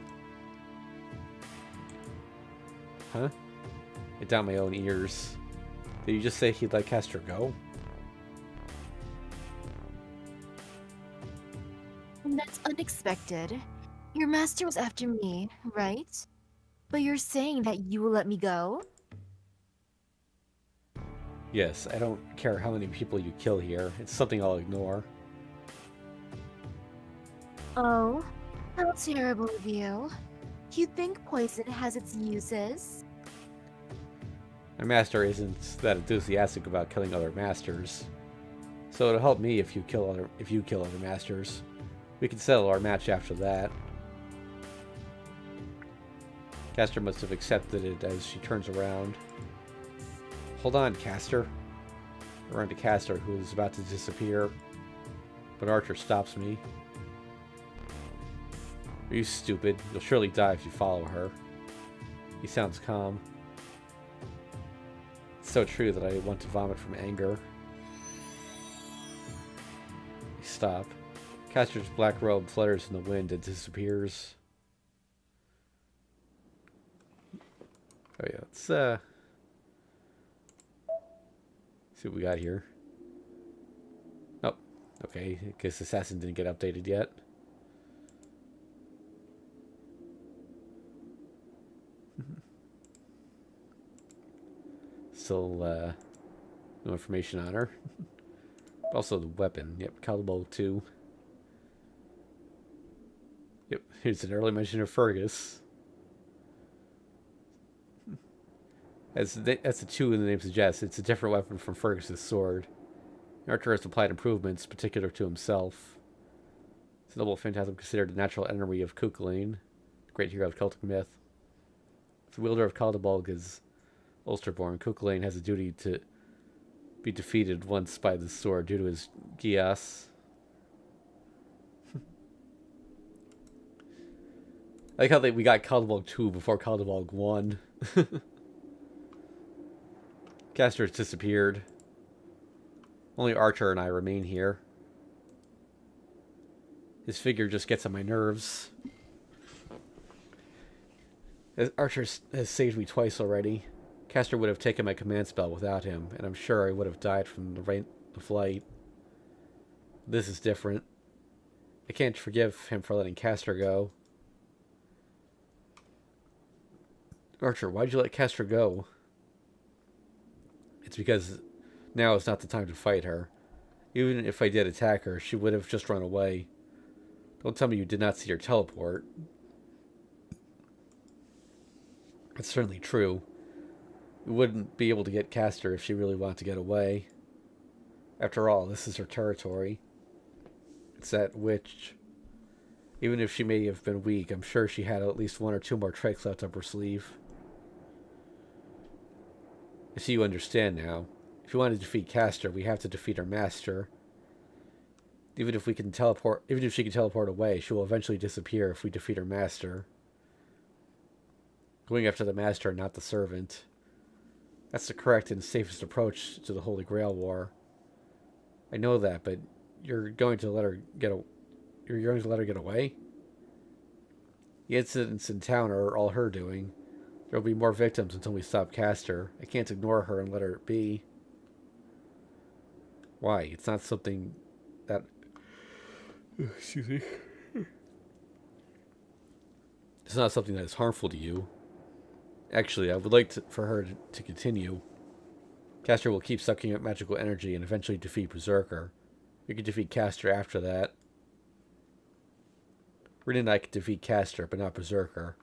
Huh? I doubt my own ears. Did you just say he'd let Castor go? That's unexpected. Your master was after me, right? But you're saying that you will let me go? Yes, I don't care how many people you kill here. It's something I'll ignore. Oh, how terrible of you. You think poison has its uses? My master isn't that enthusiastic about killing other masters. So it'll help me if you kill other masters. We can settle our match after that. Castor must have accepted it as she turns around. Hold on, Castor. I run to Castor, who is about to disappear. But Archer stops me. Are you stupid? You'll surely die if you follow her. He sounds calm. It's so true that I want to vomit from anger. Stop. Castor's black robe flutters in the wind and disappears. Oh yeah, let's see what we got here. Oh, okay. I guess Assassin didn't get updated yet. Still no information on her. Also the weapon. Yep, Calibo 2. Yep, here's an early mention of Fergus. As the 2 in the name suggests, it's a different weapon from Fergus's sword. Archer has applied improvements particular to himself. It's a noble phantasm considered a natural enemy of Cuchulainn, the great hero of Celtic myth. The wielder of Caldebulg is Ulsterborn. Cuchulainn has a duty to be defeated once by the sword due to his Gias. I like how we got Caldebulg 2 before Caldebulg 1. Castor has disappeared. Only Archer and I remain here. His figure just gets on my nerves. Archer has saved me twice already. Castor would have taken my command spell without him, and I'm sure I would have died from the flight. This is different. I can't forgive him for letting Castor go. Archer, why'd you let Castor go? It's because now is not the time to fight her. Even if I did attack her, she would have just run away. Don't tell me you did not see her teleport. It's certainly true. We wouldn't be able to get Castor if she really wanted to get away. After all, this is her territory. It's that witch. Even if she may have been weak, I'm sure she had at least 1 or 2 more tricks left up her sleeve. I see you understand now. If you want to defeat Castor, we have to defeat her master. Even if she can teleport away, she will eventually disappear if we defeat her master. Going after the master, not the servant. That's the correct and safest approach to the Holy Grail War. I know that, but you're going to let her get away? The incidents in town are all her doing. There will be more victims until we stop Castor. I can't ignore her and let her be. Why? It's not something that... Excuse me. It's not something that is harmful to you. Actually, I would like for her to continue. Castor will keep sucking up magical energy and eventually defeat Berserker. We can defeat Castor after that. Rin and I can defeat Castor, but not Berserker.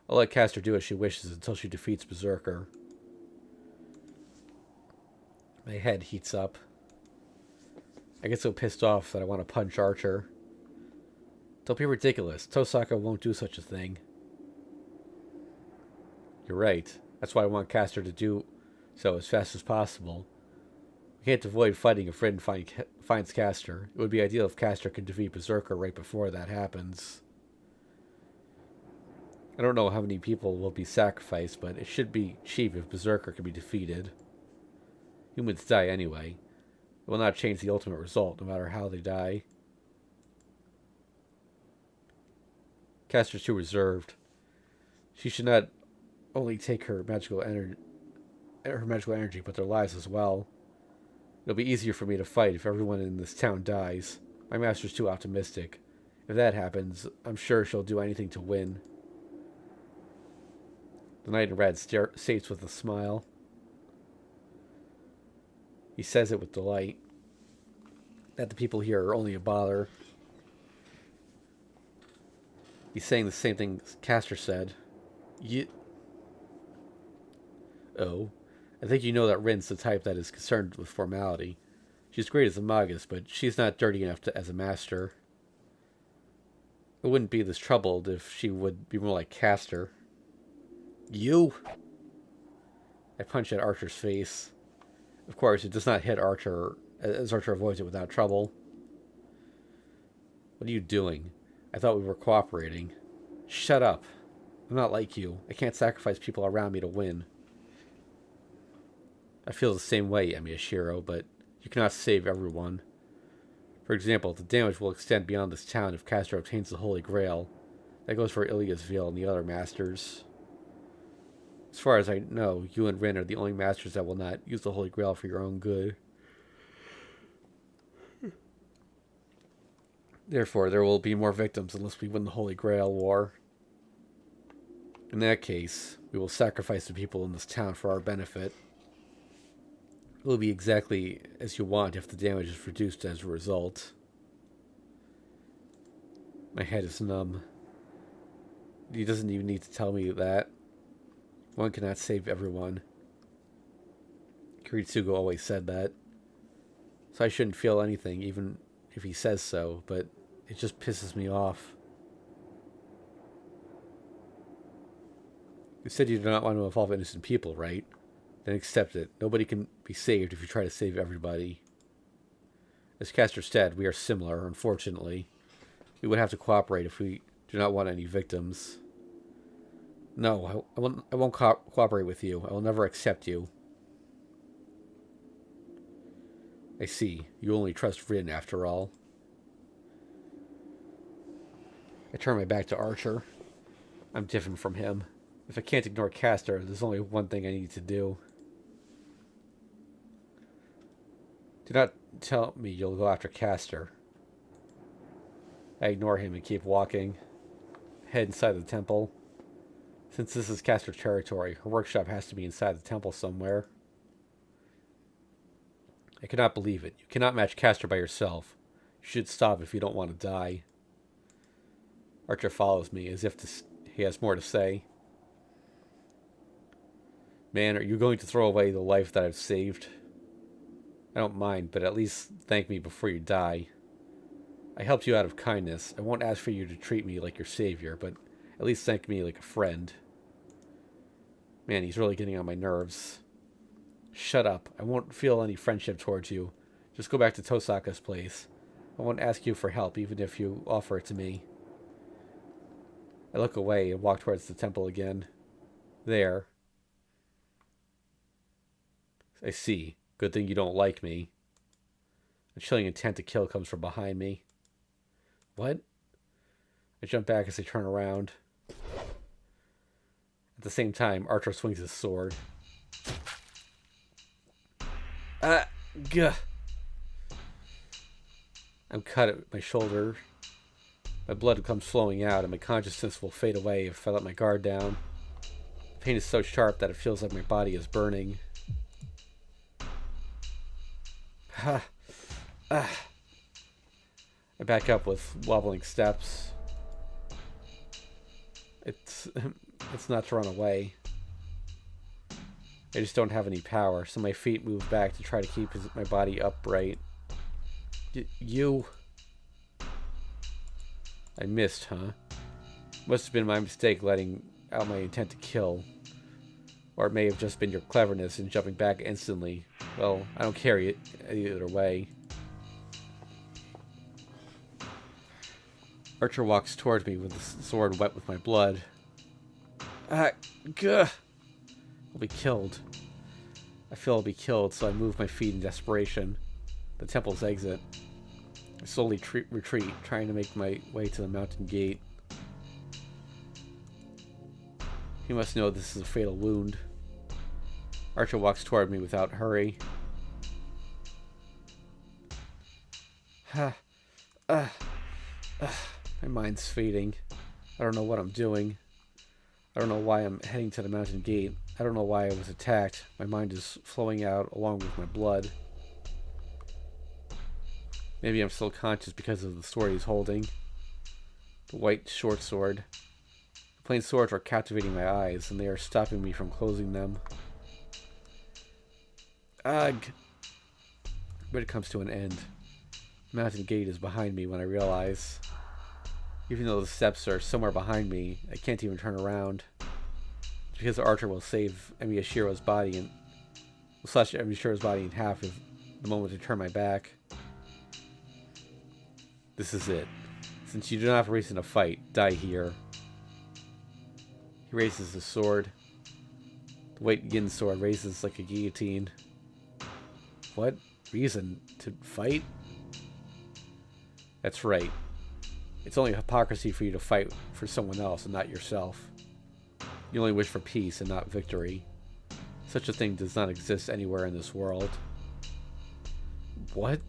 I'll let Castor do as she wishes until she defeats Berserker. My head heats up. I get so pissed off that I want to punch Archer. Don't be ridiculous. Tosaka won't do such a thing. You're right. That's why I want Castor to do so as fast as possible. We can't avoid fighting if Rin finds Castor. It would be ideal if Castor could defeat Berserker right before that happens. I don't know how many people will be sacrificed, but it should be cheap if Berserker can be defeated. Humans die anyway. It will not change the ultimate result, no matter how they die. Castor's too reserved. She should not only take her magical energy, but their lives as well. It'll be easier for me to fight if everyone in this town dies. My master's too optimistic. If that happens, I'm sure she'll do anything to win. The knight in red states with a smile. He says it with delight. That the people here are only a bother. He's saying the same thing Castor said. Oh, I think you know that Rin's the type that is concerned with formality. She's great as a magus, but she's not dirty enough as a master. I wouldn't be this troubled if she would be more like Castor. You! I punch at Archer's face. Of course, it does not hit Archer, as Archer avoids it without trouble. What are you doing? I thought we were cooperating. Shut up. I'm not like you. I can't sacrifice people around me to win. I feel the same way, Emiyashiro, but you cannot save everyone. For example, the damage will extend beyond this town if Castor obtains the Holy Grail. That goes for Ilia's Veil and the other masters. As far as I know, you and Rin are the only masters that will not use the Holy Grail for your own good. Therefore, there will be more victims unless we win the Holy Grail War. In that case, we will sacrifice the people in this town for our benefit. It will be exactly as you want if the damage is reduced as a result. My head is numb. He doesn't even need to tell me that. One cannot save everyone. Kiritsugo always said that. So I shouldn't feel anything, even if he says so, but it just pisses me off. You said you do not want to involve innocent people, right? Then accept it. Nobody can be saved if you try to save everybody. As Castor said, we are similar, unfortunately. We would have to cooperate if we do not want any victims. No, I won't cooperate with you. I will never accept you. I see. You only trust Rin, after all. I turn my back to Archer. I'm different from him. If I can't ignore Castor, there's only one thing I need to do. Do not tell me you'll go after Castor. I ignore him and keep walking. Head inside the temple. Since this is Castor territory, her workshop has to be inside the temple somewhere. I cannot believe it. You cannot match Castor by yourself. You should stop if you don't want to die. Archer follows me as if he has more to say. Man, are you going to throw away the life that I've saved? I don't mind, but at least thank me before you die. I helped you out of kindness. I won't ask for you to treat me like your savior, but at least thank me like a friend. Man, he's really getting on my nerves. Shut up. I won't feel any friendship towards you. Just go back to Tosaka's place. I won't ask you for help, even if you offer it to me. I look away and walk towards the temple again. There. I see. Good thing you don't like me. A chilling intent to kill comes from behind me. What? I jump back as I turn around. At the same time, Archer swings his sword. Gah! I'm cut at my shoulder. My blood comes flowing out, and my consciousness will fade away if I let my guard down. The pain is so sharp that it feels like my body is burning. I back up with wobbling steps. It's not to run away. I just don't have any power, so my feet move back to try to keep my body upright. You... I missed, huh? Must have been my mistake letting out my intent to kill. Or it may have just been your cleverness in jumping back instantly. Well, I don't care either way. Archer walks towards me with the sword wet with my blood. Gah! I'll be killed. I feel I'll be killed, so I move my feet in desperation. The temple's exit. I slowly retreat, trying to make my way to the mountain gate. He must know this is a fatal wound. Archer walks toward me without hurry. My mind's fading. I don't know what I'm doing. I don't know why I'm heading to the mountain gate. I don't know why I was attacked. My mind is flowing out along with my blood. Maybe I'm still conscious because of the sword he's holding. The white short sword. The plain swords are captivating my eyes, and they are stopping me from closing them. Ugh! But it comes to an end. The mountain gate is behind me when I realize. Even though the steps are somewhere behind me, I can't even turn around. It's because Archer will save Emiyashiro's body and will slash Emiyashiro's body in half if the moment I turn my back. This is it. Since you do not have a reason to fight, die here. He raises his sword. The white yin sword raises like a guillotine. What? Reason to fight? That's right. It's only hypocrisy for you to fight for someone else and not yourself. You only wish for peace and not victory. Such a thing does not exist anywhere in this world. What?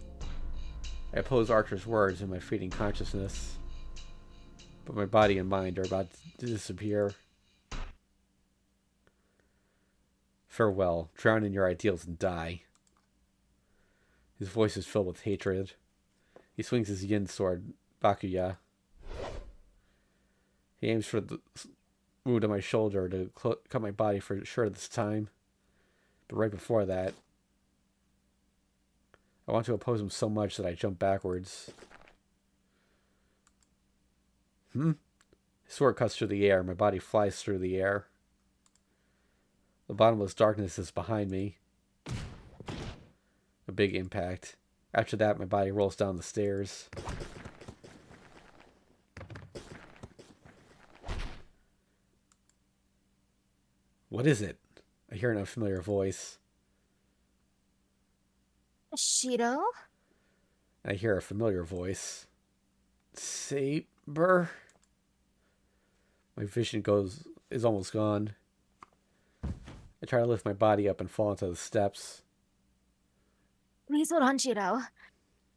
I oppose Archer's words in my fleeting consciousness, but my body and mind are about to disappear. Farewell. Drown in your ideals and die. His voice is filled with hatred. He swings his yin sword, Bakuya. He aims for the wound on my shoulder to cut my body for sure this time. But right before that, I want to oppose him so much that I jump backwards. His sword cuts through the air. My body flies through the air. The bottomless darkness is behind me. A big impact. After that, my body rolls down the stairs. What is it? I hear an unfamiliar voice. Shido? I hear a familiar voice. Saber? My vision is almost gone. I try to lift my body up and fall into the steps. Please hold on, Shido.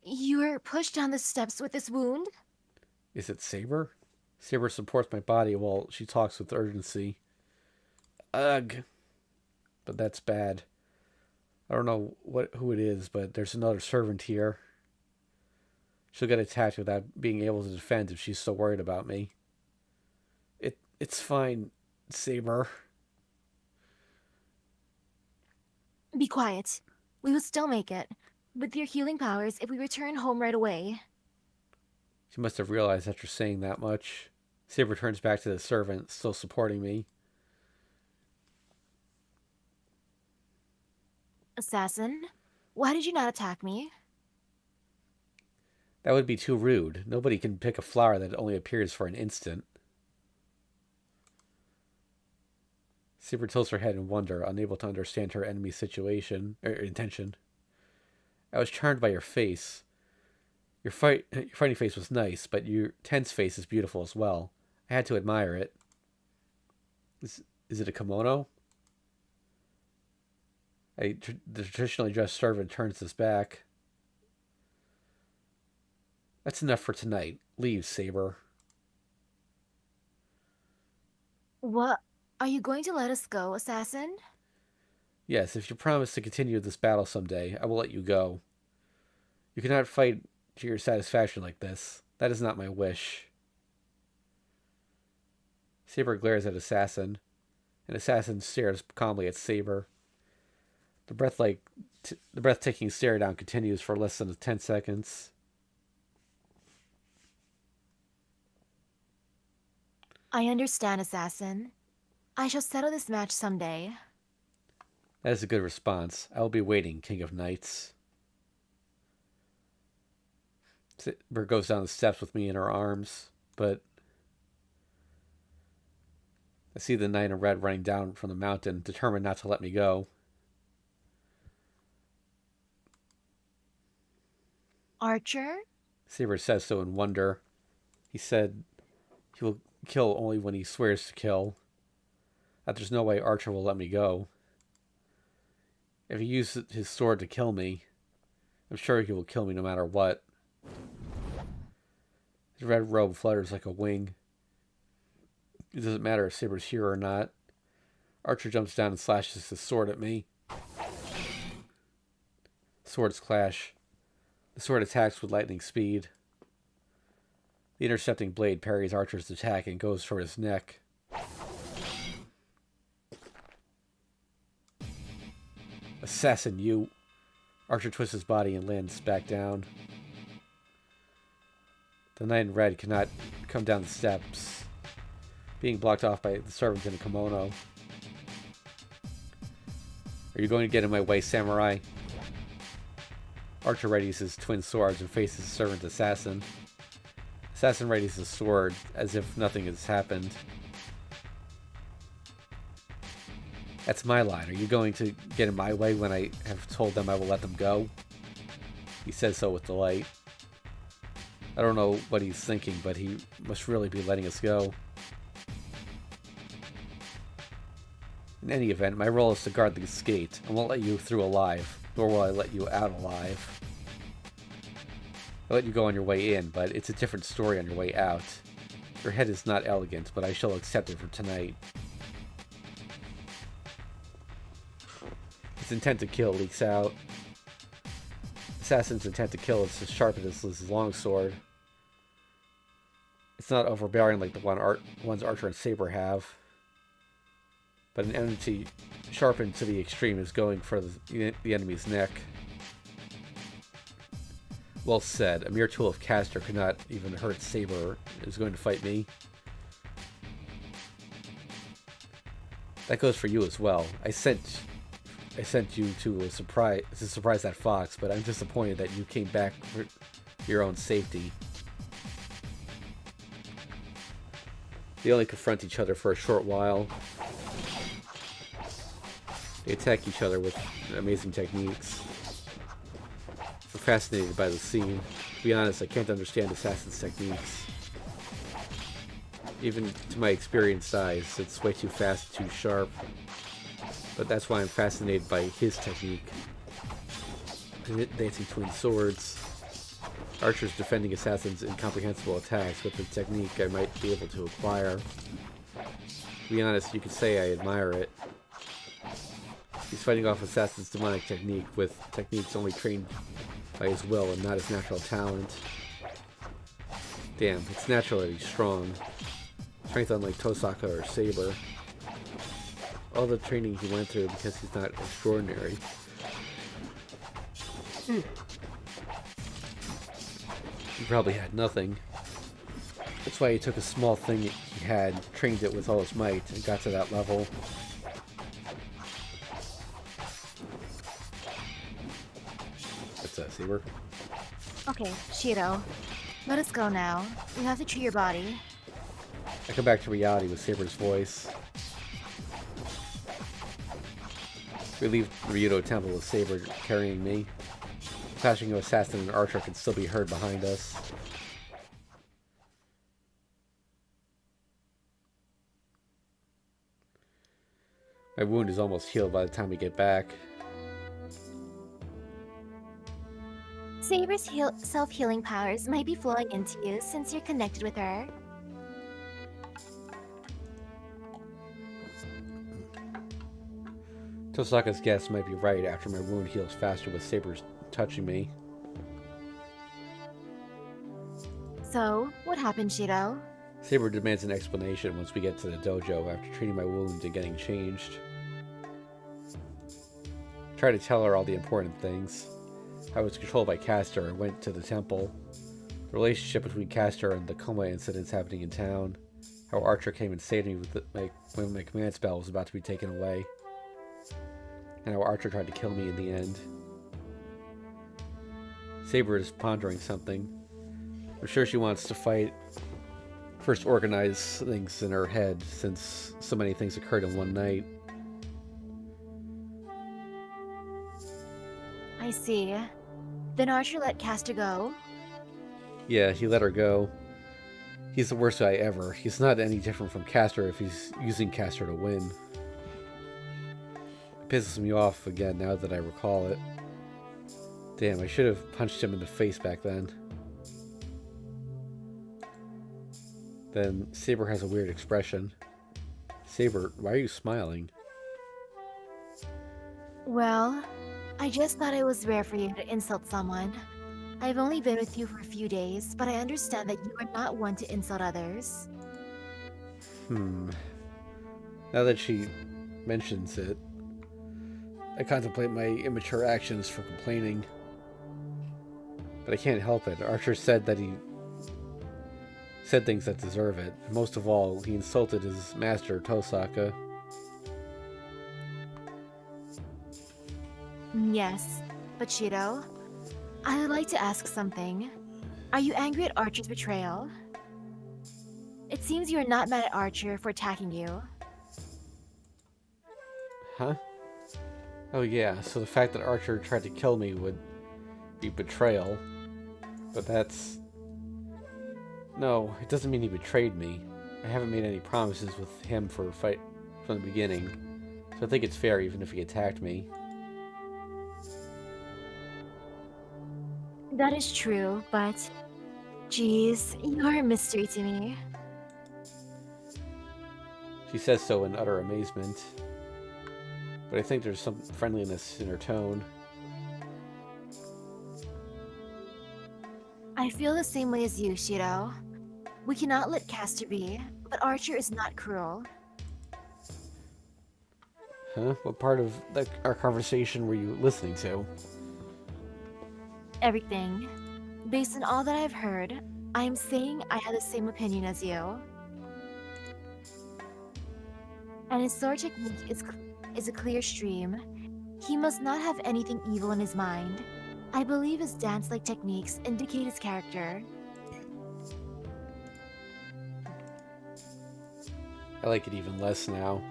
You were pushed down the steps with this wound? Is it Saber? Saber supports my body while she talks with urgency. Ugh. But that's bad. I don't know who it is, but there's another servant here. She'll get attacked without being able to defend if she's so worried about me. It's fine, Saber. Be quiet. We will still make it. With your healing powers, if we return home right away. She must have realized after saying that much. Saber turns back to the servant, still supporting me. Assassin, why did you not attack me? That would be too rude. Nobody can pick a flower that only appears for an instant. Saber tilts her head in wonder, unable to understand her enemy's intention. I was charmed by your face. Your fighting face was nice, but your tense face is beautiful as well. I had to admire it. Is it a kimono? The traditionally dressed servant turns his back. That's enough for tonight. Leave, Saber. What? Are you going to let us go, Assassin? Yes, if you promise to continue this battle someday, I will let you go. You cannot fight to your satisfaction like this. That is not my wish. Saber glares at Assassin, and Assassin stares calmly at Saber. The breathtaking stare down continues for less than 10 seconds. I understand, Assassin. I shall settle this match someday. That is a good response. I will be waiting, King of Knights. Saber goes down the steps with me in her arms, but I see the knight in red running down from the mountain, determined not to let me go. Archer? Saber says so in wonder. He said he will kill only when he swears to kill. That there's no way Archer will let me go. If he uses his sword to kill me, I'm sure he will kill me no matter what. His red robe flutters like a wing. It doesn't matter if Saber's here or not. Archer jumps down and slashes his sword at me. Swords clash. The sword attacks with lightning speed. The intercepting blade parries Archer's attack and goes for his neck. Assassin, you! Archer twists his body and lands back down. The knight in red cannot come down the steps, being blocked off by the servant in a kimono. Are you going to get in my way, samurai? Archer readies his twin swords and faces the servant assassin. Assassin readies his sword as if nothing has happened. That's my line. Are you going to get in my way when I have told them I will let them go? He says so with delight. I don't know what he's thinking, but he must really be letting us go. In any event, my role is to guard the gate. I won't let you through alive, nor will I let you out alive. I'll let you go on your way in, but it's a different story on your way out. Your head is not elegant, but I shall accept it for tonight. His intent to kill leaks out. Assassin's intent to kill is as sharp as his longsword. It's not overbearing like the ones Archer and Saber have. But an enmity sharpened to the extreme is going for the enemy's neck. Well said. A mere tool of Caster could not even hurt Saber, who's going to fight me. That goes for you as well. I sent you to surprise that fox, but I'm disappointed that you came back for your own safety. They only confront each other for a short while. They attack each other with amazing techniques. I'm fascinated by the scene. To be honest, I can't understand Assassin's techniques. Even to my experienced eyes, it's way too fast, too sharp. But that's why I'm fascinated by his technique. Dancing twin swords. Archers defending Assassin's incomprehensible attacks with a technique I might be able to acquire. To be honest, you could say I admire it. He's fighting off Assassin's demonic technique with techniques only trained by his will and not his natural talent. Damn, it's naturally strong. Strength unlike Tosaka or Saber. All the training he went through because he's not extraordinary. He probably had nothing. That's why he took a small thing he had, trained it with all his might, and got to that level. What's that, Saber? Okay, Shiro. Let us go now. We have to treat your body. I come back to reality with Saber's voice. We leave Ryudo Temple with Saber carrying me. The clashing of Assassin and Archer can still be heard behind us. My wound is almost healed by the time we get back. Saber's self-healing powers might be flowing into you since you're connected with her. Tosaka's guess might be right after my wound heals faster with Saber's touching me. So, what happened, Shiro? Saber demands an explanation once we get to the dojo after treating my wound and getting changed. I try to tell her all the important things. I was controlled by Castor and went to the temple. The relationship between Castor and the coma incidents happening in town. How Archer came and saved me when my command spell was about to be taken away. And how Archer tried to kill me in the end. Saber is pondering something. I'm sure she wants to fight. First organize things in her head, since so many things occurred in one night. I see. Then Archer let Castor go? Yeah, he let her go. He's the worst guy ever. He's not any different from Castor if he's using Castor to win. It pisses me off again now that I recall it. Damn, I should have punched him in the face back then. Then Saber has a weird expression. Saber, why are you smiling? Well, I just thought it was rare for you to insult someone. I've only been with you for a few days, but I understand that you are not one to insult others. Now that she mentions it, I contemplate my immature actions for complaining. But I can't help it. Archer said that he said things that deserve it. And most of all, he insulted his master, Tosaka. Yes, but Shiro, I would like to ask something. Are you angry at Archer's betrayal? It seems you are not mad at Archer for attacking you. Huh? Oh yeah, so the fact that Archer tried to kill me would be betrayal. But that's No, it doesn't mean he betrayed me. I haven't made any promises with him for a fight from the beginning, so I think it's fair even if he attacked me. That is true, but geez, you're a mystery to me. She says so in utter amazement, but I think there's some friendliness in her tone. I feel the same way as you, Shiro. We cannot let Castor be, but Archer is not cruel. Huh? What part of our conversation were you listening to? Everything. Based on all that I've heard, I am saying I have the same opinion as you. And his sword technique is a clear stream. He must not have anything evil in his mind. I believe his dance-like techniques indicate his character. I like it even less now.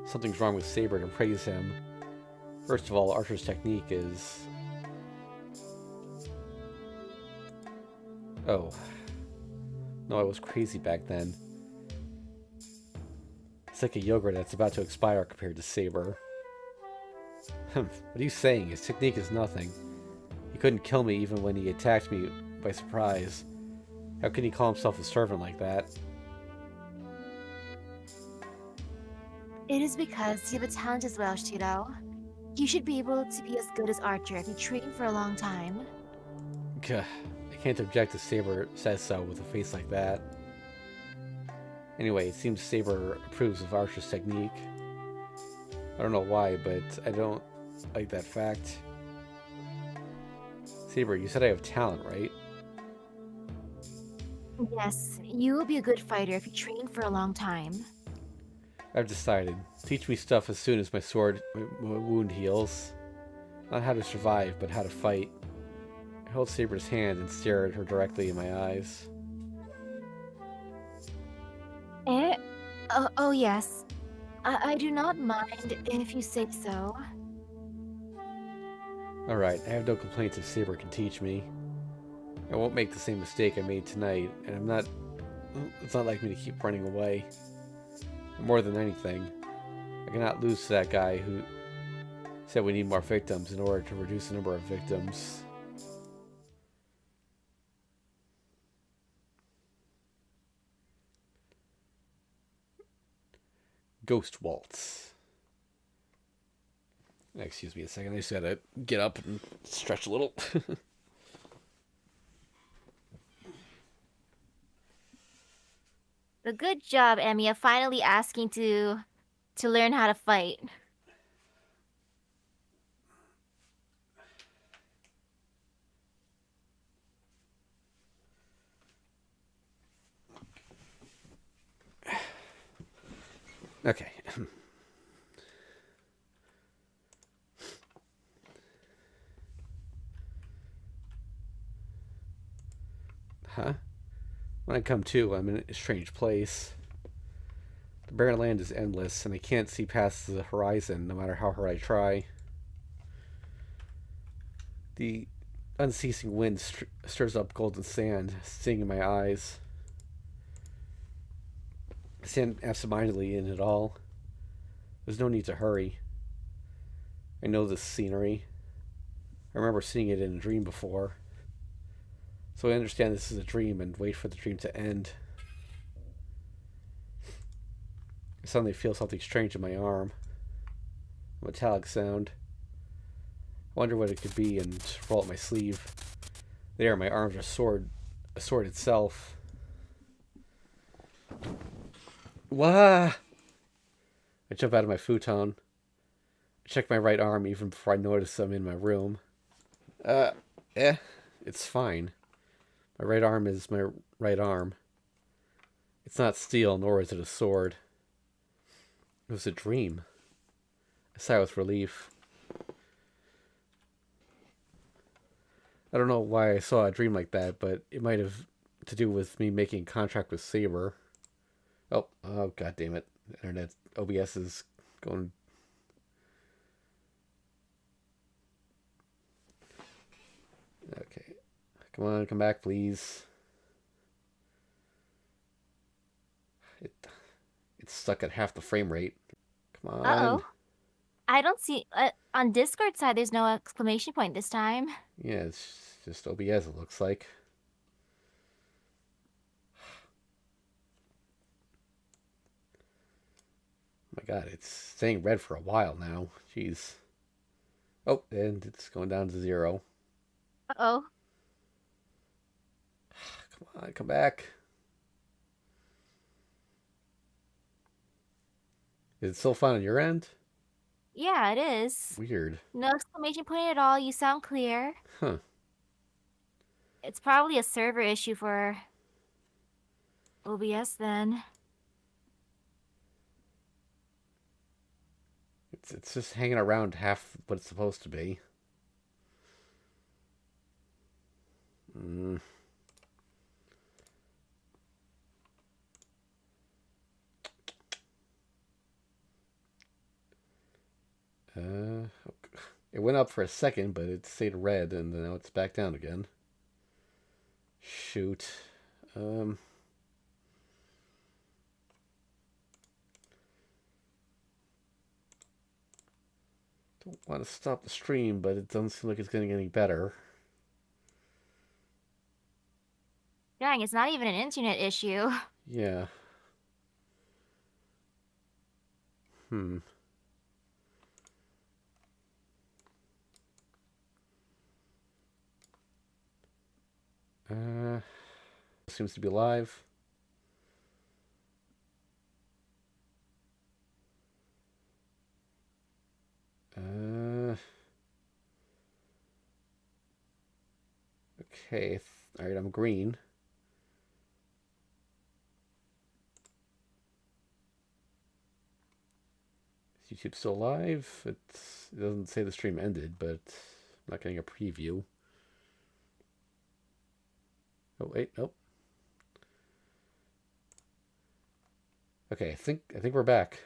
Something's wrong with Saber to praise him. First of all, Archer's technique is... Oh. No, I was crazy back then. It's like a yogurt that's about to expire compared to Saber. What are you saying? His technique is nothing. He couldn't kill me even when he attacked me by surprise. How can he call himself a servant like that? It is because you have a talent as well, Shiro. You should be able to be as good as Archer if you train for a long time. Gah, I can't object if Saber says so with a face like that. Anyway, it seems Saber approves of Archer's technique. I don't know why, but I don't like that fact. Saber, you said I have talent, right? Yes, you will be a good fighter if you train for a long time. I've decided. Teach me stuff as soon as my wound heals. Not how to survive, but how to fight. I hold Saber's hand and stare at her directly in my eyes. Eh? Oh yes. I do not mind if you say so. Alright, I have no complaints if Saber can teach me. I won't make the same mistake I made tonight, and it's not like me to keep running away. More than anything, I cannot lose to that guy who said we need more victims in order to reduce the number of victims. Ghost Waltz. Excuse me a second, I just gotta get up and stretch a little. But good job, Emiya, finally asking to learn how to fight. Okay. Huh? When I come to, I'm in a strange place. The barren land is endless, and I can't see past the horizon no matter how hard I try. The unceasing wind stirs up golden sand, stinging my eyes. I stand absentmindedly in it all. There's no need to hurry. I know this scenery. I remember seeing it in a dream before. So I understand this is a dream and wait for the dream to end. I suddenly feel something strange in my arm. A metallic sound. I wonder what it could be and roll up my sleeve. There, my arms are a sword itself. Wah! I jump out of my futon. I check my right arm even before I notice I'm in my room. It's fine. My right arm is my right arm. It's not steel, nor is it a sword. It was a dream. I sigh with relief. I don't know why I saw a dream like that, but it might have to do with me making a contract with Saber. Oh, god damn it. Internet OBS is going... Okay. Come on, come back, please. it, it's stuck at half the frame rate. Come on. Uh-oh. I don't see... on Discord side, there's no exclamation point this time. Yeah, it's just OBS, it looks like. Oh my god, it's staying red for a while now. Jeez. Oh, and it's going down to 0. Uh-oh. Come on, come back. Is it still fine on your end? Yeah, it is. Weird. No exclamation point at all. You sound clear. Huh. It's probably a server issue for OBS then. It's just hanging around half what it's supposed to be. Mm. It went up for a second, but it stayed red, and now it's back down again. Shoot. Don't want to stop the stream, but it doesn't seem like it's getting any better. Dang, it's not even an internet issue. Yeah. Hmm. Seems to be live. Okay. All right, I'm green. Is YouTube still live? It doesn't say the stream ended, but I'm not getting a preview. Oh wait, nope. Okay, I think we're back.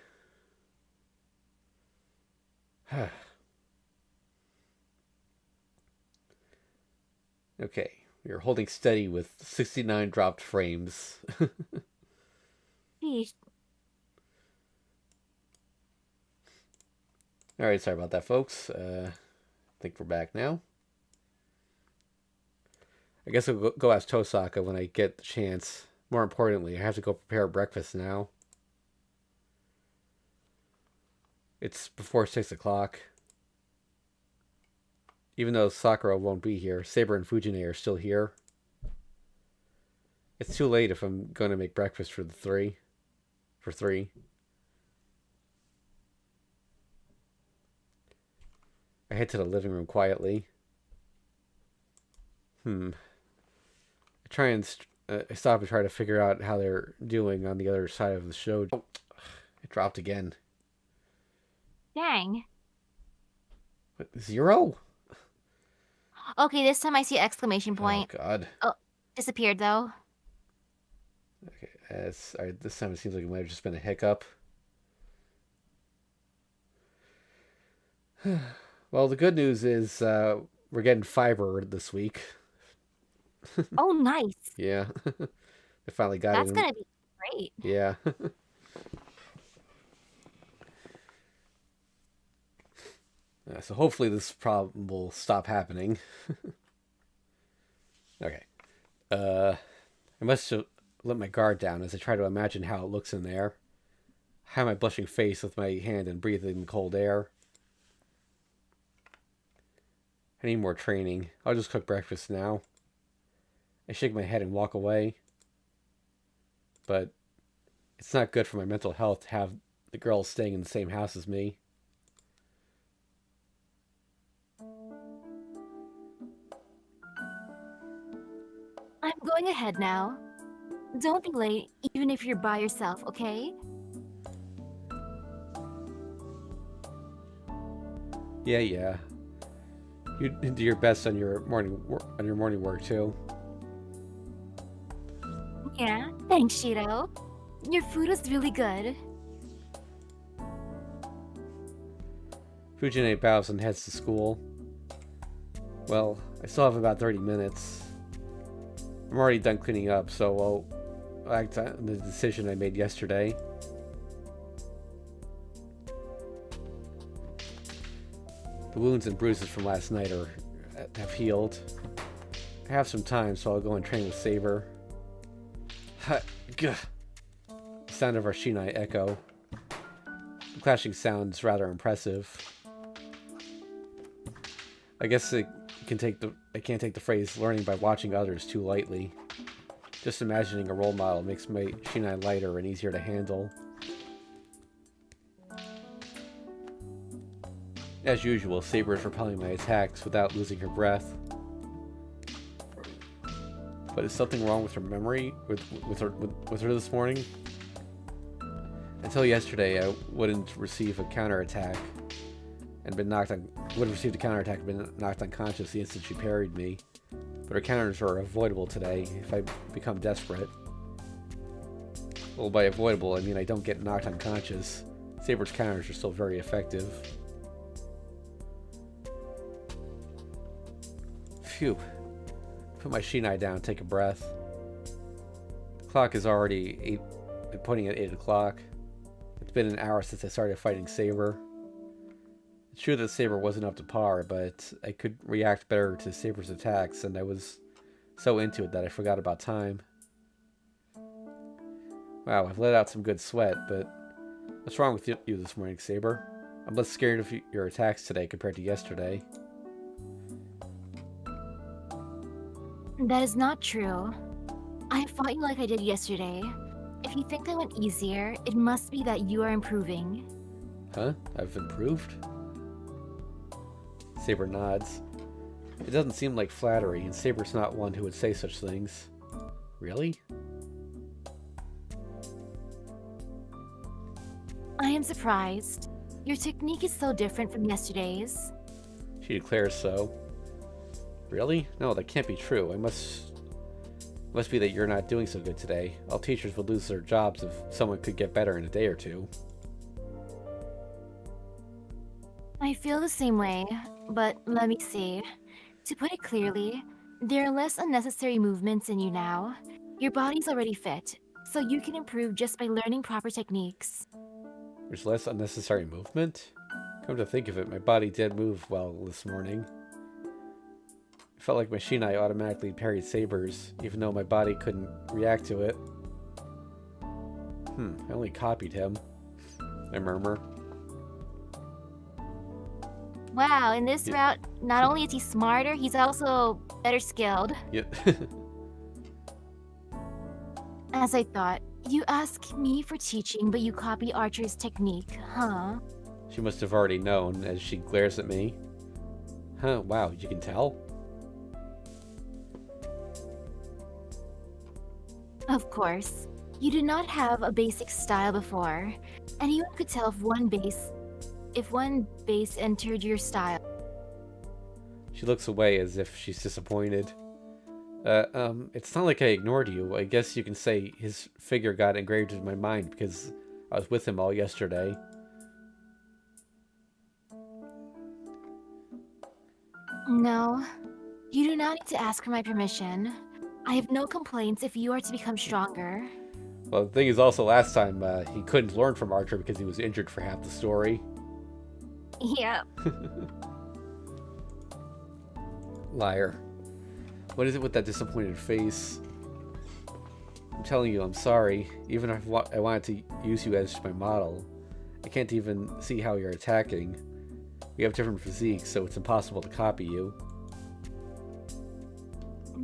Okay, we are holding steady with 69 dropped frames. Geez. All right, sorry about that, folks. I think we're back now. I guess I'll go ask Tosaka when I get the chance. More importantly, I have to go prepare breakfast now. It's before 6 o'clock. Even though Sakura won't be here, Saber and Fujine are still here. It's too late if I'm going to make breakfast for three. I head to the living room quietly. I try and I stop and try to figure out how they're doing on the other side of the show. Oh, it dropped again. Dang. What, 0? Okay, this time I see exclamation point. Oh god. Oh, disappeared though. Okay, all right, this time it seems like it might have just been a hiccup. Well, the good news is we're getting fiber this week. Oh, nice. Yeah. I finally got That's it. gonna be great. Yeah. So hopefully this problem will stop happening. Okay. I must have let my guard down as I try to imagine how it looks in there. Have my blushing face with my hand and breathing cold air. I need more training. I'll just cook breakfast now. I shake my head and walk away. But it's not good for my mental health to have the girls staying in the same house as me. I'm going ahead now. Don't be late, even if you're by yourself, okay? Yeah. You do your best on your morning work too. Yeah, thanks, Shiro. Your food was really good. Fujine bows and heads to school. Well, I still have about 30 minutes. I'm already done cleaning up, so act on the decision I made yesterday. The wounds and bruises from last night have healed. I have some time, so I'll go and train with Saber. The sound of our Shinai echo. The clashing sounds rather impressive. I guess I can't take the phrase learning by watching others too lightly. Just imagining a role model makes my Shinai lighter and easier to handle. As usual, Saber is repelling my attacks without losing her breath. But is something wrong with her memory? With her this morning? Until yesterday, I wouldn't receive a counterattack and been knocked on. Would have received a counterattack and been knocked unconscious the instant she parried me. But her counters are avoidable today if I become desperate. Well, by avoidable, I mean I don't get knocked unconscious. Saber's counters are still very effective. Phew. Put my Shinai down, take a breath. The clock is already pointing at 8 o'clock. It's been an hour since I started fighting Saber. It's true that Saber wasn't up to par, but I could react better to Saber's attacks, and I was so into it that I forgot about time. Wow, I've let out some good sweat, but what's wrong with you this morning, Saber? I'm less scared of your attacks today compared to yesterday. That is not true. I fought you like I did yesterday. If you think I went easier, it must be that you are improving. Huh? I've improved? Saber nods. It doesn't seem like flattery, and Saber's not one who would say such things. Really? I am surprised. Your technique is so different from yesterday's. She declares so. Really? No, that can't be true. Must be that you're not doing so good today. All teachers would lose their jobs if someone could get better in a day or two. I feel the same way, but let me see. To put it clearly, there are less unnecessary movements in you now. Your body's already fit, so you can improve just by learning proper techniques. There's less unnecessary movement? Come to think of it, my body did move well this morning. It felt like my Shinai automatically parried Saber's, even though my body couldn't react to it. I only copied him. I murmur. Wow, in this route, not only is he smarter, he's also better skilled. Yep. As I thought, you ask me for teaching, but you copy Archer's technique, huh? She must have already known as she glares at me. Huh, wow, you can tell? Of course. You did not have a basic style before. Anyone could tell if one base entered your style. She looks away as if she's disappointed. It's not like I ignored you. I guess you can say his figure got engraved in my mind because I was with him all yesterday. No, you do not need to ask for my permission. I have no complaints if you are to become stronger. Well, the thing is also last time he couldn't learn from Archer because he was injured for half the story. Yeah. Liar. What is it with that disappointed face? I'm telling you, I'm sorry. Even if I wanted to use you as my model, I can't even see how you're attacking. We have different physiques, so it's impossible to copy you.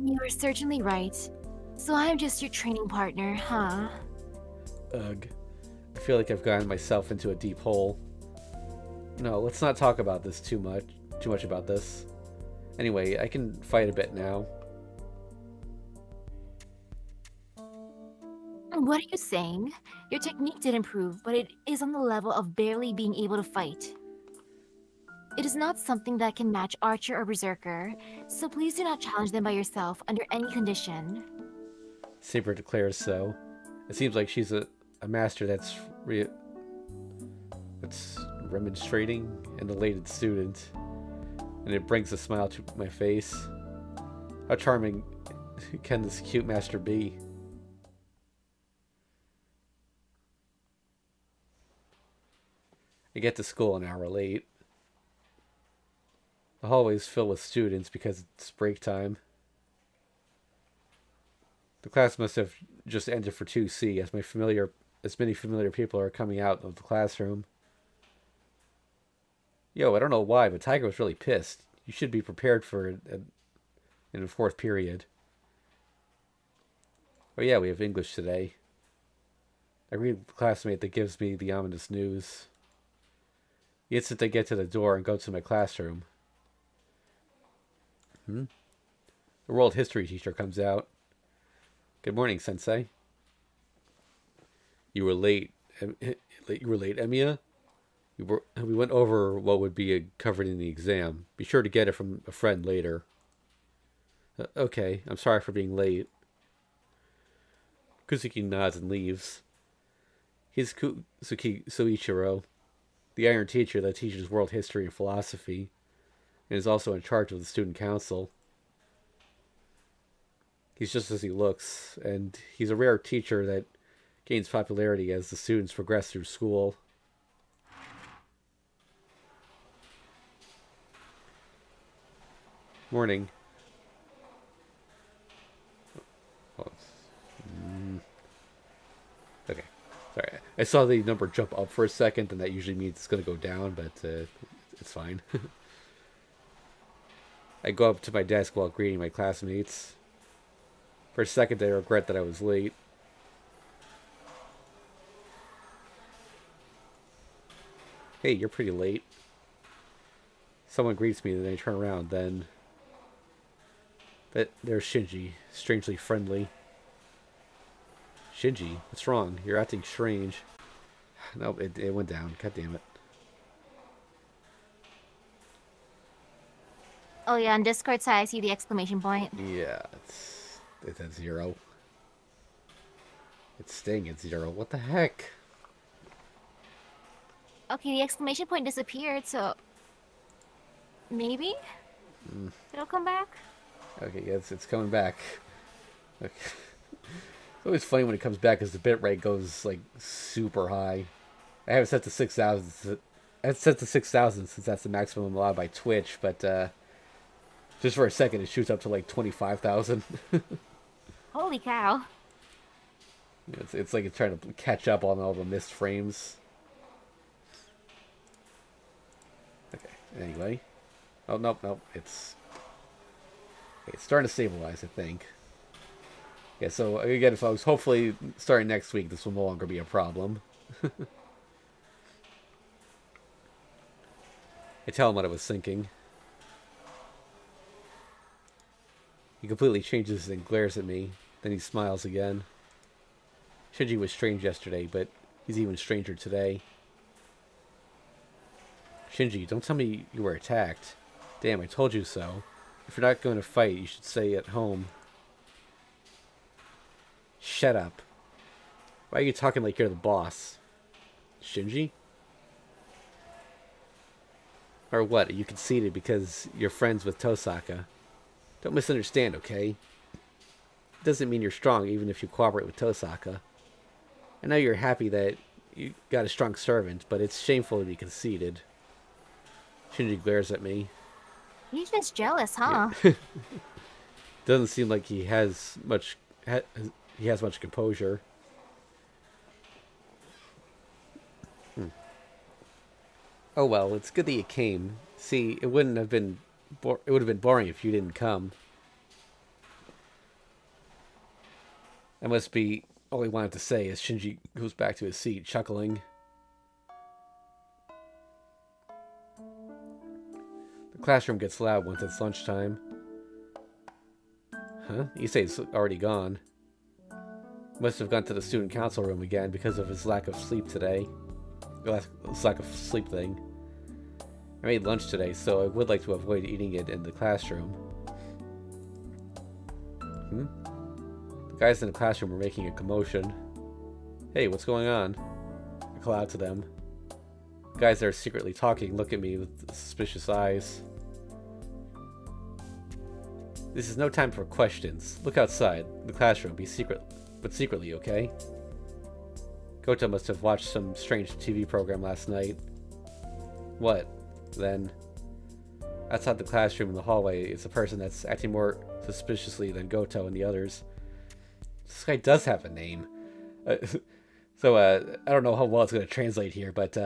You are certainly right. So I am just your training partner, huh? Ugh. I feel like I've gotten myself into a deep hole. No, let's not talk about this too much about this. Anyway, I can fight a bit now. What are you saying? Your technique did improve, but it is on the level of barely being able to fight. It is not something that can match Archer or Berserker, so please do not challenge them by yourself under any condition. Saber declares so. It seems like she's a master that's remonstrating, an elated student, and it brings a smile to my face. How charming can this cute master be? I get to school an hour late. The hallway's filled with students because it's break time. The class must have just ended for 2C as many familiar people are coming out of the classroom. Yo, I don't know why, but Tiger was really pissed. You should be prepared for it in the fourth period. Oh yeah, we have English today. I read the classmate that gives me the ominous news. The instant I get to the door and go to my classroom. The world history teacher comes out. Good morning, Sensei. You were late. You were late, Emiya? We went over what would be covered in the exam. Be sure to get it from a friend later. Okay, I'm sorry for being late. Kuzuki nods and leaves. He's Kuzuki Soichiro, the Iron Teacher that teaches world history and philosophy, and is also in charge of the student council. He's just as he looks, and he's a rare teacher that gains popularity as the students progress through school. Morning. Okay. Sorry. I saw the number jump up for a second, and that usually means it's going to go down, but it's fine. I go up to my desk while greeting my classmates. For a second, I regret that I was late. Hey, you're pretty late. Someone greets me, and then I turn around, then... But there's Shinji, strangely friendly. Shinji, what's wrong? You're acting strange. Nope, it went down. God damn it. Oh yeah, on Discord side, I see the exclamation point. Yeah, it's at 0. It's staying at 0. What the heck? Okay, the exclamation point disappeared, so... Maybe? It'll come back? Okay, yes, it's coming back. Okay. It's always funny when it comes back because the bitrate goes, like, super high. I have it set to 6,000. It's set to 6,000 since that's the maximum allowed by Twitch, but, just for a second, it shoots up to, like, 25,000. Holy cow. It's like it's trying to catch up on all the missed frames. Okay, anyway. Oh, nope. It's starting to stabilize, I think. Yeah, so again, folks, hopefully starting next week, this will no longer be a problem. I tell him what I was thinking. He completely changes and glares at me. Then he smiles again. Shinji was strange yesterday, but he's even stranger today. Shinji, don't tell me you were attacked. Damn, I told you so. If you're not going to fight, you should stay at home. Shut up. Why are you talking like you're the boss? Shinji? Or what, are you conceited because you're friends with Tosaka? Don't misunderstand, okay? It doesn't mean you're strong even if you cooperate with Tosaka. I know you're happy that you got a strong servant, but it's shameful to be conceited. Shinji glares at me. He's just jealous, huh? Yeah. Doesn't seem like he has much composure. Oh well, it's good that you came. See, it would have been boring if you didn't come. That must be all he wanted to say as Shinji goes back to his seat, chuckling. The classroom gets loud once it's lunchtime. Huh? Issei's already gone. Must have gone to the student council room again because of his lack of sleep today. His lack of sleep thing. I made lunch today, so I would like to avoid eating it in the classroom. The guys in the classroom are making a commotion. Hey, what's going on? I call out to them. The guys that are secretly talking look at me with suspicious eyes. This is no time for questions. Look outside. The classroom. Be secretly, okay? Kota must have watched some strange TV program last night. What? Then, outside the classroom in the hallway, it's a person that's acting more suspiciously than Goto and the others. This guy does have a name. I don't know how well it's going to translate here, but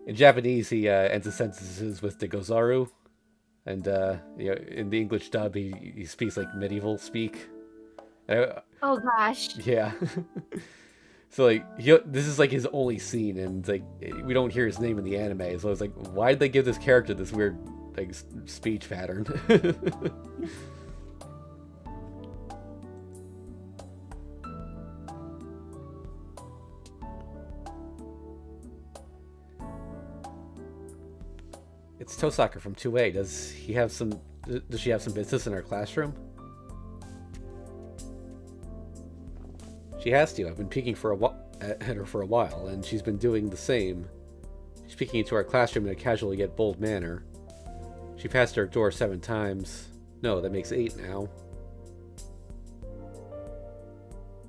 in Japanese, he ends his sentences with the Gozaru, and in the English dub, he speaks like medieval speak. Oh gosh. Yeah. So this is like his only scene, and like we don't hear his name in the anime. So I was like, why did they give this character this weird like speech pattern? It's Tosaka from 2A. Does she have some business in our classroom? She has to. I've been peeking at her for a while, and she's been doing the same. She's peeking into our classroom in a casual yet bold manner. She passed our door 7 times. No, that makes 8 now.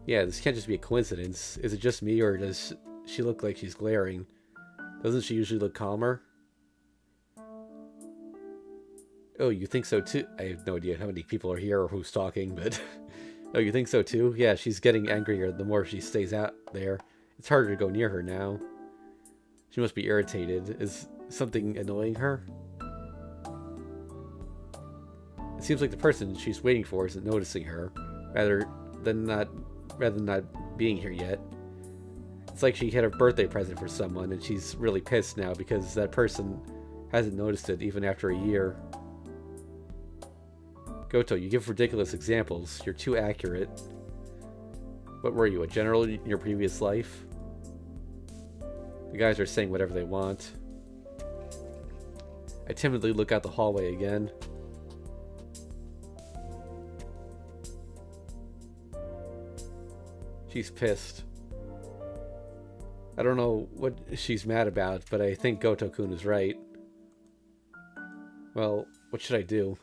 Yeah, this can't just be a coincidence. Is it just me, or does she look like she's glaring? Doesn't she usually look calmer? Oh, you think so too? I have no idea how many people are here or who's talking, but... Oh, you think so too? Yeah, she's getting angrier the more she stays out there. It's harder to go near her now. She must be irritated. Is something annoying her? It seems like the person she's waiting for isn't noticing her, rather than not being here yet. It's like she had a birthday present for someone, and she's really pissed now because that person hasn't noticed it even after a year. Goto, you give ridiculous examples. You're too accurate. What were you, a general in your previous life? The guys are saying whatever they want. I timidly look out the hallway again. She's pissed. I don't know what she's mad about, but I think Goto-kun is right. Well, what should I do?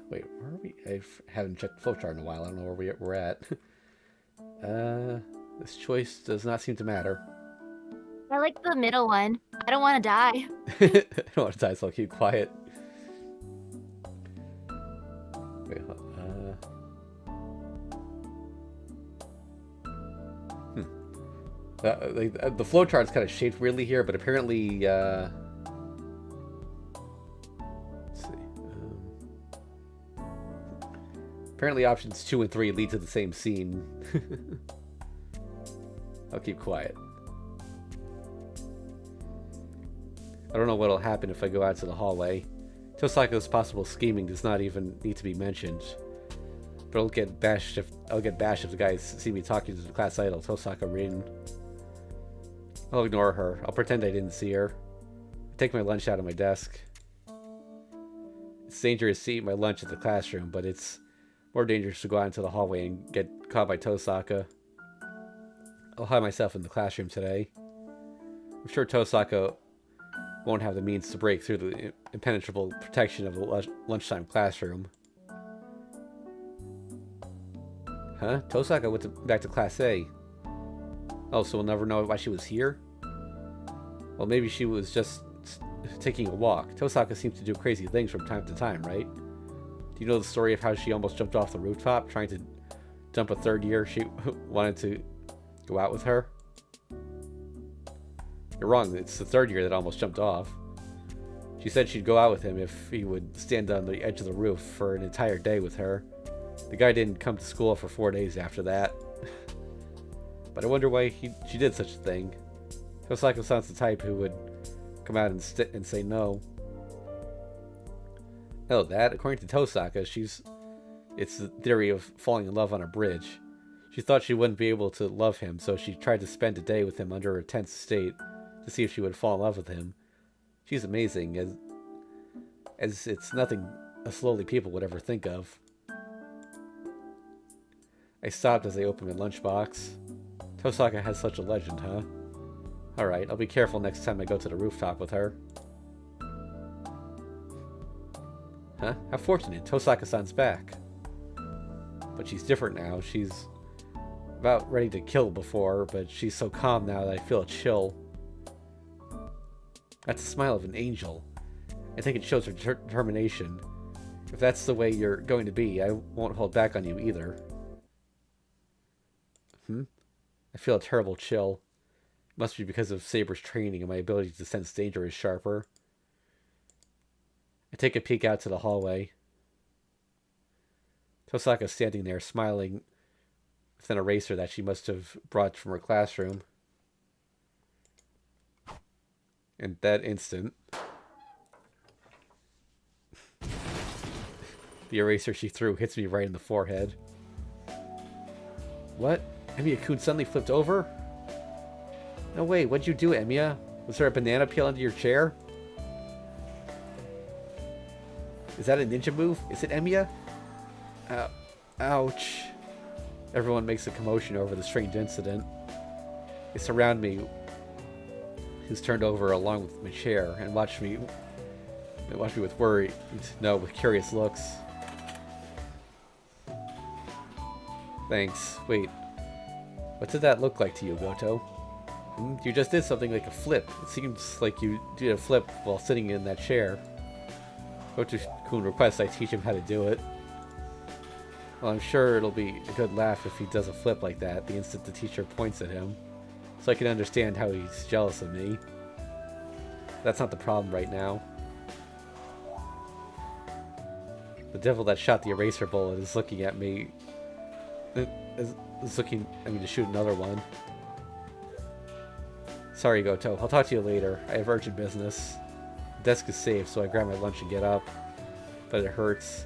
Wait, where are we? I haven't checked the flowchart in a while. I don't know where we're at. This choice does not seem to matter. I like the middle one. I don't want to die. I don't want to die, so I'll keep quiet. Wait, the flowchart's kind of shaped weirdly here, but apparently, let's see. Apparently options 2 and 3 lead to the same scene. I'll keep quiet. I don't know what'll happen if I go out to the hallway. Tosaka's possible scheming does not even need to be mentioned. But I'll get bashed if the guys see me talking to the class idol, Tosaka Rin. I'll ignore her. I'll pretend I didn't see her. I take my lunch out of my desk. It's dangerous to eat my lunch at the classroom, but it's more dangerous to go out into the hallway and get caught by Tosaka. I'll hide myself in the classroom today. I'm sure Tosaka won't have the means to break through the impenetrable protection of the lunchtime classroom. Huh? Tosaka went back to Class A. Oh, so we'll never know why she was here? Well, maybe she was just taking a walk. Tosaka seems to do crazy things from time to time, right? Do you know the story of how she almost jumped off the rooftop trying to dump a third year she wanted to go out with her? You're wrong, it's the third year that almost jumped off. She said she'd go out with him if he would stand on the edge of the roof for an entire day with her. The guy didn't come to school for 4 days after that. But I wonder why she did such a thing. Tosaka sounds the type who would come out and say no. Oh, that? According to Tosaka, it's the theory of falling in love on a bridge. She thought she wouldn't be able to love him, so she tried to spend a day with him under a tense state to see if she would fall in love with him. She's amazing, as it's nothing slowly people would ever think of. I stopped as I opened my lunchbox. Tosaka has such a legend, huh? Alright, I'll be careful next time I go to the rooftop with her. Huh? How fortunate, Tosaka-san's back. But she's different now. She's about ready to kill before, but she's so calm now that I feel a chill. That's the smile of an angel. I think it shows her determination. If that's the way you're going to be, I won't hold back on you either. I feel a terrible chill. It must be because of Saber's training and my ability to sense danger is sharper. I take a peek out to the hallway. Tosaka's standing there, smiling with an eraser that she must have brought from her classroom. In that instant, the eraser she threw hits me right in the forehead. What? Emiya-kun suddenly flipped over? No way, what'd you do, Emiya? Was there a banana peel under your chair? Is that a ninja move? Is it Emiya? Ouch. Everyone makes a commotion over the strange incident. They surround me, who's turned over along with my chair, and watch me with worry, no, with curious looks. Thanks. Wait, what did that look like to you, Goto? You just did something like a flip. It seems like you did a flip while sitting in that chair. Goto-kun requests I teach him how to do it. Well, I'm sure it'll be a good laugh if he does a flip like that the instant the teacher points at him, so I can understand how he's jealous of me. That's not the problem right now. The devil that shot the eraser bullet is looking at me. Is looking at me to shoot another one. Sorry, Goto. I'll talk to you later. I have urgent business. The desk is safe, so I grab my lunch and get up. But it hurts.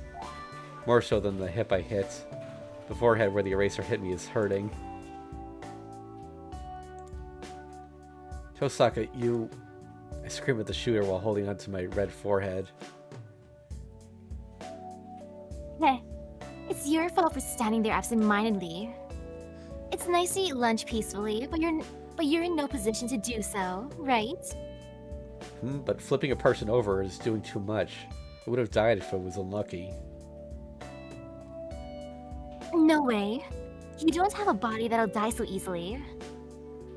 More so than the hip I hit. The forehead where the eraser hit me is hurting. Tosaka, you... I scream at the shooter while holding onto my red forehead. Heh. It's your fault for standing there absent-mindedly. It's nice to eat lunch peacefully, but you're in no position to do so, right? But flipping a person over is doing too much. I would have died if I was unlucky. No way. You don't have a body that'll die so easily.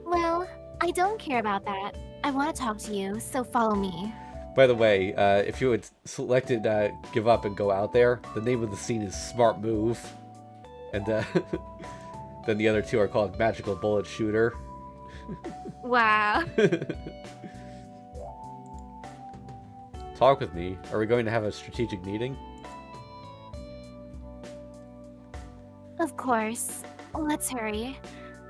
Well, I don't care about that. I want to talk to you, so follow me. By the way, if you had selected Give Up and Go Out There, the name of the scene is Smart Move. And then the other two are called Magical Bullet Shooter. Wow. Talk with me. Are we going to have a strategic meeting? Of course. Let's hurry.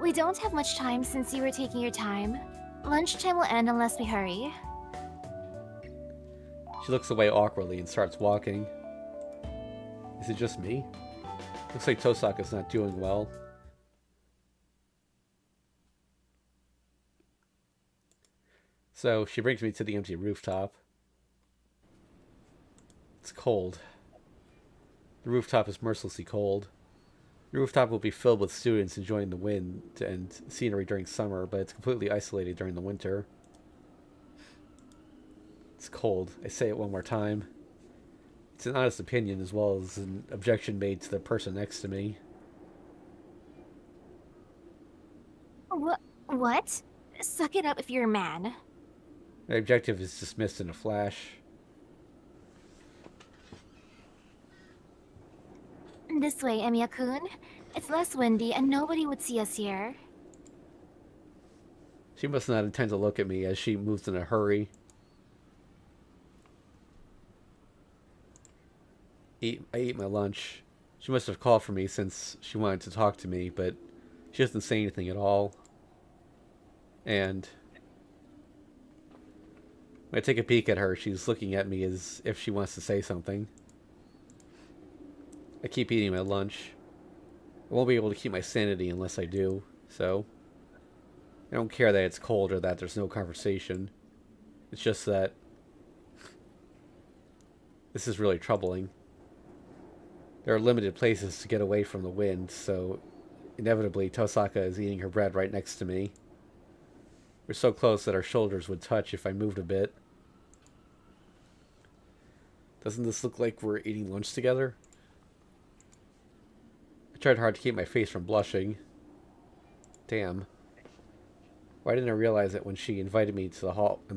We don't have much time since you were taking your time. Lunchtime will end unless we hurry. She looks away awkwardly and starts walking. Is it just me? Looks like Tosaka's not doing well. So she brings me to the empty rooftop. It's cold. The rooftop is mercilessly cold. The rooftop will be filled with students enjoying the wind and scenery during summer, but it's completely isolated during the winter. It's cold. I say it one more time. It's an honest opinion as well as an objection made to the person next to me. What? Suck it up if you're a man. My objective is dismissed in a flash. This way, Emiya-kun. It's less windy and nobody would see us here. She must not intend to look at me as she moves in a hurry. I ate my lunch. She must have called for me since she wanted to talk to me, but she doesn't say anything at all. And when I take a peek at her, she's looking at me as if she wants to say something. I keep eating my lunch. I won't be able to keep my sanity unless I do, so I don't care that it's cold or that there's no conversation. It's just that this is really troubling. There are limited places to get away from the wind, so inevitably Tosaka is eating her bread right next to me. We're so close that our shoulders would touch if I moved a bit. Doesn't this look like we're eating lunch together? I tried hard to keep my face from blushing. Damn. Why didn't I realize it when she invited me to the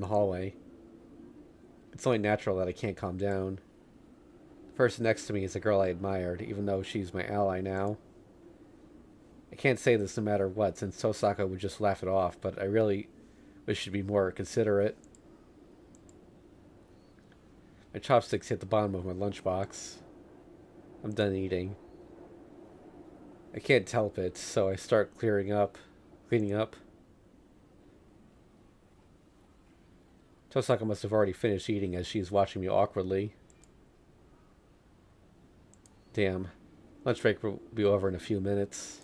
hallway? It's only natural that I can't calm down. The person next to me is a girl I admired, even though she's my ally now. I can't say this no matter what, since Tosaka would just laugh it off, but I really wish she'd be more considerate. My chopsticks hit the bottom of my lunchbox. I'm done eating. I can't help it, so I start cleaning up. Tosaka must have already finished eating as she's watching me awkwardly. Damn. Lunch break will be over in a few minutes.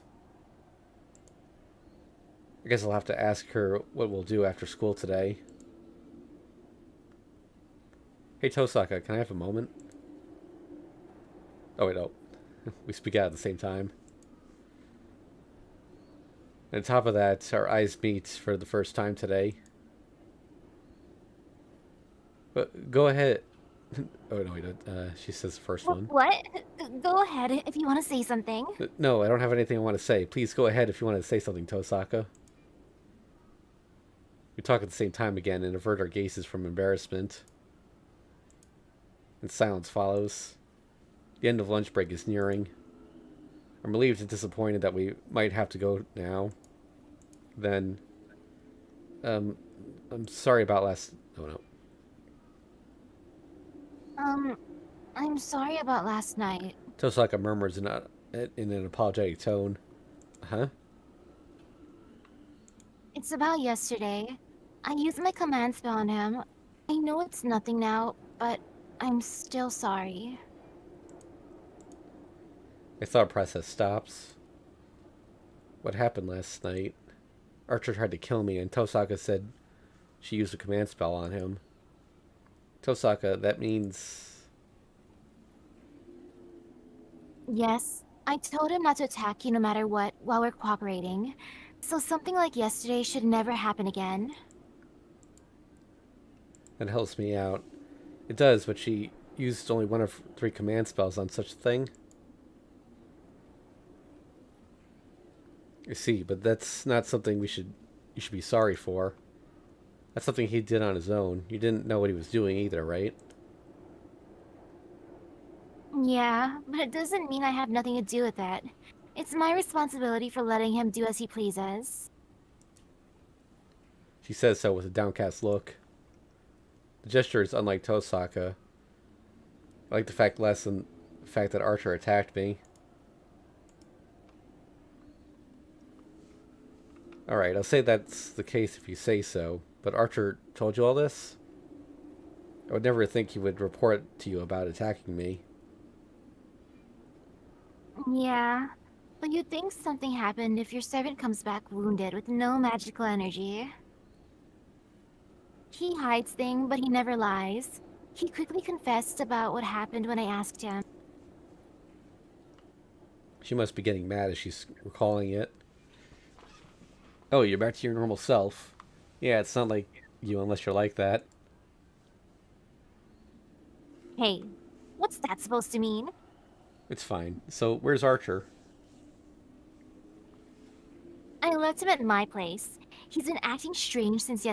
I guess I'll have to ask her what we'll do after school today. Hey Tosaka, can I have a moment? Oh wait, no. We speak out at the same time. And on top of that, our eyes meet for the first time today. But go ahead. Oh no, wait. She says the first one. What? Go ahead if you want to say something. No, I don't have anything I want to say. Please go ahead if you want to say something, Tosaka. We talk at the same time again and avert our gazes from embarrassment. And silence follows. The end of lunch break is nearing. I'm relieved and disappointed that we might have to go now. Then, I'm sorry about last. Oh no. Um, I'm sorry about last night. Tosaka murmurs in an apologetic tone. Huh? It's about yesterday. I used my command spell on him. I know it's nothing now, but I'm still sorry. My thought process stops. What happened last night? Archer tried to kill me, and Tosaka said she used a command spell on him. Tosaka, that means... Yes, I told him not to attack you no matter what while we're cooperating. So something like yesterday should never happen again. That helps me out. It does, but she used only one of 3 command spells on such a thing. I see, but that's not something you should be sorry for. That's something he did on his own. You didn't know what he was doing either, right? Yeah, but it doesn't mean I have nothing to do with it. It's my responsibility for letting him do as he pleases. She says so with a downcast look. The gesture is unlike Tosaka. I like the fact less than the fact that Archer attacked me. Alright, I'll say that's the case if you say so. But Archer told you all this? I would never think he would report to you about attacking me. Yeah, but you'd think something happened if your servant comes back wounded with no magical energy. He hides things, but he never lies. He quickly confessed about what happened when I asked him. She must be getting mad as she's recalling it. Oh, you're back to your normal self. Yeah, it's not like you unless you're like that. Hey, what's that supposed to mean? It's fine. So, where's Archer? I left him at my place. He's been acting strange since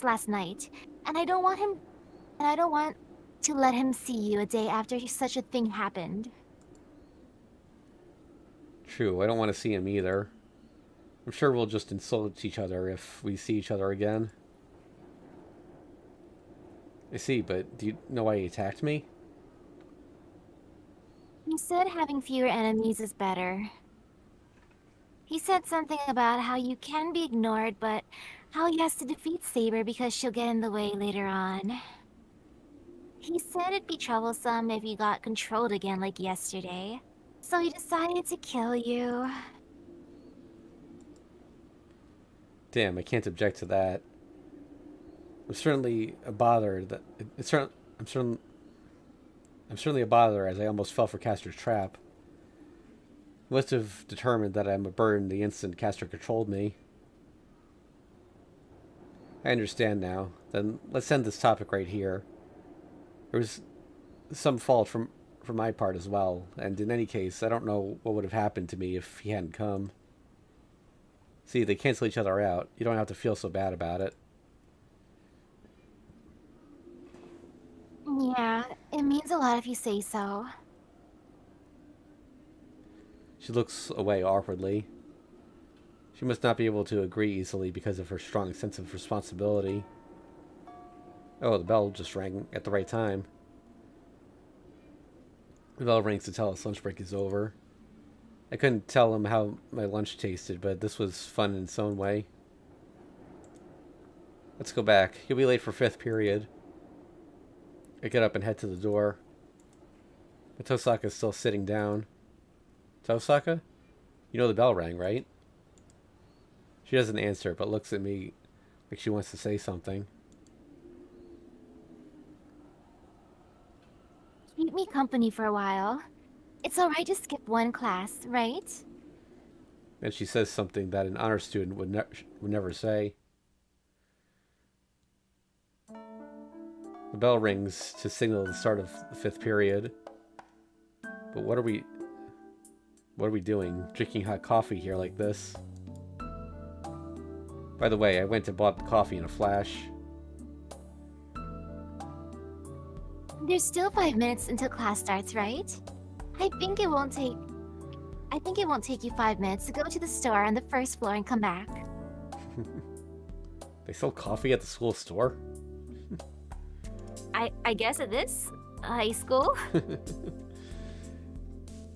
last night, and I don't want to let him see you a day after such a thing happened. True, I don't want to see him either. I'm sure we'll just insult each other if we see each other again. I see, but do you know why he attacked me? He said having fewer enemies is better. He said something about how you can be ignored, but how he has to defeat Saber because she'll get in the way later on. He said it'd be troublesome if you got controlled again like yesterday, so he decided to kill you. Damn, I can't object to that. I'm certainly a bother that I'm certainly a bother as I almost fell for Castor's trap. He must have determined that I'm a burden the instant Castor controlled me. I understand now. Then let's end this topic right here. There was some fault from my part as well, and in any case, I don't know what would have happened to me if he hadn't come. See, they cancel each other out. You don't have to feel so bad about it. Yeah, it means a lot if you say so. She looks away awkwardly. She must not be able to agree easily because of her strong sense of responsibility. Oh, the bell just rang at the right time. The bell rings to tell us lunch break is over. I couldn't tell him how my lunch tasted, but this was fun in its own way. Let's go back. You'll be late for fifth period. I get up and head to the door. But Tosaka's still sitting down. Tosaka? You know the bell rang, right? She doesn't answer, but looks at me like she wants to say something. Keep me company for a while. It's alright to skip one class, right? And she says something that an honor student would never say. The bell rings to signal the start of the fifth period. But what are we doing? Drinking hot coffee here like this? By the way, I went and bought the coffee in a flash. There's still 5 minutes until class starts, right? I think it won't take you 5 minutes to go to the store on the first floor and come back. They sell coffee at the school store? I guess at this high school.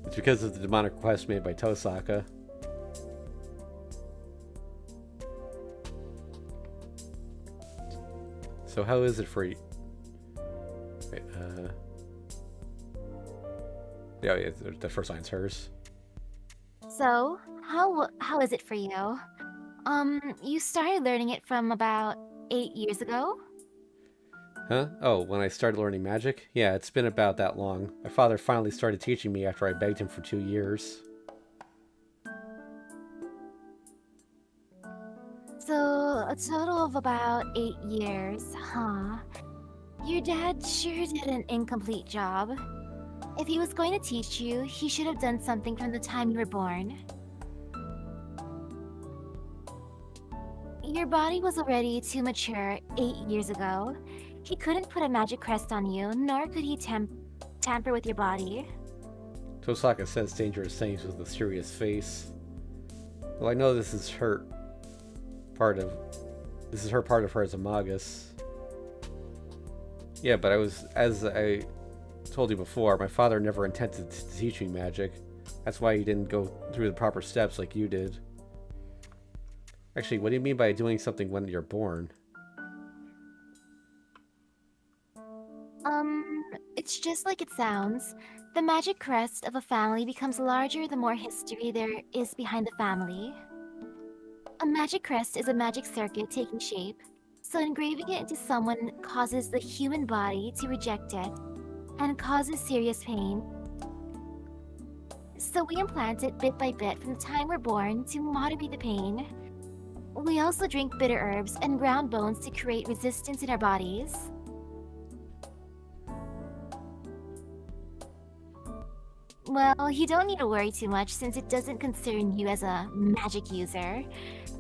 It's because of the demonic request made by Tosaka. So how is it for you? Wait, yeah, the first line's hers. So, how is it for you? You started learning it from about 8 years ago? Huh? Oh, when I started learning magic? Yeah, it's been about that long. My father finally started teaching me after I begged him for 2 years. So, a total of about 8 years, huh? Your dad sure did an incomplete job. If he was going to teach you, he should have done something from the time you were born. Your body was already too mature 8 years ago. He couldn't put a magic crest on you, nor could he tamper with your body. Tosaka says dangerous things with a serious face. Well, I know this is her part of her as a magus. Yeah, but as I told you before, my father never intended to teach me magic. That's why he didn't go through the proper steps like you did. Actually, what do you mean by doing something when you're born? It's just like it sounds. The magic crest of a family becomes larger the more history there is behind the family. A magic crest is a magic circuit taking shape, so engraving it into someone causes the human body to reject it and causes serious pain. So we implant it bit by bit from the time we're born to moderate the pain. We also drink bitter herbs and ground bones to create resistance in our bodies. Well, you don't need to worry too much since it doesn't concern you as a magic user.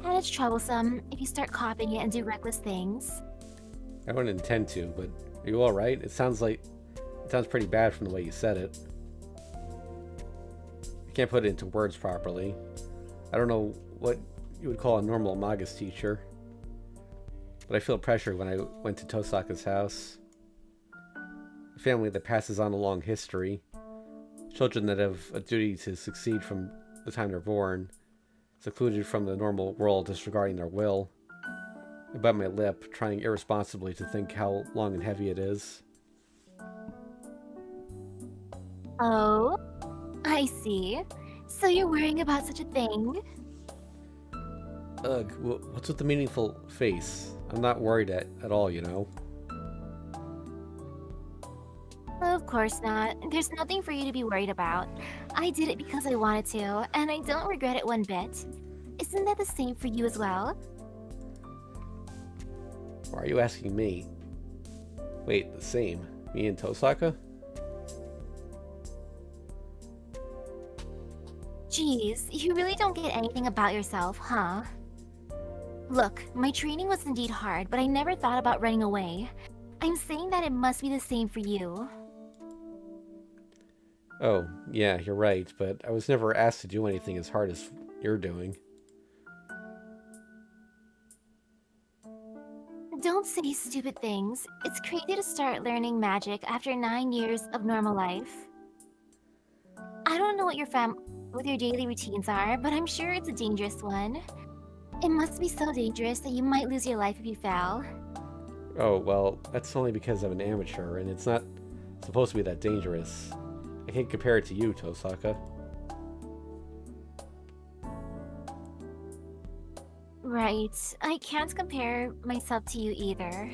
And it's troublesome if you start copying it and do reckless things. I don't intend to, but are you alright? It sounds pretty bad from the way you said it. I can't put it into words properly. I don't know what you would call a normal magus teacher. But I feel pressure when I went to Tosaka's house. A family that passes on a long history. Children that have a duty to succeed from the time they're born. Secluded from the normal world, disregarding their will. I bite my lip, trying irresponsibly to think how long and heavy it is. Oh, I see. So you're worrying about such a thing? Ugh, what's with the meaningful face? I'm not worried at all, you know. Of course not. There's nothing for you to be worried about. I did it because I wanted to, and I don't regret it one bit. Isn't that the same for you as well? Why are you asking me? Wait, the same? Me and Tosaka? Jeez, you really don't get anything about yourself, huh? Look, my training was indeed hard, but I never thought about running away. I'm saying that it must be the same for you. Oh, yeah, you're right, but I was never asked to do anything as hard as you're doing. Don't say stupid things. It's crazy to start learning magic after 9 years of normal life. I don't know what your daily routines are, but I'm sure it's a dangerous one. It must be so dangerous that you might lose your life if you fell. Oh, well, that's only because I'm an amateur, and it's not supposed to be that dangerous. I can't compare it to you, Tosaka. Right. I can't compare myself to you either.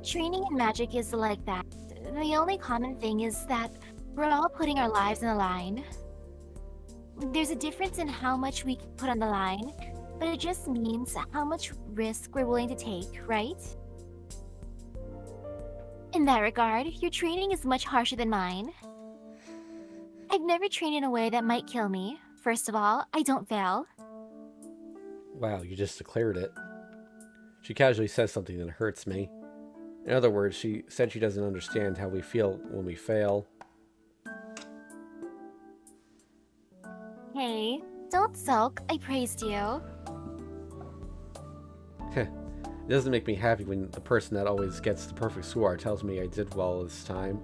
Training in magic is like that. The only common thing is that we're all putting our lives on the line. There's a difference in how much we put on the line, but it just means how much risk we're willing to take, right? In that regard, your training is much harsher than mine. I've never trained in a way that might kill me. First of all, I don't fail. Wow, you just declared it. She casually says something that hurts me. In other words, she said she doesn't understand how we feel when we fail. Hey, don't sulk. I praised you. It doesn't make me happy when the person that always gets the perfect score tells me I did well this time.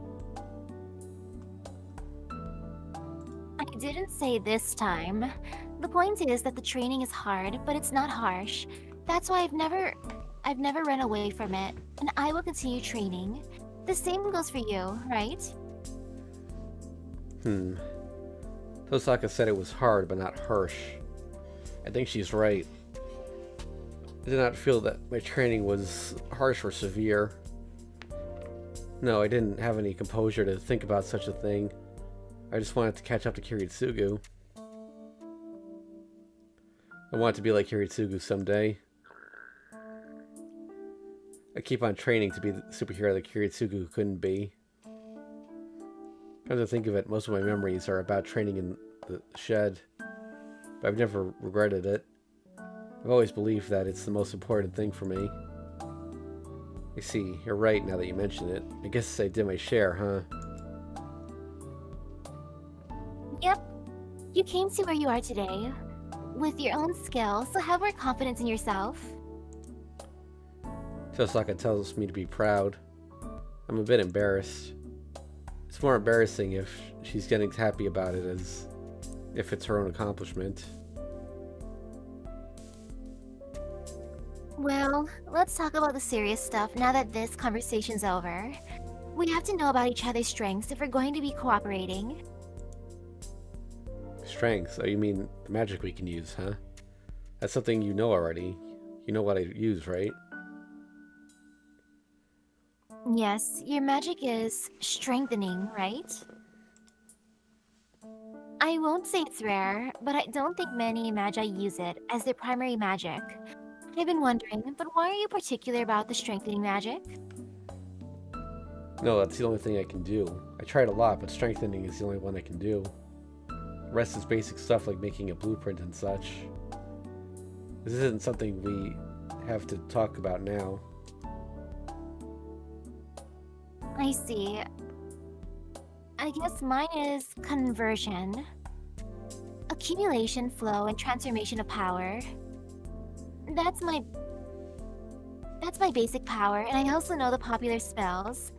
I didn't say this time. The point is that the training is hard, but it's not harsh. That's why I've never run away from it, and I will continue training. The same goes for you, right? Tosaka said it was hard, but not harsh. I think she's right. I did not feel that my training was harsh or severe. No, I didn't have any composure to think about such a thing. I just wanted to catch up to Kiritsugu. I want to be like Kiritsugu someday. I keep on training to be the superhero that Kiritsugu couldn't be. Come to think of it, most of my memories are about training in the shed, but I've never regretted it. I've always believed that it's the most important thing for me. I see, you're right now that you mention it. I guess I did my share, huh? Yep. You came to where you are today with your own skill, so have more confidence in yourself. Tosaka tells me to be proud. I'm a bit embarrassed. It's more embarrassing if she's getting happy about it as if it's her own accomplishment. Well, let's talk about the serious stuff now that this conversation's over. We have to know about each other's strengths if we're going to be cooperating. Strengths? Oh, you mean the magic we can use, huh? That's something you know already. You know what I use, right? Yes, your magic is strengthening, right? I won't say it's rare, but I don't think many magi use it as their primary magic. I've been wondering, but why are you particular about the strengthening magic? No, that's the only thing I can do. I tried a lot, but strengthening is the only one I can do. The rest is basic stuff like making a blueprint and such. This isn't something we have to talk about now. I see. I guess mine is conversion. Accumulation, flow, and transformation of power. That's my basic power, and I also know the popular spells.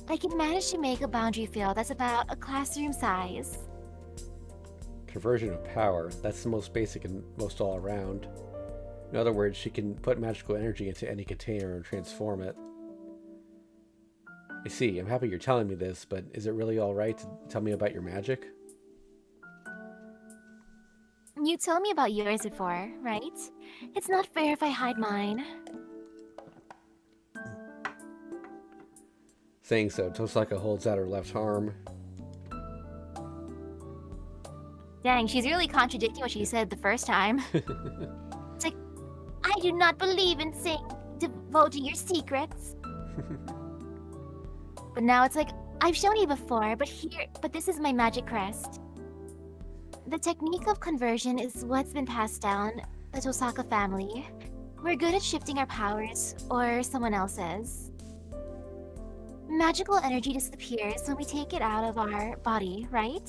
I can manage to make a boundary field that's about a classroom size. Conversion of power, that's the most basic and most all around. In other words, she can put magical energy into any container and transform it. I see, I'm happy you're telling me this, but is it really alright to tell me about your magic? You told me about yours before, right? It's not fair if I hide mine. Saying so, Tosaka holds out her left arm. Dang, she's really contradicting what she said the first time. It's like, I do not believe in divulging your secrets. But now it's like, I've shown you before, but this is my magic crest. The technique of conversion is what's been passed down the Tosaka family. We're good at shifting our powers, or someone else's. Magical energy disappears when we take it out of our body, right?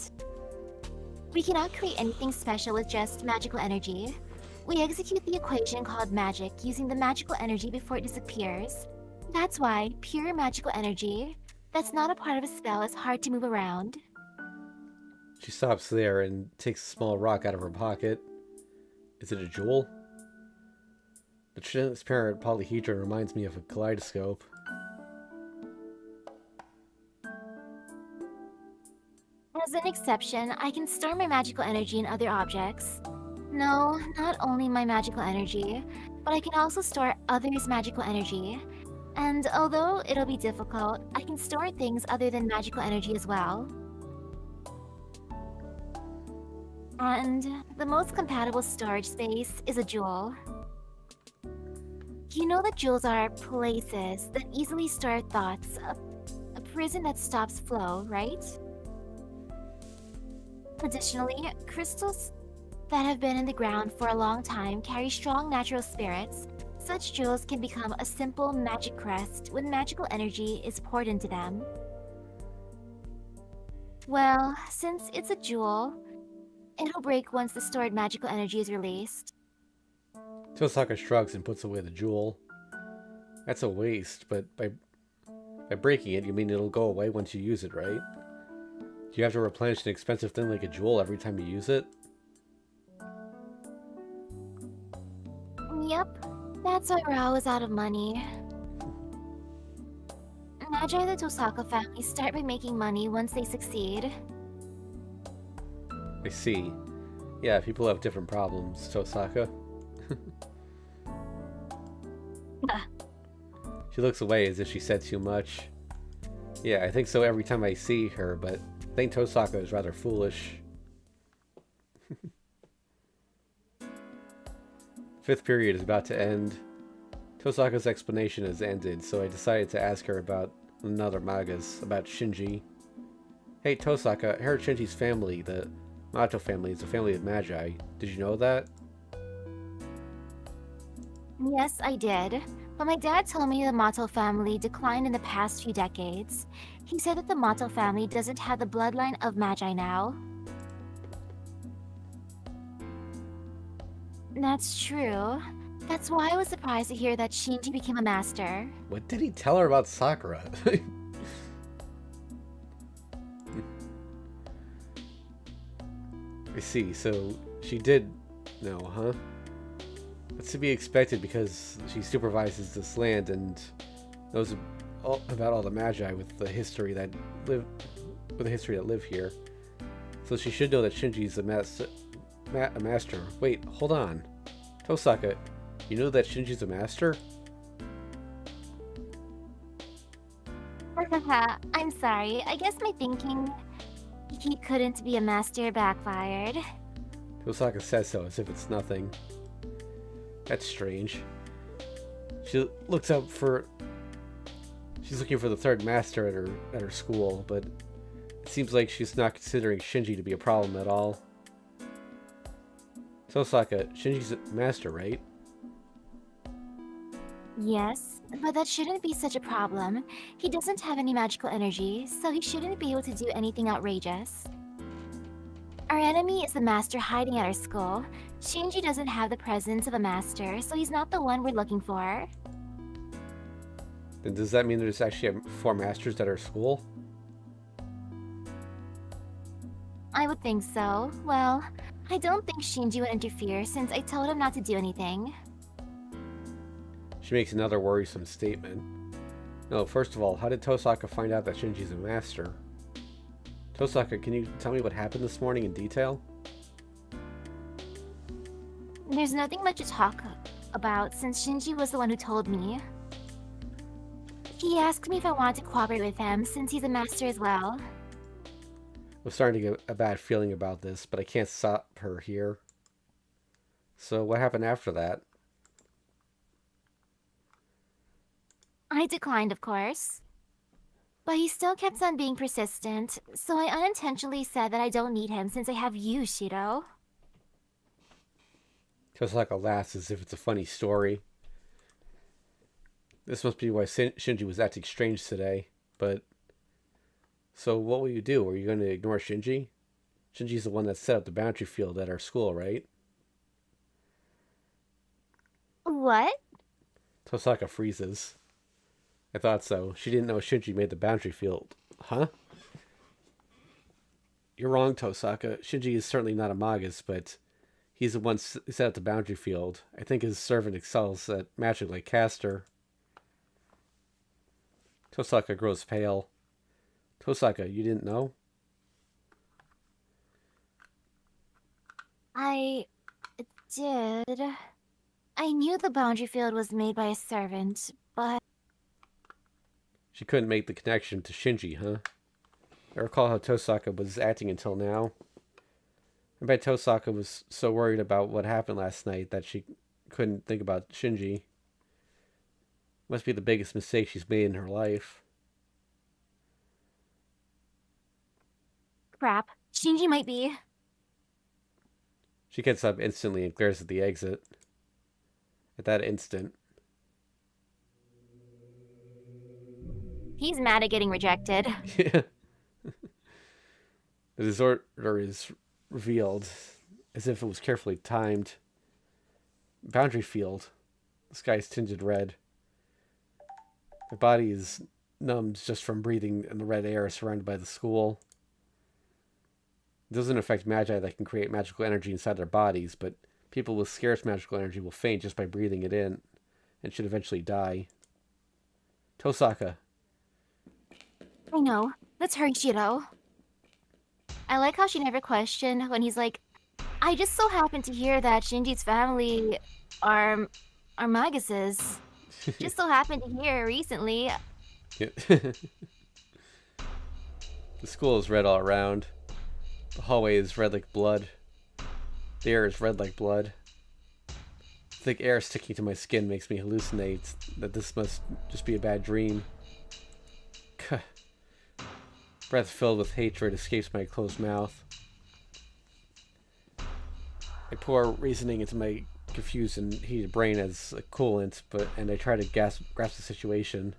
We cannot create anything special with just magical energy. We execute the equation called magic using the magical energy before it disappears. That's why pure magical energy that's not a part of a spell is hard to move around. She stops there and takes a small rock out of her pocket. Is it a jewel? The transparent polyhedron reminds me of a kaleidoscope. As an exception, I can store my magical energy in other objects. No, not only my magical energy, but I can also store others' magical energy. And although it'll be difficult, I can store things other than magical energy as well. And the most compatible storage space is a jewel. You know that jewels are places that easily store thoughts, a prison that stops flow, right? Additionally, crystals that have been in the ground for a long time carry strong natural spirits. Such jewels can become a simple magic crest when magical energy is poured into them. Well, since it's a jewel, it'll break once the stored magical energy is released. Tosaka shrugs and puts away the jewel. That's a waste, but by breaking it, you mean it'll go away once you use it, right? Do you have to replenish an expensive thing like a jewel every time you use it? Yep, that's why we're always out of money. Magi the Tosaka family start by making money once they succeed. I see. Yeah, people have different problems, Tosaka. She looks away as if she said too much. Yeah, I think so every time I see her, but I think Tosaka is rather foolish. Fifth period is about to end. Tosaka's explanation has ended, so I decided to ask her about another Magus, about Shinji. Hey Tosaka, I heard Shinji's family, the Mato family, is a family of Magi. Did you know that? Yes, I did. But my dad told me the Mato family declined in the past few decades. He said that the Mato family doesn't have the bloodline of Magi now. That's true. That's why I was surprised to hear that Shinji became a master. What did he tell her about Sakura? I see, so she did know, huh? That's to be expected because she supervises this land and knows about all the Magi with the history that live here. So she should know that Shinji's a master. Wait, hold on. Tosaka, you know that Shinji's a master? I'm sorry. I guess my thinking he couldn't be a master backfired. Tosaka says so as if it's nothing. That's strange. She looks out for... She's looking for the third master at her school, but it seems like she's not considering Shinji to be a problem at all. Tosaka, Shinji's a master, right? Yes, but that shouldn't be such a problem. He doesn't have any magical energy, so he shouldn't be able to do anything outrageous. Our enemy is the master hiding at our school. Shinji doesn't have the presence of a master, so he's not the one we're looking for. Then does that mean there's actually 4 masters at our school? I would think so. Well, I don't think Shinji would interfere since I told him not to do anything. She makes another worrisome statement. No, first of all, how did Tosaka find out that Shinji's a master? Tosaka, can you tell me what happened this morning in detail? There's nothing much to talk about since Shinji was the one who told me. He asked me if I wanted to cooperate with him since he's a master as well. I'm starting to get a bad feeling about this, but I can't stop her here. So what happened after that? I declined, of course. But he still kept on being persistent, so I unintentionally said that I don't need him since I have you, Shiro. Tosaka laughs as if it's a funny story. This must be why Shinji was acting strange today. But, so what will you do? Are you going to ignore Shinji? Shinji's the one that set up the boundary field at our school, right? What? Tosaka freezes. I thought so. She didn't know Shinji made the boundary field. Huh? You're wrong, Tosaka. Shinji is certainly not a Magus, but he's the one who set up the boundary field. I think his servant excels at magic like Caster. Tosaka grows pale. Tosaka, you didn't know? I did. I knew the boundary field was made by a servant, but She couldn't make the connection to Shinji, huh? I recall how Tosaka was acting until now. I bet Tosaka was so worried about what happened last night that she couldn't think about Shinji. Must be the biggest mistake she's made in her life. crap. Shinji might be. She gets up instantly and glares at the exit. At that instant, He's mad at getting rejected. the disorder is revealed as if it was carefully timed. Boundary field. The sky is tinged red. My body is numbed just from breathing in the red air surrounded by the school. It doesn't affect magi that can create magical energy inside their bodies, but people with scarce magical energy will faint just by breathing it in and should eventually die. Tosaka. I know. Let's hurry, Shiro. I like how she never questioned when he's like, I just so happened to hear that Shinji's family are Maguses. Just so happened to hear recently. The school is red all around. The hallway is red like blood. The air is red like blood. Thick air sticking to my skin makes me hallucinate that this must just be a bad dream. Breath filled with hatred escapes my closed mouth. I pour reasoning into my confused and heated brain as a coolant, and I try to grasp the situation.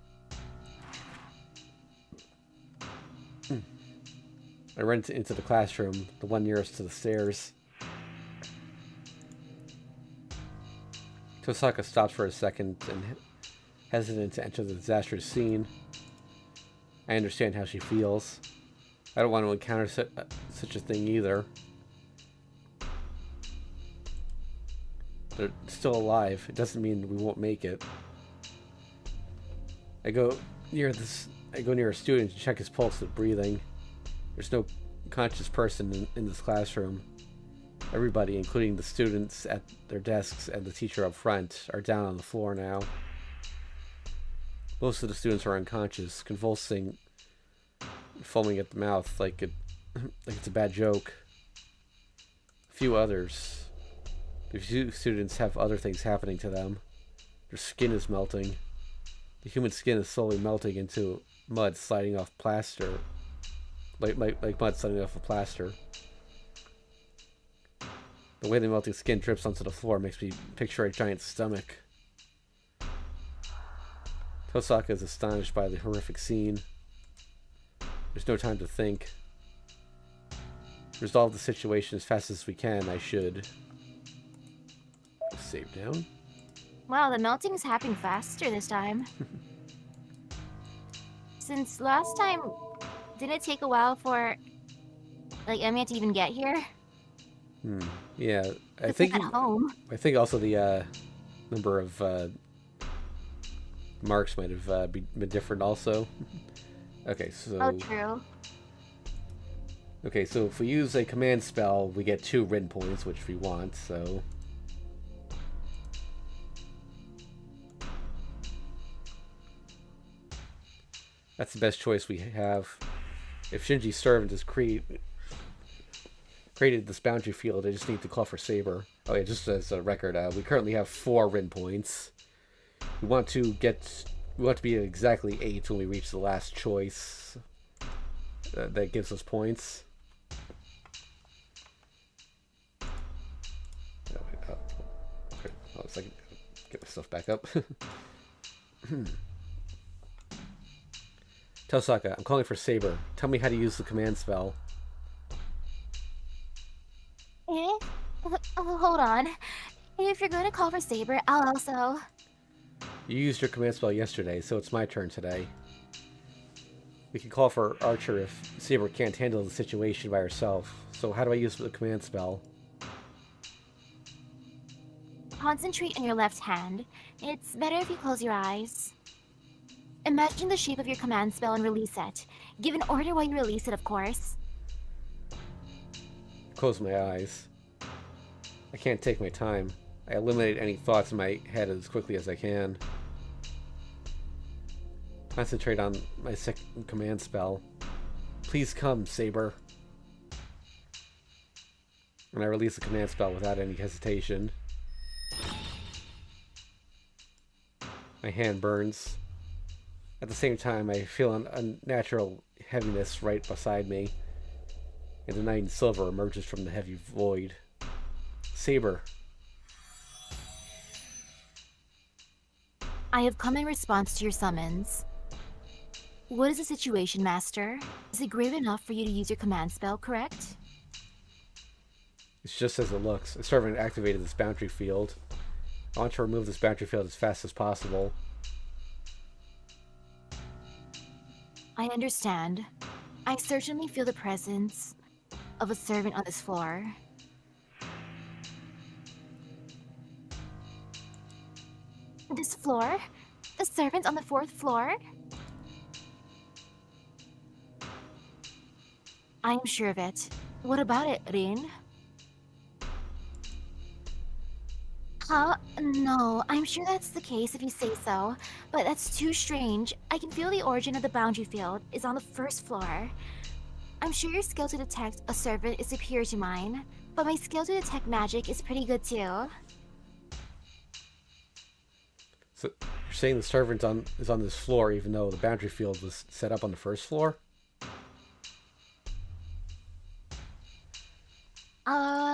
I run into the classroom, the one nearest to the stairs. Tosaka stops for a second and hesitant to enter the disastrous scene. I understand how she feels. I don't want to encounter such a thing either. They're still alive. It doesn't mean we won't make it. I go near a student to check his pulse and breathing. There's no conscious person in this classroom. Everybody, including the students at their desks and the teacher up front, are down on the floor now. Most of the students are unconscious, convulsing, foaming at the mouth like it's a bad joke. A few others. The few students have other things happening to them. Their skin is melting. The human skin is slowly melting into mud sliding off plaster. Like mud sliding off a plaster. The way the melting skin drips onto the floor makes me picture a giant stomach. Tosaka is astonished by the horrific scene. There's no time to think. Resolve the situation as fast as we can, I should. Save down. Wow, the melting is happening faster this time. Since last time, didn't it take a while for, like, Emiya to even get here? Yeah, I It's think at home. I think also the number of marks might have been different also. Okay, so Oh, true. okay, so if we use a command spell, we get 2 written points, which we want. So that's the best choice we have. If Shinji's servant is created this boundary field, I just need to call for Saber. Oh yeah, just as a record, we currently have 4 win points. We want to be at exactly 8 when we reach the last choice. That gives us points. Okay, hold on a second. Get my stuff back up. Tosaka, I'm calling for Saber. Tell me how to use the command spell. Eh? Hold on. If you're going to call for Saber, I'll also... You used your command spell yesterday, so it's my turn today. We can call for Archer if Saber can't handle the situation by herself. So how do I use the command spell? Concentrate on your left hand. It's better if you close your eyes. Imagine the shape of your command spell and release it. Give an order while you release it, of course. Close my eyes. I can't take my time. I eliminate any thoughts in my head as quickly as I can. Concentrate on my second command spell. Please come, Saber. And I release the command spell without any hesitation. My hand burns. At the same time, I feel an unnatural heaviness right beside me. And the knight in silver emerges from the heavy void. Saber. I have come in response to your summons. What is the situation, Master? Is it grave enough for you to use your command spell, correct? It's just as it looks. A servant activated this boundary field. I want to remove this boundary field as fast as possible. I understand. I certainly feel the presence of a servant on this floor. This floor? The servant on the 4th floor? I am sure of it. What about it, Rin? Huh? No, I'm sure that's the case if you say so, but that's too strange. I can feel the origin of the boundary field is on the 1st floor. I'm sure your skill to detect a servant is superior to mine, but my skill to detect magic is pretty good too. So you're saying the servant is on this floor even though the boundary field was set up on the 1st floor?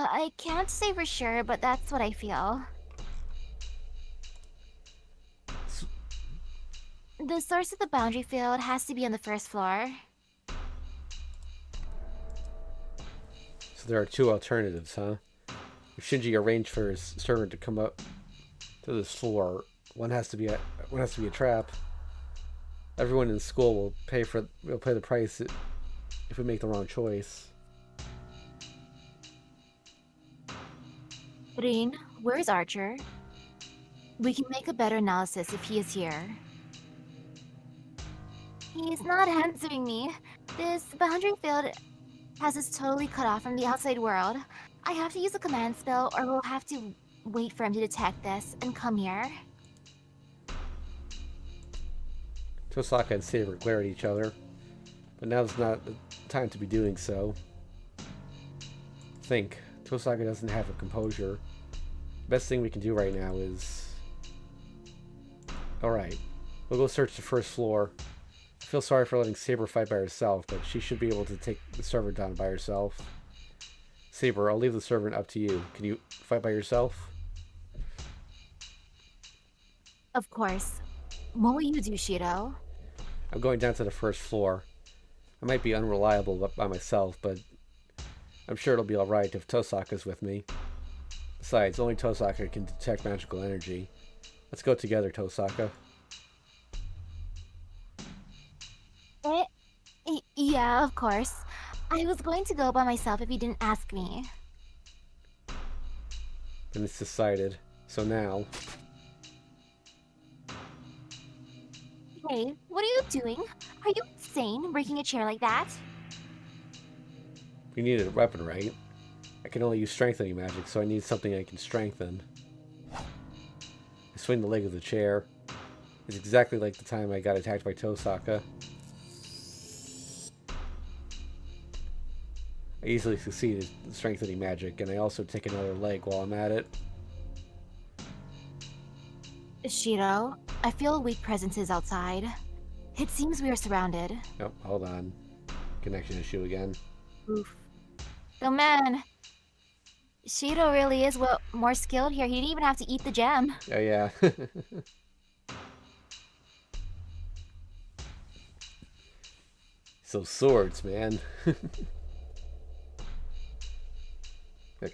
I can't say for sure, but that's what I feel. The source of the boundary field has to be on the 1st floor. So there are two alternatives, huh? If Shinji arranged for his servant to come up to this floor, one has to be a trap. Everyone in school will pay the price if we make the wrong choice. Rin, where's Archer? We can make a better analysis if he is here. He's not answering me. This boundary field has us totally cut off from the outside world. I have to use a command spell or we'll have to wait for him to detect this and come here. Tosaka and Saber glare at each other, but now's not the time to be doing so. Think. Tosaka doesn't have a composure. The best thing we can do right now is... Alright, we'll go search the 1st floor. I feel sorry for letting Saber fight by herself, but she should be able to take the servant down by herself. Saber, I'll leave the servant up to you. Can you fight by yourself? Of course. What will you do, Shiro? I'm going down to the 1st floor. I might be unreliable by myself, but I'm sure it'll be alright if Tosaka's with me. Besides, only Tosaka can detect magical energy. Let's go together, Tosaka. Yeah, of course. I was going to go by myself if you didn't ask me. Then it's decided. So now... Hey, what are you doing? Are you insane, breaking a chair like that? We needed a weapon, right? I can only use strengthening magic, so I need something I can strengthen. I swing the leg of the chair. It's exactly like the time I got attacked by Tosaka. I easily succeeded in strengthening magic, and I also take another leg while I'm at it. Shiro, I feel a weak presences outside. It seems we are surrounded. Oh, hold on. Connection issue again. Oof. Oh man. Shiro really is more skilled here. He didn't even have to eat the gem. Oh yeah. So swords, man. Okay.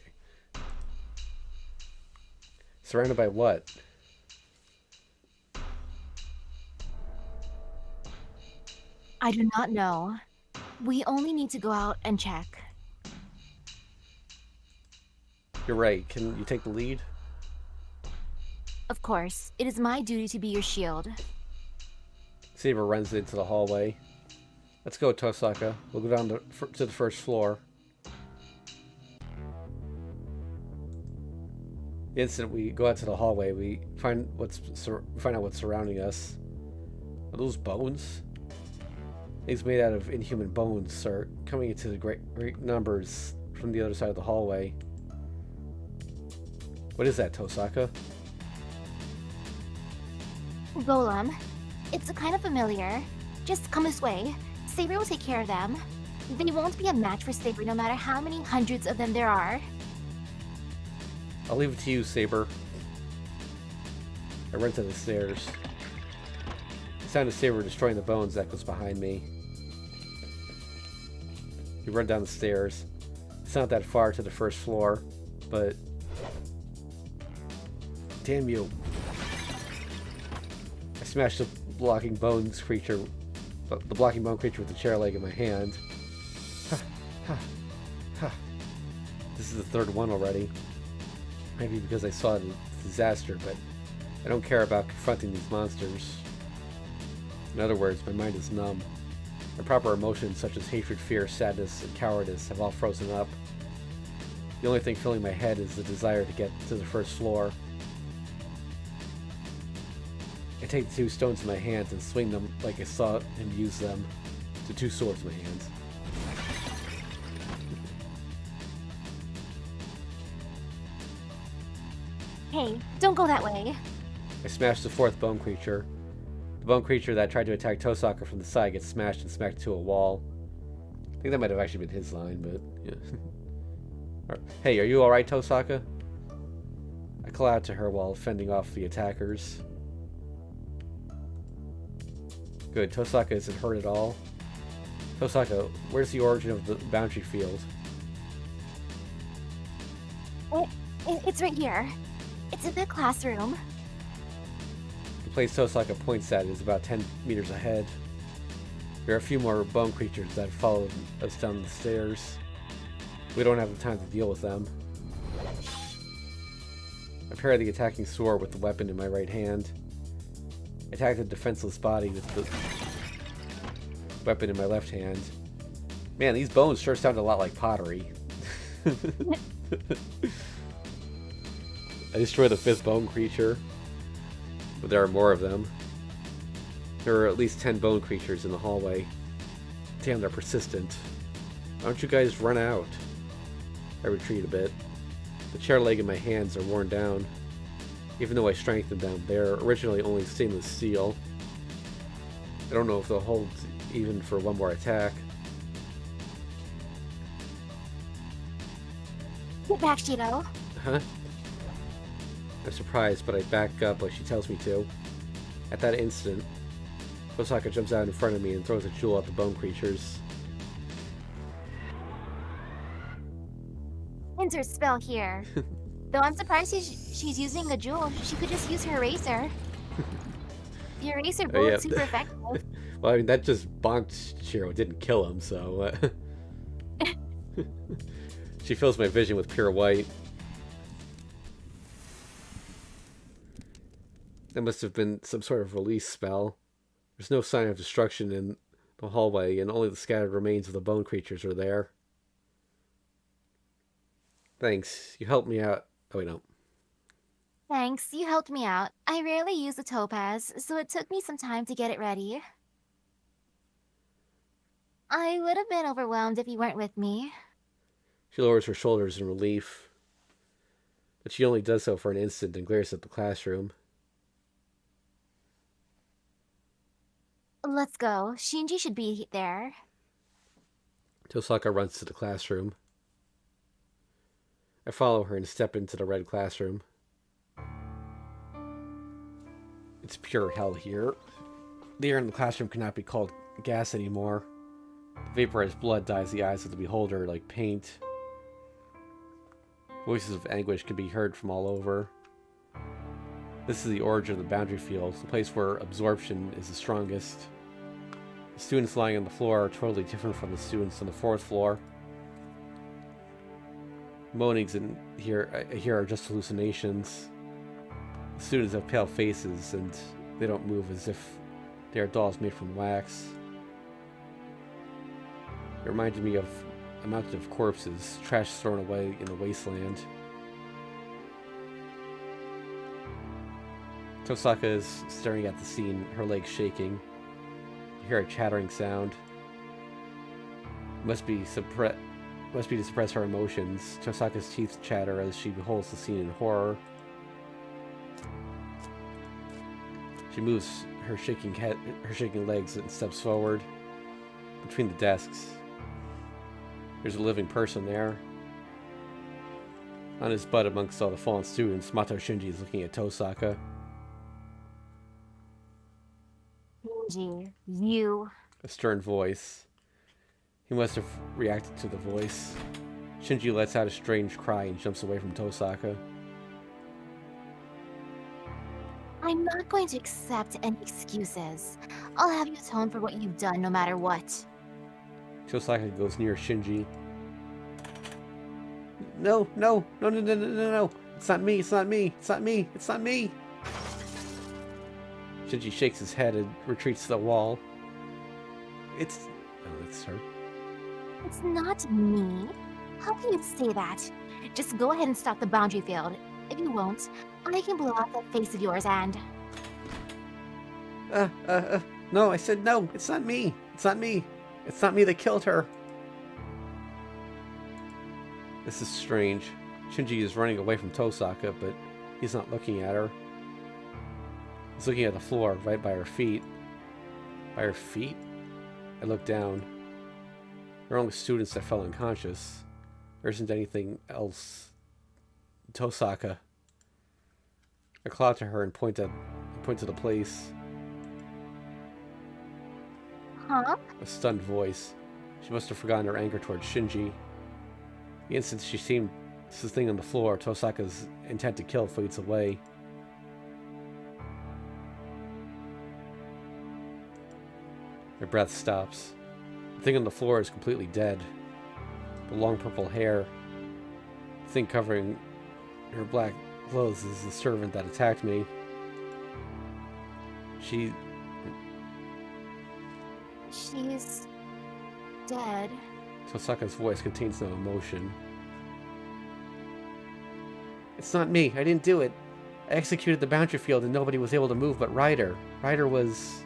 Surrounded by what? I do not know. We only need to go out and check. You're right. Can you take the lead? Of course, it is my duty to be your shield. Saber runs into the hallway. Let's go, Tosaka. We'll go down to the first floor. The instant we go out to the hallway, we find out what's surrounding us. Are those bones? Things made out of inhuman bones are coming into the great numbers from the other side of the hallway. What is that, Tosaka? Golem. It's kind of familiar. Just come this way. Saber will take care of them. They won't be a match for Saber no matter how many hundreds of them there are. I'll leave it to you, Saber. I run to the stairs. The sound of Saber destroying the bones echoes behind me. You run down the stairs. It's not that far to the first floor, but... Damn you. I smashed the blocking bone creature with the chair leg in my hand. This is the third one already. Maybe because I saw the disaster, but I don't care about confronting these monsters. In other words, my mind is numb. My proper emotions such as hatred, fear, sadness, and cowardice have all frozen up. The only thing filling my head is the desire to get to the first floor. I take the two stones in my hands and swing them like I saw him use them. The two swords in my hands. Hey, don't go that way. I smash the fourth bone creature. The bone creature that tried to attack Tosaka from the side gets smashed and smacked to a wall. I think that might have actually been his line, but yeah. Hey, are you alright, Tosaka? I call out to her while fending off the attackers. Good, Tosaka isn't hurt at all. Tosaka, where's the origin of the boundary field? It's right here. It's in the classroom. The place Tosaka points at is about 10 meters ahead. There are a few more bone creatures that have followed us down the stairs. We don't have the time to deal with them. I pair the attacking sword with the weapon in my right hand. I attack the defenseless body with the weapon in my left hand. Man, these bones sure sound a lot like pottery. I destroy the fifth bone creature, but there are more of them. There are at least 10 bone creatures in the hallway. Damn, they're persistent. Why don't you guys run out? I retreat a bit. The chair leg in my hands are worn down. Even though I strengthened them, they are originally only stainless steel. I don't know if they'll hold even for one more attack. Get back, Shido. Huh? I'm surprised, but I back up like she tells me to. At that instant, Osaka jumps out in front of me and throws a jewel at the bone creatures. Ends her spell here. Though I'm surprised she's using a jewel. She could just use her eraser. The eraser bullet's super effective. Well, I mean, that just bonked Shiro. It didn't kill him, so... She fills my vision with pure white. That must have been some sort of release spell. There's no sign of destruction in the hallway, and only the scattered remains of the bone creatures are there. Thanks. You helped me out. Oh, wait, no. Thanks, you helped me out. I rarely use the topaz, so it took me some time to get it ready. I would have been overwhelmed if you weren't with me. She lowers her shoulders in relief, but she only does so for an instant and glares at the classroom. Let's go. Shinji should be there. Tosaka runs to the classroom. I follow her and step into the red classroom. It's pure hell here. The air in the classroom cannot be called gas anymore. The vaporized blood dyes the eyes of the beholder like paint. Voices of anguish can be heard from all over. This is the origin of the boundary field, the place where absorption is the strongest. The students lying on the floor are totally different from the students on the 4th floor. Moanings in here are just hallucinations. The students have pale faces and they don't move as if they are dolls made from wax. It reminded me of a mountain of corpses, trash thrown away in the wasteland. Tosaka is staring at the scene, her legs shaking. You hear a chattering sound. Must be to suppress her emotions. Tosaka's teeth chatter as she beholds the scene in horror. She moves her shaking legs and steps forward. Between the desks, there's a living person there. On his butt amongst all the fallen students, Mato Shinji is looking at Tosaka. Shinji, you... A stern voice. He must have reacted to the voice. Shinji lets out a strange cry and jumps away from Tosaka. I'm not going to accept any excuses. I'll have you atone for what you've done no matter what. Tosaka goes near Shinji. No. It's not me, it's not me, it's not me, it's not me. Shinji shakes his head and retreats to the wall. It's her. It's not me. How can you say that? Just go ahead and stop the boundary field. If you won't, I can blow out that face of yours and... No, I said no, it's not me. It's not me. It's not me that killed her. This is strange. Shinji is running away from Tosaka, but he's not looking at her. He's looking at the floor, right by her feet. By her feet? I look down. There are only students that fell unconscious. There isn't anything else. Tosaka. I call out to her and point to the place. Huh? A stunned voice. She must have forgotten her anger towards Shinji. The instant she seemed this thing on the floor, Tosaka's intent to kill fades away. Her breath stops. The thing on the floor is completely dead. The long purple hair, the thing covering her black clothes, is the servant that attacked me. She's dead. Tosaka's voice contains no emotion. It's not me. I didn't do it. I executed the boundary field and nobody was able to move but Ryder. Ryder was...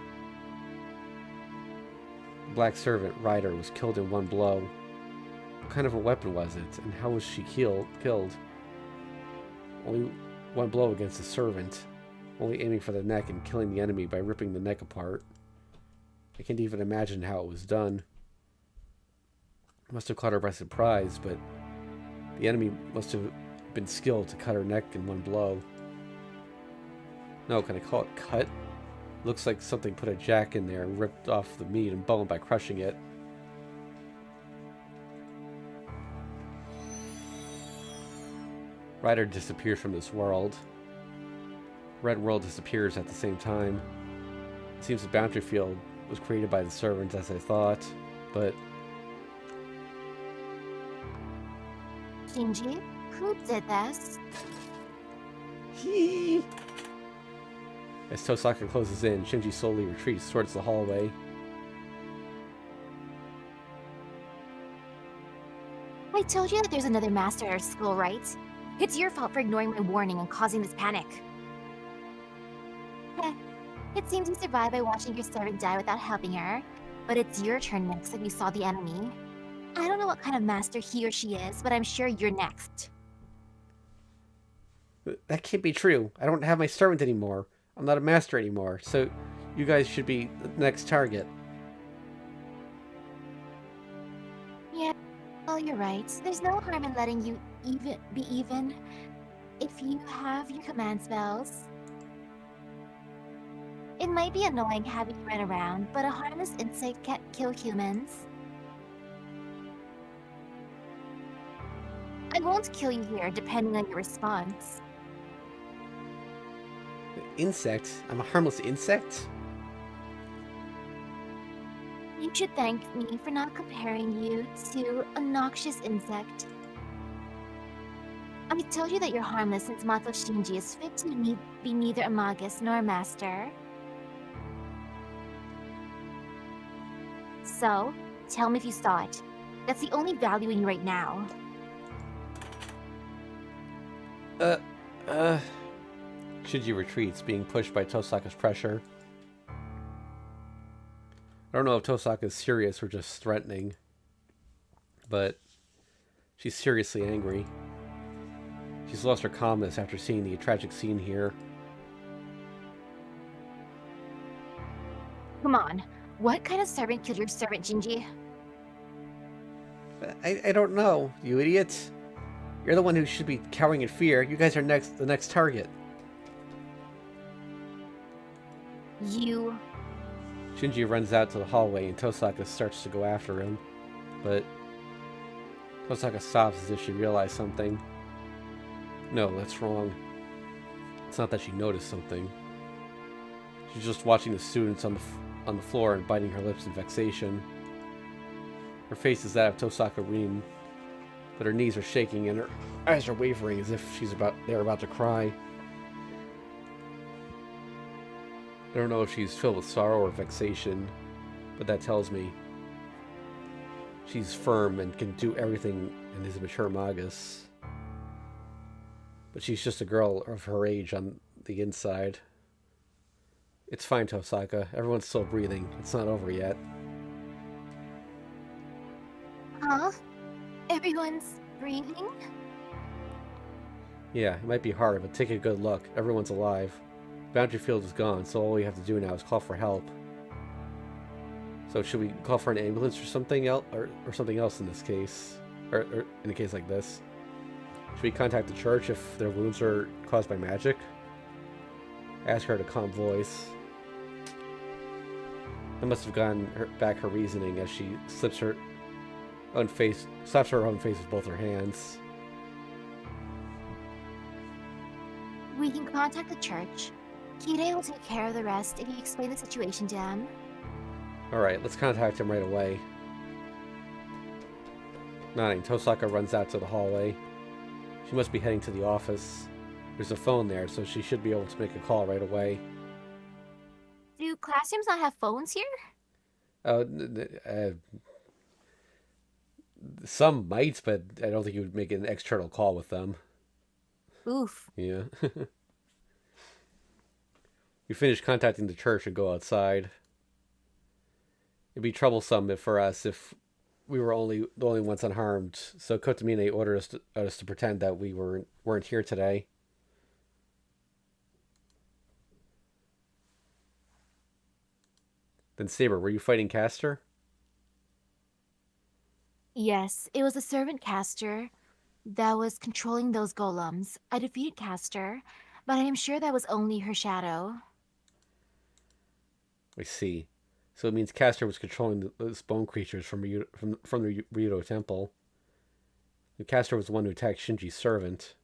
The black servant, Ryder, was killed in one blow. What kind of a weapon was it? And how was she killed? Only one blow against the servant. Only aiming for the neck and killing the enemy by ripping the neck apart. I can't even imagine how it was done. It must have caught her by surprise, but the enemy must have been skilled to cut her neck in one blow. No, can I call it cut? Looks like something put a jack in there and ripped off the meat and bone by crushing it. Ryder disappears from this world. Red world disappears at the same time. It seems the boundary field was created by the servants as I thought, but... Shinji, who did this? As Tosaka closes in, Shinji slowly retreats towards the hallway. I told you that there's another master at our school, right? It's your fault for ignoring my warning and causing this panic. Heh. It seems you survived by watching your servant die without helping her, but it's your turn next if you saw the enemy. I don't know what kind of master he or she is, but I'm sure you're next. That can't be true. I don't have my servant anymore. I'm not a master anymore, so you guys should be the next target. Yeah, well, you're right. There's no harm in letting you be even if you have your command spells. It might be annoying having you run around, but a harmless insect can't kill humans. won't kill you here, depending on your response. Insect? I'm a harmless insect? You should thank me for not comparing you to a noxious insect. I told you that you're harmless since Mato Shinji is fit to be neither a magus nor a master. So, tell me if you saw it. That's the only value in you right now. Uh, uh... Shinji retreats, being pushed by Tosaka's pressure. I don't know if Tosaka is serious or just threatening, but she's seriously angry. She's lost her calmness after seeing the tragic scene here. Come on, what kind of servant killed your servant, Shinji? I don't know, you idiot. You're the one who should be cowering in fear. You guys are the next target. You... Shinji runs out to the hallway and Tosaka starts to go after him, but Tosaka stops as if she realized something. No, that's wrong. It's not that she noticed something. She's just watching the students on the floor and biting her lips in vexation. Her face is that of Tosaka Rin, but her knees are shaking and her eyes are wavering as if they're about to cry. I don't know if she's filled with sorrow or vexation, but that tells me she's firm and can do everything and is a mature magus. But she's just a girl of her age on the inside. It's fine, Tosaka. Everyone's still breathing. It's not over yet. Huh? Everyone's breathing? Yeah, it might be hard, but take a good look. Everyone's alive. Boundary field is gone, so all we have to do now is call for help. So should we call for an ambulance or something else, or something else in this case, or in a case like this? Should we contact the church if their wounds are caused by magic? Ask her to calm voice. That must have gotten back her reasoning as she slaps her own face with both her hands. We can contact the church. Kire will take care of the rest if you explain the situation to him. Alright, let's contact him right away. Nodding, Tosaka runs out to the hallway. She must be heading to the office. There's a phone there, so she should be able to make a call right away. Do classrooms not have phones here? Some might, but I don't think you would make an external call with them. Oof. Yeah. We finish contacting the church and go outside. It'd be troublesome for us if we were the only ones unharmed. So Kotomine ordered us to pretend that we weren't here today. Then Saber, were you fighting Castor? Yes, it was a servant caster that was controlling those golems. I defeated Castor, but I am sure that was only her shadow. I see. So it means Castor was controlling those bone creatures from the Ryudo Temple. And Castor was the one who attacked Shinji's servant.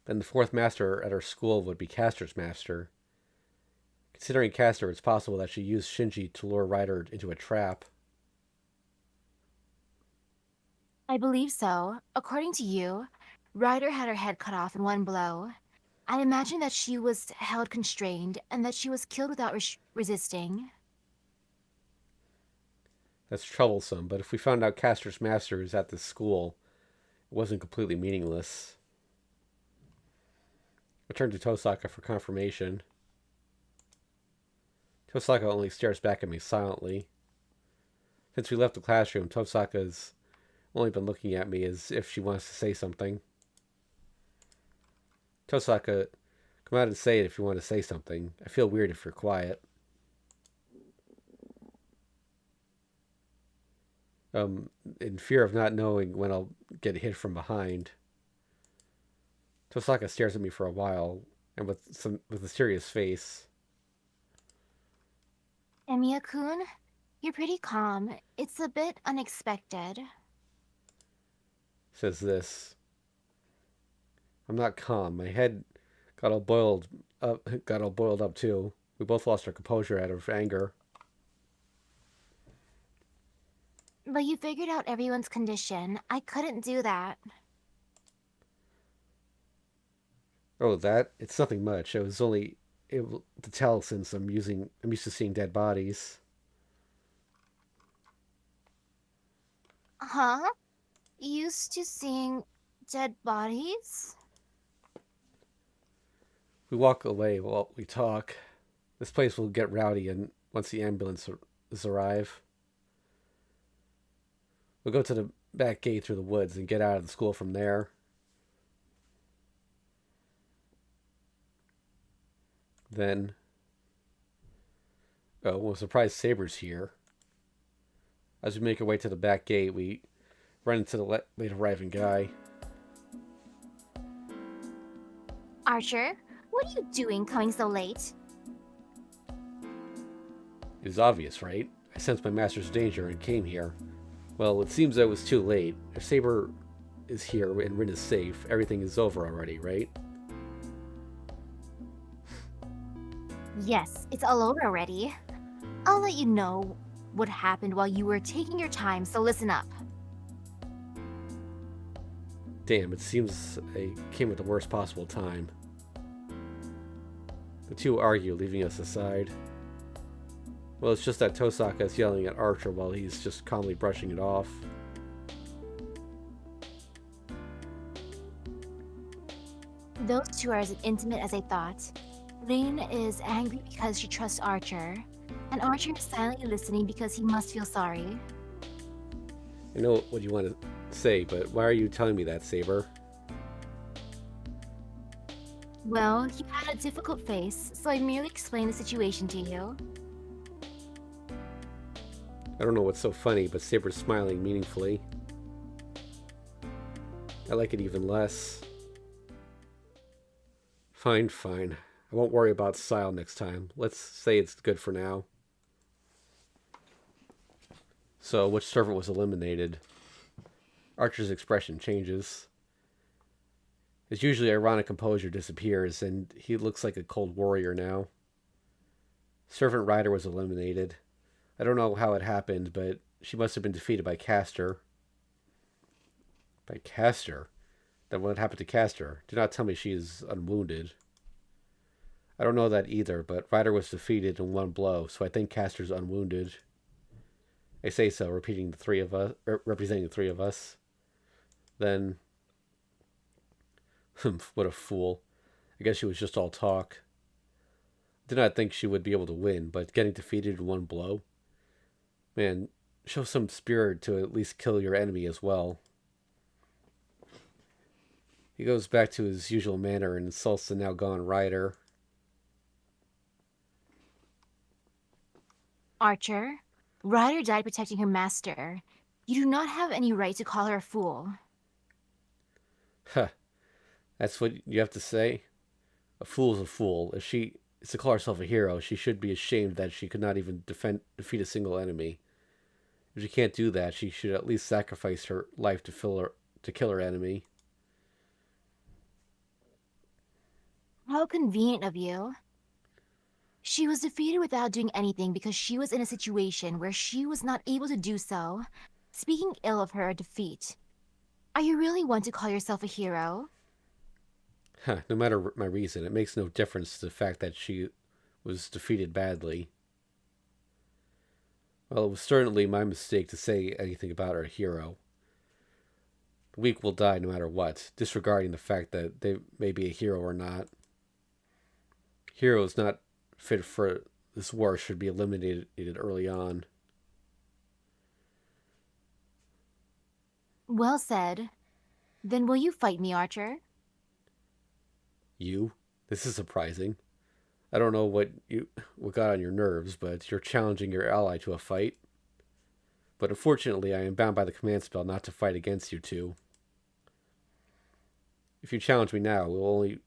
Then the fourth master at our school would be Castor's master. Considering Castor, it's possible that she used Shinji to lure Ryder into a trap. I believe so. According to you, Ryder had her head cut off in one blow. I imagine that she was held constrained and that she was killed without resisting. That's troublesome, but if we found out Castor's master is at this school, it wasn't completely meaningless. I turned to Tosaka for confirmation. Tosaka only stares back at me silently. Since we left the classroom, Tosaka's only been looking at me as if she wants to say something. Tosaka, come out and say it if you want to say something. I feel weird if you're quiet. In fear of not knowing when I'll get hit from behind. Tosaka stares at me for a while, and with a serious face. Emiya-kun, you're pretty calm. It's a bit unexpected. says this. I'm not calm. My head got all boiled got all boiled up too. We both lost our composure out of anger. But you figured out everyone's condition. I couldn't do that. Oh, that? It's nothing much. I was only able to tell since I'm used to seeing dead bodies. Huh? Used to seeing dead bodies? We walk away while we talk. This place will get rowdy and once the ambulances arrive. We'll go to the back gate through the woods and get out of the school from there. Then, oh, we're surprised Saber's here. As we make our way to the back gate, we run into the late arriving guy. Archer, what are you doing coming so late? It was obvious, right? I sensed my master's danger and came here. Well, it seems I was too late. If Saber is here and Rin is safe, everything is over already, right? Yes, it's all over already. I'll let you know what happened while you were taking your time, so listen up. Damn, it seems I came at the worst possible time. The two argue, leaving us aside. Well, it's just that Tosaka is yelling at Archer while he's just calmly brushing it off. Those two are as intimate as I thought. Rain is angry because she trusts Archer, and Archer is silently listening because he must feel sorry. I know what you want to say, but why are you telling me that, Saber? Well, you had a difficult face, so I merely explained the situation to you. I don't know what's so funny, but Saber's smiling meaningfully. I like it even less. Fine, fine. I won't worry about style next time. Let's say it's good for now. So, which servant was eliminated? Archer's expression changes. His usually ironic composure disappears, and he looks like a cold warrior now. Servant Ryder was eliminated. I don't know how it happened, but she must have been defeated by Castor. By Castor? Then what happened to Castor? Do not tell me she is unwounded. I don't know that either, but Ryder was defeated in one blow, so I think Castor's unwounded. I say so, repeating the three of us, representing the three of us. Then, what a fool. I guess she was just all talk. I did not think she would be able to win, but getting defeated in one blow? Man, show some spirit to at least kill your enemy as well. He goes back to his usual manner and insults the now gone Ryder. Archer, Ryder died protecting her master. You do not have any right to call her a fool. Huh. That's what you have to say? A fool's a fool. If she is to call herself a hero, she should be ashamed that she could not even defeat a single enemy. If she can't do that, she should at least sacrifice her life to kill her enemy. How convenient of you. She was defeated without doing anything because she was in a situation where she was not able to do so. Speaking ill of her defeat. Are you really one to call yourself a hero? Huh, no matter my reason, it makes no difference to the fact that she was defeated badly. Well, it was certainly my mistake to say anything about our hero. The weak will die no matter what, disregarding the fact that they may be a hero or not. Heroes not fit for this war should be eliminated early on. Well said. Then will you fight me, Archer? You? This is surprising. I don't know what got on your nerves, but you're challenging your ally to a fight. But unfortunately, I am bound by the command spell not to fight against you two. If you challenge me now, I will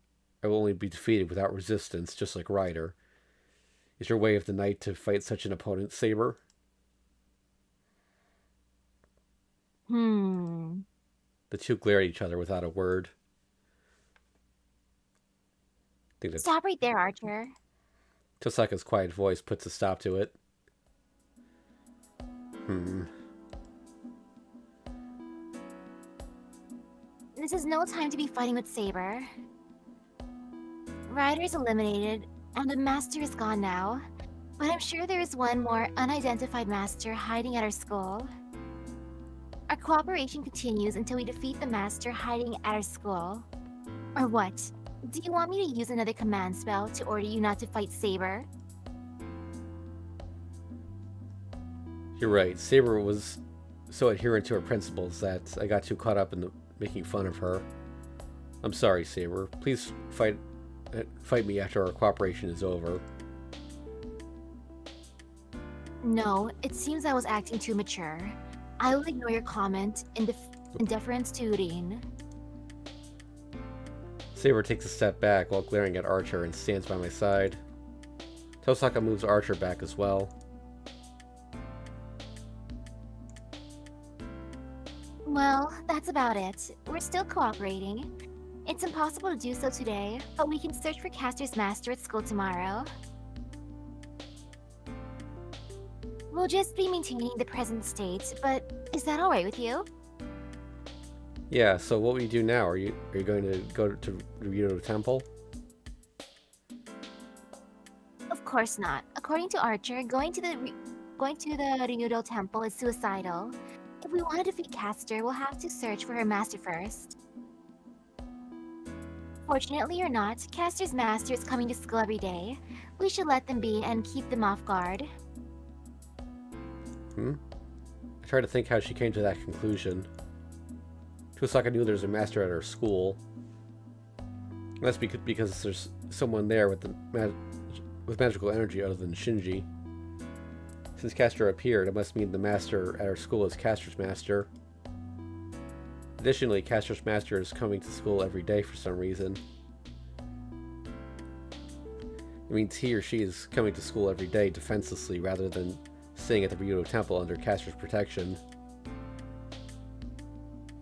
only be defeated without resistance, just like Ryder. Is your way of the night to fight such an opponent, Saber? Hmm. The two glare at each other without a word. I think that Stop right there, Archer. Tosaka's quiet voice puts a stop to it. This is no time to be fighting with Saber. Ryder is eliminated, and the master is gone now. But I'm sure there is one more unidentified master hiding at our school. Our cooperation continues until we defeat the master hiding at our school. Or what? Do you want me to use another command spell to order you not to fight Saber? You're right. Saber was so adherent to her principles that I got too caught up in making fun of her. I'm sorry, Saber. Please fight me after our cooperation is over. No, it seems I was acting too mature. I will ignore your comment in deference to Urin. Saber takes a step back while glaring at Archer and stands by my side. Tosaka moves Archer back as well. Well, that's about it. We're still cooperating. It's impossible to do so today, but we can search for Caster's master at school tomorrow. We'll just be maintaining the present state, but is that alright with you? Yeah, so what will you do now? Are you going to go to Ryudo Temple? Of course not. According to Archer, going to the Ryudo Temple is suicidal. If we want to defeat Caster, we'll have to search for her master first. Fortunately or not, Caster's master is coming to school every day. We should let them be and keep them off guard. I try to think how she came to that conclusion. Tosaka knew there's a master at her school. That's because there's someone there with magical energy other than Shinji. Since Caster appeared, it must mean the master at our school is Caster's master. Additionally, Caster's master is coming to school every day for some reason. It means he or she is coming to school every day defenselessly rather than staying at the Ryudo Temple under Caster's protection.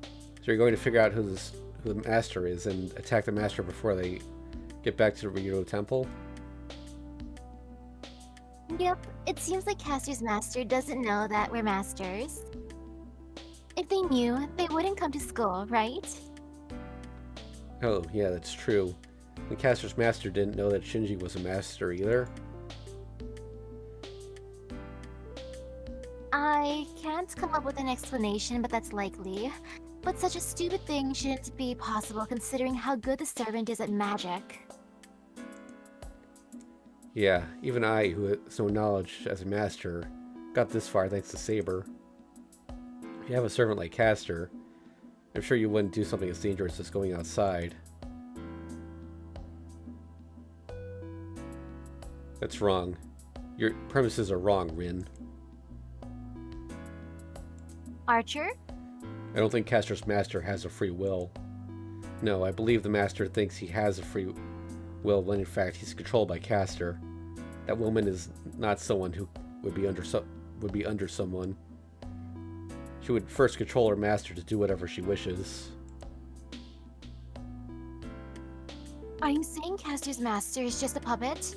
So you're going to figure out who the master is and attack the master before they get back to the Ryudo Temple? Yep, it seems like Caster's master doesn't know that we're masters. If they knew, they wouldn't come to school, right? Oh, yeah, that's true. And Caster's master didn't know that Shinji was a master either. I can't come up with an explanation, but that's likely. But such a stupid thing shouldn't be possible considering how good the servant is at magic. Yeah, even I, who has no knowledge as a master, got this far thanks to Saber. If you have a servant like Caster, I'm sure you wouldn't do something as dangerous as going outside. That's wrong. Your premises are wrong, Rin. Archer? I don't think Caster's master has a free will. No, I believe the master thinks he has a free will when in fact he's controlled by Caster. That woman is not someone who would be under someone. She would first control her master to do whatever she wishes. Are you saying Caster's master is just a puppet?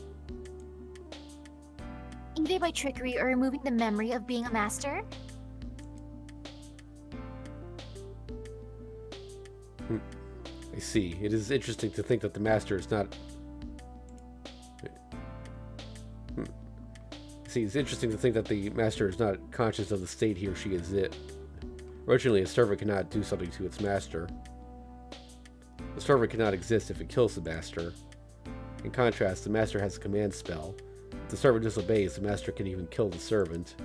Either by trickery or removing the memory of being a master? I see. It is interesting to think that the master is not... See, it's interesting to think that the master is not conscious of the state he or she is in. Originally, a servant cannot do something to its master. The servant cannot exist if it kills the master. In contrast, the master has a command spell. If the servant disobeys, the master can even kill the servant.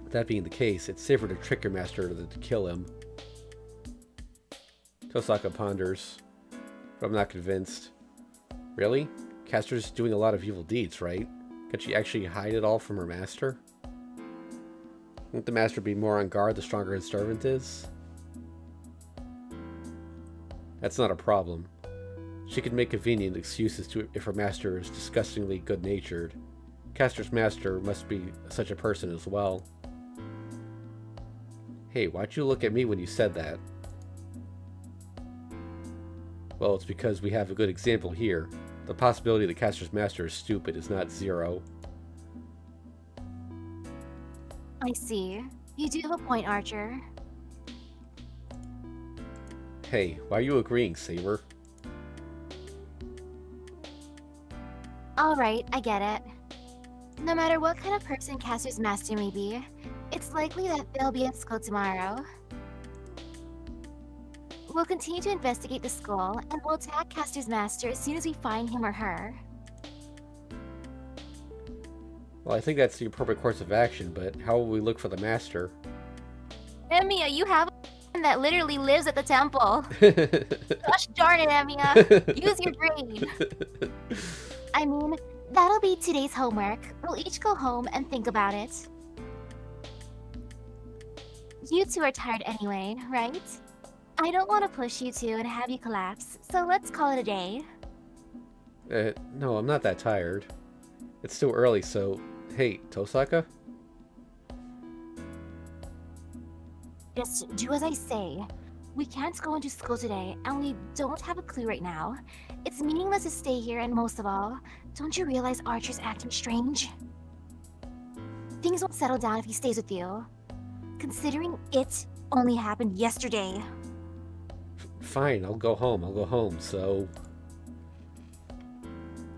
That being the case, it's safer to trick your master than to kill him. Tosaka ponders, but I'm not convinced. Really? Caster's doing a lot of evil deeds, right? Can she actually hide it all from her master? Won't the master be more on guard the stronger his servant is? That's not a problem. She could make convenient excuses if her master is disgustingly good-natured. Caster's master must be such a person as well. Hey, why'd you look at me when you said that? Well, it's because we have a good example here. The possibility the caster's master is stupid is not zero. I see. You do have a point, Archer. Hey, why are you agreeing, Saber? Alright, I get it. No matter what kind of person Caster's master may be, it's likely that they'll be at school tomorrow. We'll continue to investigate the school, and we'll attack Caster's master as soon as we find him or her. Well, I think that's the appropriate course of action, but how will we look for the master? Emiya, you have a that literally lives at the temple. Gosh darn it, Emiya. Use your brain. I mean, that'll be today's homework. We'll each go home and think about it. You two are tired anyway, right? I don't want to push you two and have you collapse, so let's call it a day. No, I'm not that tired. It's still early, so... Hey, Tosaka? Just do as I say. We can't go into school today, and we don't have a clue right now. It's meaningless to stay here, and most of all, don't you realize Archer's acting strange? Things won't settle down if he stays with you. Considering it only happened yesterday. Fine, I'll go home, so...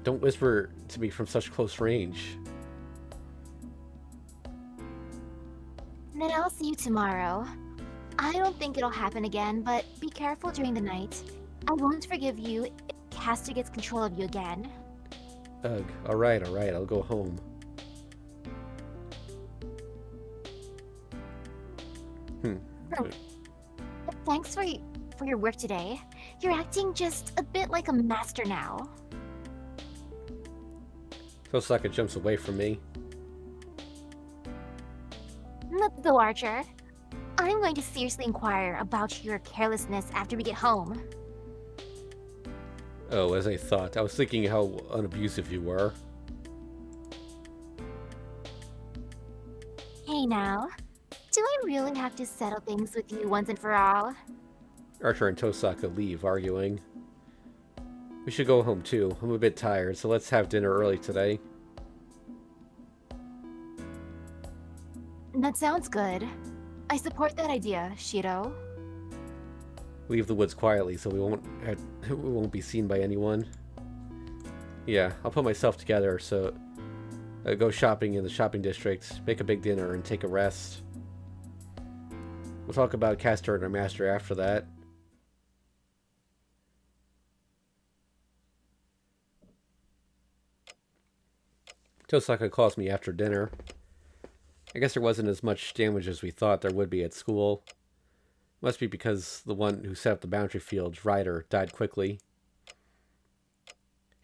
Don't whisper to me from such close range. Then I'll see you tomorrow. I don't think it'll happen again, but be careful during the night. I won't forgive you if Caster gets control of you again. Ugh, alright, I'll go home. Thanks for your work today. You're acting just a bit like a master now. Tosaka jumps away from me. Let's go, Archer. I'm going to seriously inquire about your carelessness after we get home. Oh, as I thought. I was thinking how unabusive you were. Hey now, do I really have to settle things with you once and for all? Archer and Tosaka leave, arguing. We should go home too. I'm a bit tired, so let's have dinner early today. That sounds good. I support that idea, Shiro. Leave the woods quietly so we won't be seen by anyone. Yeah, I'll put myself together, so go shopping in the shopping district, make a big dinner, and take a rest. We'll talk about Castor and our master after that. Tosaka calls me after dinner. I guess there wasn't as much damage as we thought there would be at school. Must be because the one who set up the boundary fields, Ryder, died quickly.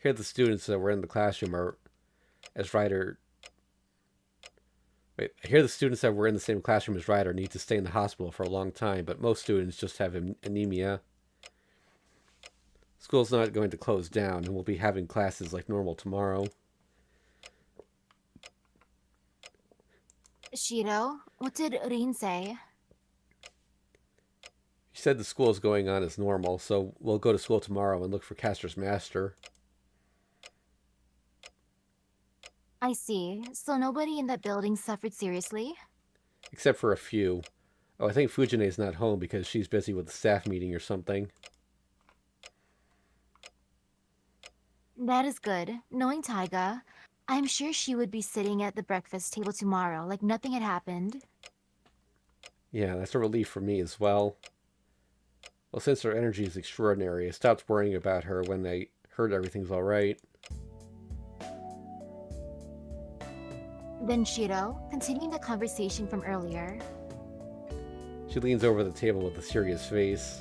Here the students that were in the classroom are as Ryder... Wait, I hear the students that were in the same classroom as Ryder need to stay in the hospital for a long time, but most students just have anemia. School's not going to close down, and we'll be having classes like normal tomorrow. Shiro, what did Rin say? She said the school is going on as normal, so we'll go to school tomorrow and look for Castor's master. I see. So nobody in that building suffered seriously? Except for a few. Oh, I think Fujine's not home because she's busy with the staff meeting or something. That is good. Knowing Taiga, I'm sure she would be sitting at the breakfast table tomorrow like nothing had happened. Yeah, that's a relief for me as well. Well, since her energy is extraordinary, I stopped worrying about her when I heard everything's alright. Then Shiro, continuing the conversation from earlier. She leans over the table with a serious face.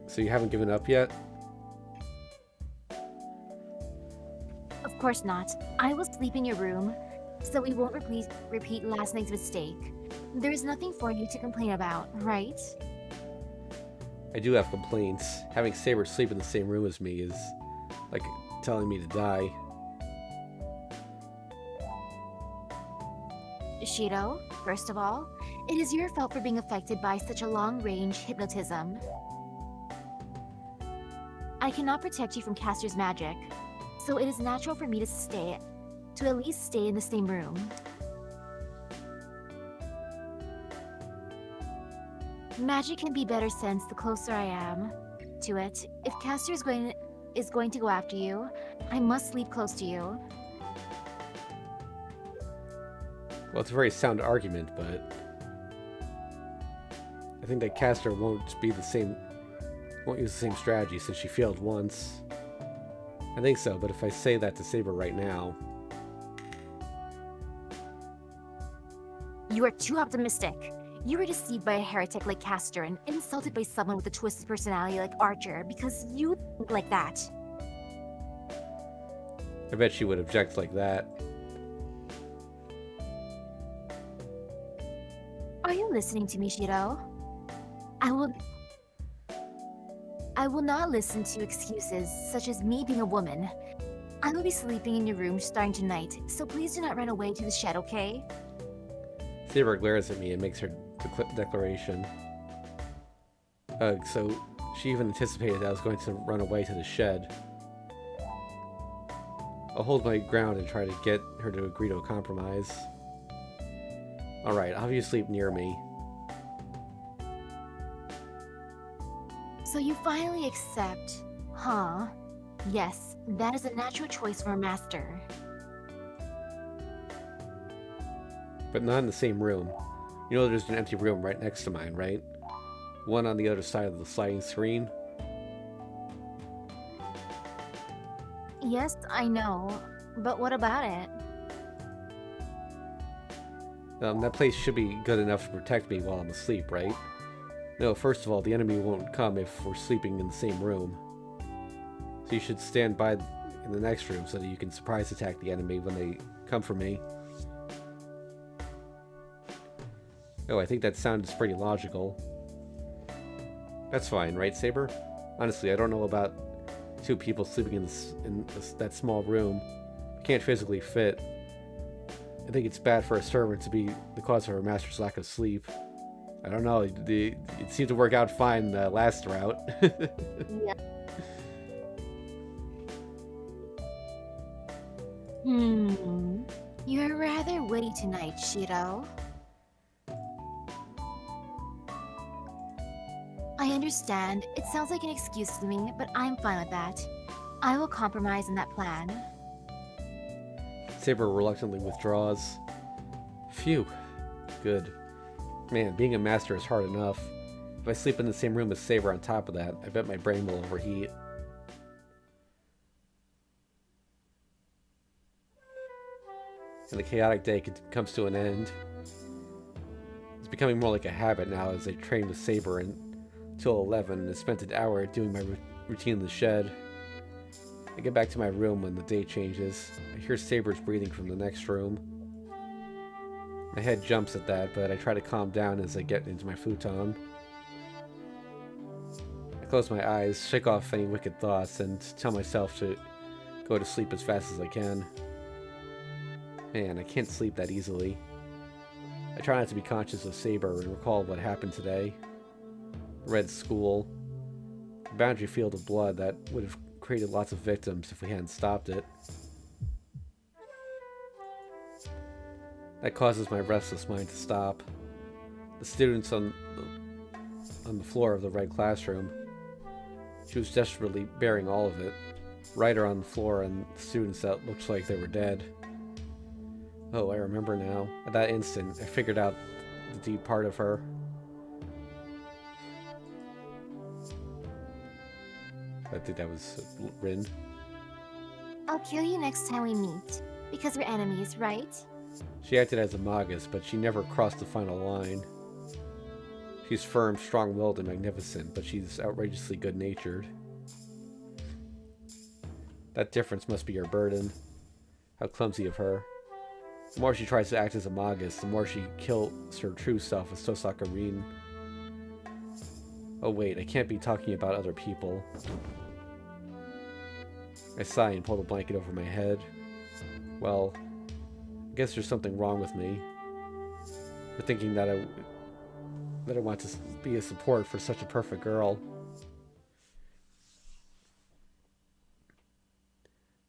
So you haven't given up yet? Of course not. I will sleep in your room, so we won't repeat last night's mistake. There is nothing for you to complain about, right? I do have complaints. Having Saber sleep in the same room as me is like telling me to die. Shiro, first of all, it is your fault for being affected by such a long-range hypnotism. I cannot protect you from Caster's magic, so it is natural for me to at least stay in the same room. Magic can be better sensed the closer I am to it. If Caster is going to go after you, I must sleep close to you. Well, it's a very sound argument, but I think that Castor won't use the same strategy since she failed once. I think so, but if I say that to Saber right now... You are too optimistic. You were deceived by a heretic like Castor and insulted by someone with a twisted personality like Archer because you think like that. I bet she would object like that. Are you listening to me, Shiro? I will not listen to excuses such as me being a woman. I will be sleeping in your room starting tonight, so please do not run away to the shed, okay? Saber glares at me and makes her declaration. So she even anticipated that I was going to run away to the shed. I'll hold my ground and try to get her to agree to a compromise. Alright, I'll have you sleep near me. So you finally accept, huh? Yes, that is a natural choice for a master. But not in the same room. You know there's an empty room right next to mine, right? One on the other side of the sliding screen. Yes, I know. But what about it? That place should be good enough to protect me while I'm asleep, right? No, first of all, the enemy won't come if we're sleeping in the same room. So you should stand by in the next room so that you can surprise attack the enemy when they come for me. Oh, I think that sounds pretty logical. That's fine, right, Saber? Honestly, I don't know about two people sleeping in that small room. I can't physically fit. I think it's bad for a servant to be the cause of her master's lack of sleep. I don't know, it seemed to work out fine the last route. Yeah. You're rather witty tonight, Shiro. I understand. It sounds like an excuse to me, but I'm fine with that. I will compromise on that plan. Saber reluctantly withdraws. Phew. Good. Man, being a master is hard enough. If I sleep in the same room as Saber on top of that, I bet my brain will overheat. And the chaotic day comes to an end. It's becoming more like a habit now as I train with Saber until 11 and spent an hour doing my routine in the shed. I get back to my room when the day changes. I hear Saber's breathing from the next room. My head jumps at that, but I try to calm down as I get into my futon. I close my eyes, shake off any wicked thoughts, and tell myself to go to sleep as fast as I can. Man, I can't sleep that easily. I try not to be conscious of Saber and recall what happened today. Red school. A boundary field of blood that would have created lots of victims if we hadn't stopped it. That causes my restless mind to stop. The students on the floor of the red classroom. She was desperately bearing all of it. Ryder on the floor and the students that looked like they were dead. Oh, I remember now. At that instant, I figured out the deep part of her. I think that was Rin. I'll kill you next time we meet, because we're enemies, right? She acted as a Magus, but she never crossed the final line. She's firm, strong-willed, and magnificent, but she's outrageously good-natured. That difference must be her burden. How clumsy of her. The more she tries to act as a Magus, the more she kills her true self as Tosaka Rin. Oh wait, I can't be talking about other people. I sigh and pull the blanket over my head. Well, I guess there's something wrong with me. For thinking that I want to be a support for such a perfect girl.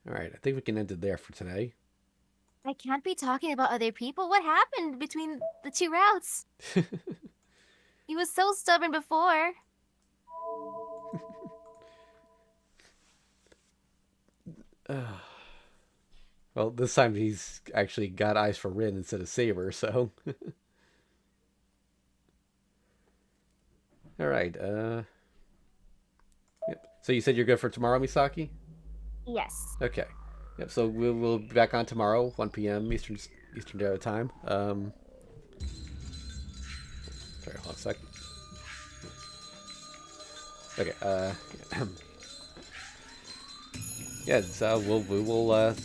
Alright, I think we can end it there for today. I can't be talking about other people. What happened between the two routes? He was so stubborn before. Well, this time he's actually got eyes for Rin instead of Saber, so. Alright, Yep. So you said you're good for tomorrow, Misaki? Yes. Okay. Yep, so we'll be back on tomorrow, 1 p.m. Eastern Daylight Time. Sorry, hold on a second. Okay, yeah, so we will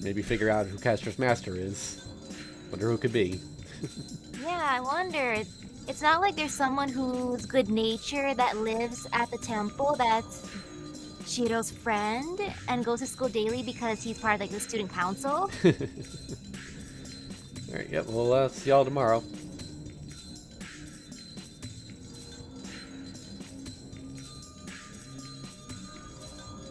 maybe figure out who Castor's master is. Wonder who it could be. Yeah, I wonder. It's not like there's someone who's good natured that lives at the temple that's Shiro's friend and goes to school daily because he's part of like the student council. Alright, yep, we'll see y'all tomorrow.